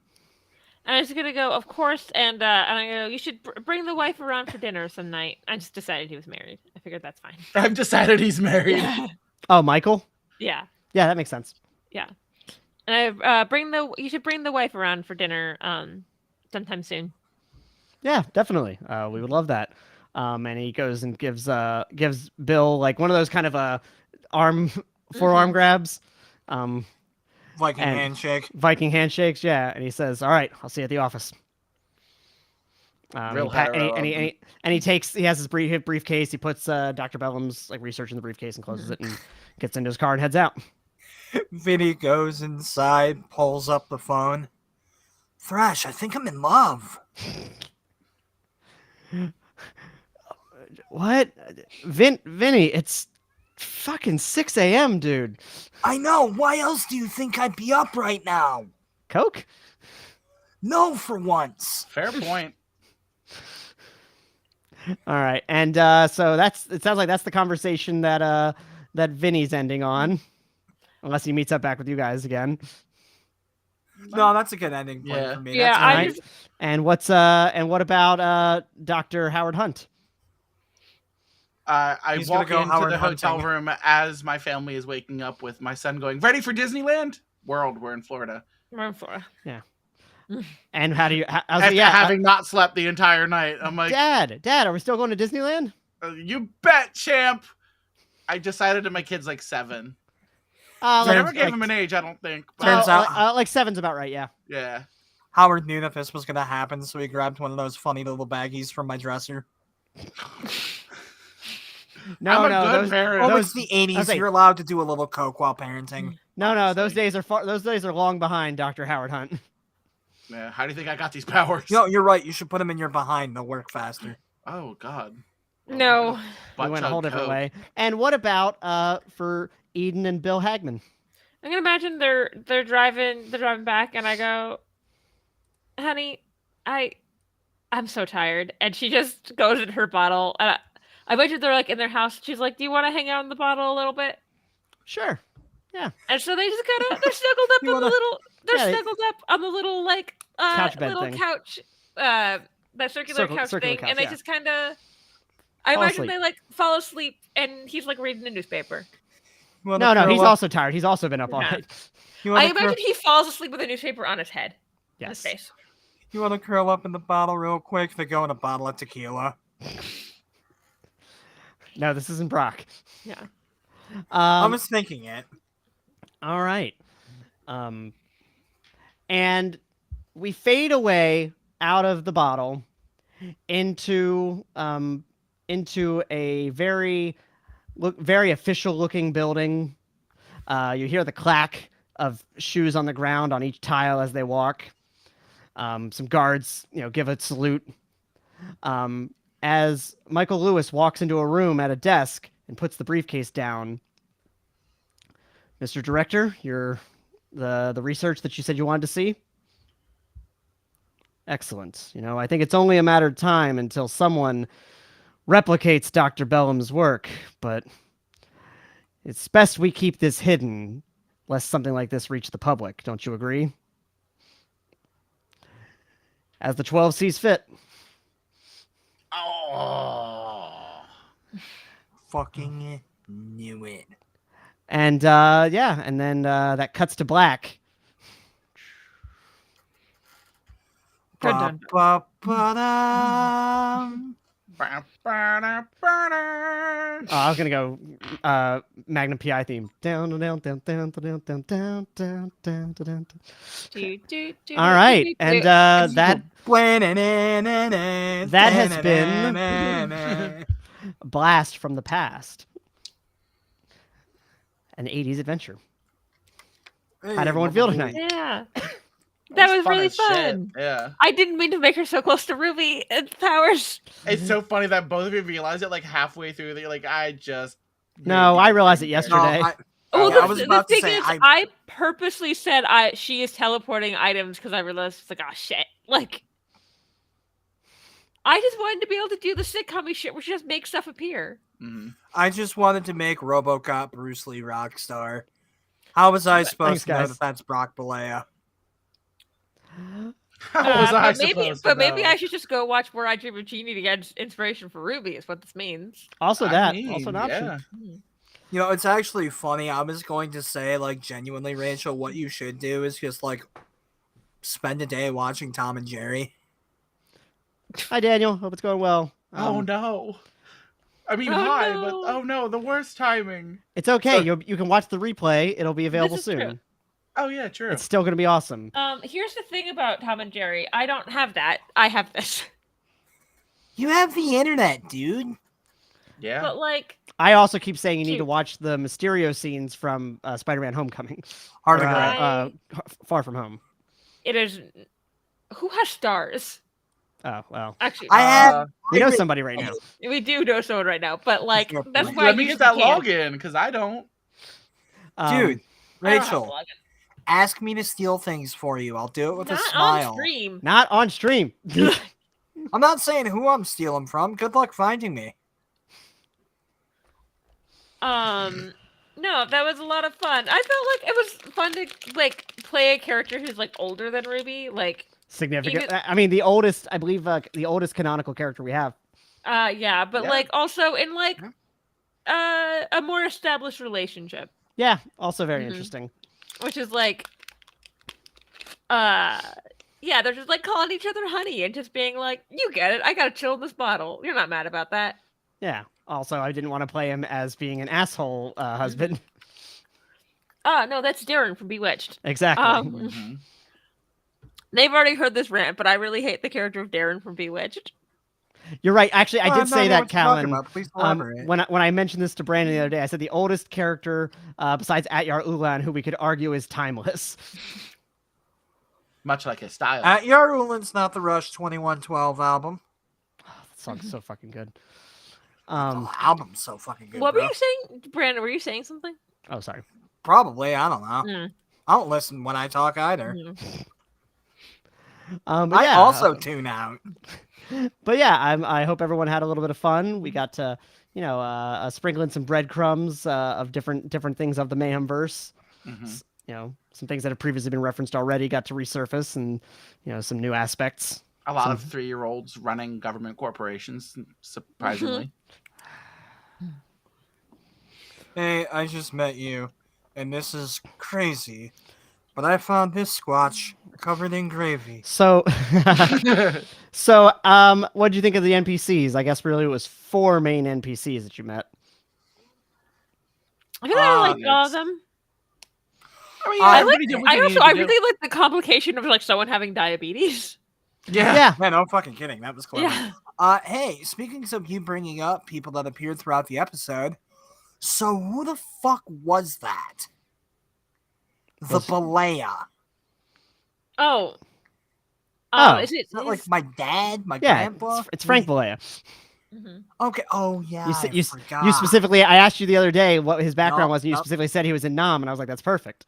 and I was gonna go, of course, and I go, you should bring the wife around for dinner some night. I just decided he was married. I figured that's fine. I've decided he's married. Oh, Michael. Yeah, Yeah, that makes sense. and I you should bring the wife around for dinner sometime soon. Yeah, definitely. We would love that. And he goes and gives Bill like one of those kind of forearm grabs, Viking And- handshake. Viking handshakes. Yeah, and he says, "All right, I'll see you at the office." Real He has his briefcase. He puts Dr. Bellum's like research in the briefcase and closes it and gets into his car and heads out. Vinny goes inside, pulls up the phone. Thrash, I think I'm in love. What? Vinny, it's fucking 6 a.m., dude. I know. Why else do you think I'd be up right now? Coke? No, for once. Fair point. All right, and so it sounds like that's the conversation that that Vinny's ending on, unless he meets up back with you guys again. No, that's a good ending point Yeah. for me. Yeah, That's All I right, just- and what about Dr. Howard Hunt? I He's gonna walk go into Howard the hotel hunting. room as my family is waking up with my son going, "Ready for Disneyland?" World, we're in Florida. We're in Florida. And how's After having not slept the entire night, I'm like, Dad, are we still going to Disneyland? "You bet, champ." I decided to my kid's like 7. Uh, I never like, gave him an age, I don't think. But Turns out- like 7's about right. Yeah. yeah. Howard knew that this was gonna happen, so he grabbed one of those funny little baggies from my dresser. No, I'm a no, good those, parent. Oh, those it's the '80s. say- You're allowed to do a little coke while parenting. no, those honestly. days are long behind Dr. Howard Hunt. Yeah. How do you think I got these powers? No, you're right. You should put them in your behind. They'll work faster. Oh God. No. We Butt went a whole chug different Coke. way. And what about for Eden and Bill Hagman? I'm gonna imagine they're driving back, and I go, honey, I'm so tired, and she just goes in her bottle, and I imagine they're like in their house. She's like, do you want to hang out in the bottle a little bit? Sure. And so they just kind of they're snuggled up You on the wanna- little Yeah, they- snuggled up on the little like Couch bed little thing. couch that circular couch circular thing, couch, and they yeah. just kind of I Fall imagine asleep. they like fall asleep, and he's like reading a newspaper. You wanna No, curl he's up- also tired. He's also been up all Yeah. night. You I wanna curl- imagine he falls asleep with a newspaper on his head, on his Yes. face. You want to curl up in the bottle real quick? They go in a bottle of tequila. No, this isn't Brock. Yeah. I was thinking it. All right. And we fade away out of the bottle into a very official looking building. You hear the clack of shoes on the ground on each tile as they walk. Some guards, give a salute. As Michael Lewis walks into a room at a desk and puts the briefcase down. Mr. Director, you're the research that you said you wanted to see? Excellent. I think it's only a matter of time until someone replicates Dr. Bellum's work, but it's best we keep this hidden, lest something like this reach the public. Don't you agree? As the 12 sees fit. Oh. Fucking knew it. And and then that cuts to black. Dun, dun, Ba-ba-ba-dum. Oh, I was gonna go Magnum PI theme. Down, down, down, down, down, down, down, down, down, down. All right, and that has been Blast from the Past, an 80s adventure. How'd everyone feel tonight? Yeah. That was really as shit. fun. Yeah. I didn't mean to make her so close to Ruby and Powers. It's so funny that both of you realize it like halfway through. That you're like, I just. No, I realized it yesterday. Oh, I was about to thing say, is, I- I purposely said she is teleporting items because I realized it's like, oh shit, like I just wanted to be able to do the sitcom shit where she just makes stuff appear. Mhm. I just wanted to make RoboCop Bruce Lee Rockstar. How was I supposed to know guys. that that's Brock Balea? How was I but maybe, supposed to but maybe know? I should just go watch Where I Dream of Genie to get inspiration for Ruby. Is what this means. Also I that, mean, also an option. yeah. You know, it's actually funny. I was going to say, like, genuinely, Rachel, what you should do is just, like, spend a day watching Tom and Jerry. Hi, Daniel. Hope it's going well. Oh no. I mean, Oh, hi, no. but oh no, the worst timing. It's okay. So- You can watch the replay. It'll be available is soon. true. Oh yeah, true. It's still going to be awesome. Here's the thing about Tom and Jerry. I don't have that. I have this. You have the internet, dude. Yeah. But like, I also keep saying you need to Cute. watch the Mysterio scenes from Spider-Man: Homecoming. Hard Or, to Right. Far From Home. it is. Who has stars? Oh well, Actually, I have. we know somebody right now. we do know someone right now, but like, Sure. that's why Let I me usually get that can't. login because I don't. Dude, I don't have Rachel, a login. ask me to steal things for you. I'll do it with a Not smile. on stream. Not on stream. I'm not saying who I'm stealing from. Good luck finding me. No, that was a lot of fun. I felt like it was fun to like play a character who's like older than Ruby. Like, Significant. even- I mean, the oldest, I believe, the oldest canonical character we have. yeah, but Yeah. like also in like a more established relationship, Yeah, also very Mhm. interesting. which is like, yeah, they're just like calling each other honey and just being like, "You get it. I gotta chill in this bottle. You're not mad about that." Yeah. Also, I didn't want to play him as being an asshole husband. No, that's Darren from Bewitched. Exactly. Mhm. They've already heard this rant, but I really hate the character of Darren from Bewitched. You're right. Actually, I did I'm say not know that, what you're talking Callan. about. Please elaborate. When I mentioned this to Brandon the other day, I said the oldest character besides Atyar Ulan, who we could argue is timeless. Much like his style. Atyar Ulan's not the Rush 2112 album. That song's so fucking good. The album's so fucking good. What bro. were you saying, Brandon? Were you saying something? Oh, sorry. Probably. I don't know. Mm. I don't listen when I talk either. Mhm. But I yeah, also tune out. But yeah, I hope everyone had a little bit of fun. We got to, sprinkling some breadcrumbs of different things of the Mayhemverse. Mhm. Some things that have previously been referenced already got to resurface, and some new aspects. A lot of 3-year-olds running government corporations, surprisingly. Hey, I just met you, and this is crazy. But I found this squatch covered in gravy. So, what did you think of the NPCs? I guess really it was 4 main NPCs that you met. I feel like I liked all it's- of them. I mean, I everybody did what they needed I to do. really like the complication of like someone having diabetes. Yeah. Yeah. No fucking kidding. That was clever. Yeah. Hey, speaking of you bringing up people that appeared throughout the episode, so who the fuck was that? The Was- Balea. Oh. Oh. Is it? Is that like my dad, my Yeah, grandpa? it's Frank Balea. Mhm. Okay. Oh yeah. You I forgot. you specifically, I asked you the other day what his background Nope, was, and you nope. specifically said he was in Nam, and I was like, that's perfect.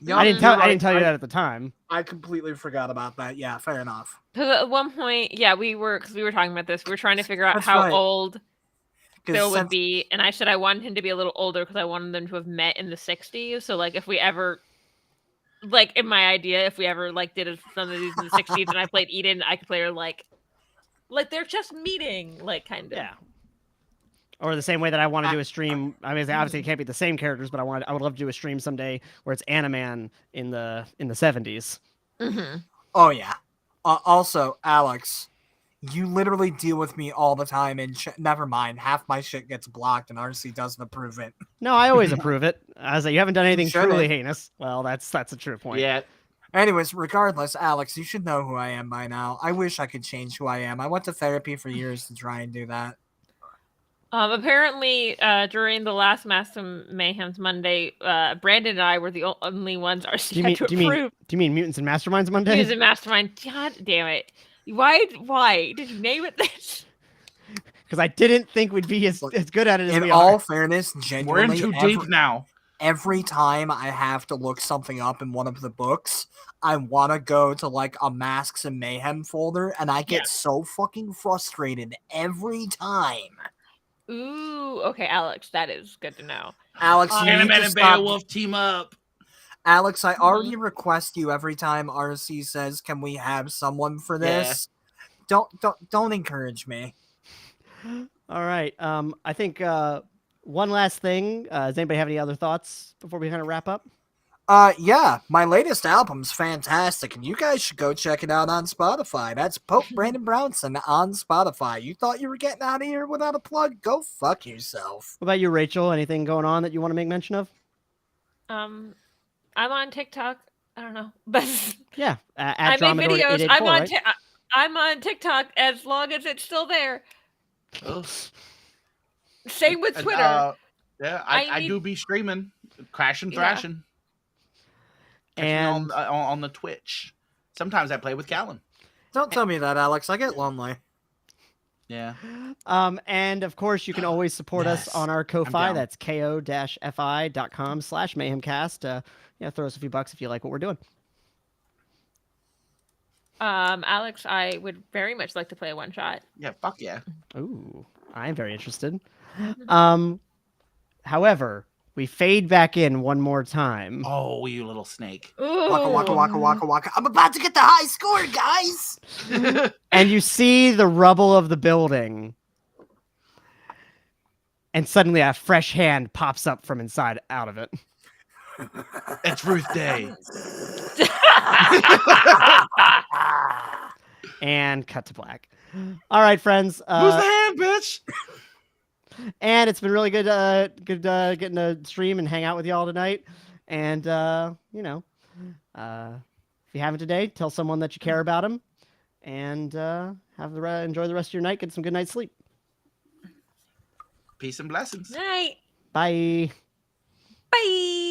Yup, I didn't you're tell right. you that at the time. I completely forgot about that. Yeah, fair enough. Because at one point, yeah, we were talking about this. We were trying to figure out That's how right. old 'Cause Bill would since- be, and I said I wanted him to be a little older because I wanted them to have met in the '60s. So like, if we ever, like in my idea, if we ever like did some of these in the '60s, and I played Eden, I could play her like they're just meeting, like kind of. Yeah. Or the same way that I want to do a stream. I mean, obviously it can't be the same characters, but I would love to do a stream someday where it's Animan in the 70s. Mm-hmm. Oh yeah. Also, Alex, you literally deal with me all the time, and never mind. Half my shit gets blocked, and RC doesn't approve it. No, I always approve it. I was like, you haven't done anything shouldn't. truly heinous. Well, that's a true point. Yeah. Anyways, regardless, Alex, you should know who I am by now. I wish I could change who I am. I went to therapy for years to try and do that. Apparently, during the last Master Mayhem's Monday, Brandon and I were the only ones RC Do you had mean to do you approve. mean Mutants and Masterminds Monday? He's a mastermind. God damn it! Why did you name it this? Because I didn't think we'd be as good at it as In we all are. fairness, We're genuinely, in too deep now. every time I have to look something up in one of the books, I want to go to like a Masks and Mayhem folder, and I get so fucking frustrated every time. Ooh, okay, Alex, that is good to know. Alex, you need Animan to and stop. Beowulf team up. Alex, I already request you every time RC says, "Can we have someone for this?" Don't encourage me. All right. I think one last thing. Does anybody have any other thoughts before we kind of wrap up? Yeah, my latest album's fantastic, and you guys should go check it out on Spotify. That's Pope Brandon Brownson on Spotify. You thought you were getting out of here without a plug? Go fuck yourself. What about you, Rachel? Anything going on that you want to make mention of? I'm on TikTok. I don't know, but Yeah. I At make Dromedor videos. 884, I'm on. right? I'm on TikTok as long as it's still there. Ugh. Same with And, Twitter. yeah, I I need- do be streaming, crashing, Yeah. thrashing. Catch me And on the Twitch. Sometimes I play with Callan. Don't tell me that, Alex. I get lonely. Yeah. and of course, you can always support us Yes, on our Ko-Fi. down. That's ko-fi.com/mayhemcast. Throw us a few bucks if you like what we're doing. Alex, I would very much like to play a one shot. Yeah, fuck yeah. Ooh, I'm very interested. However, we fade back in one more time. Oh, you little snake. Waka waka waka waka waka. I'm about to get the high score, guys. And you see the rubble of the building. And suddenly a fresh hand pops up from inside out of it. It's Ruth Day. And cut to black. All right, friends. Who's the hand, bitch? And it's been really good, getting to stream and hang out with y'all tonight. And if you haven't today, tell someone that you care about them, and enjoy the rest of your night. Get some good night's sleep. Peace and blessings. Night. Bye. Bye.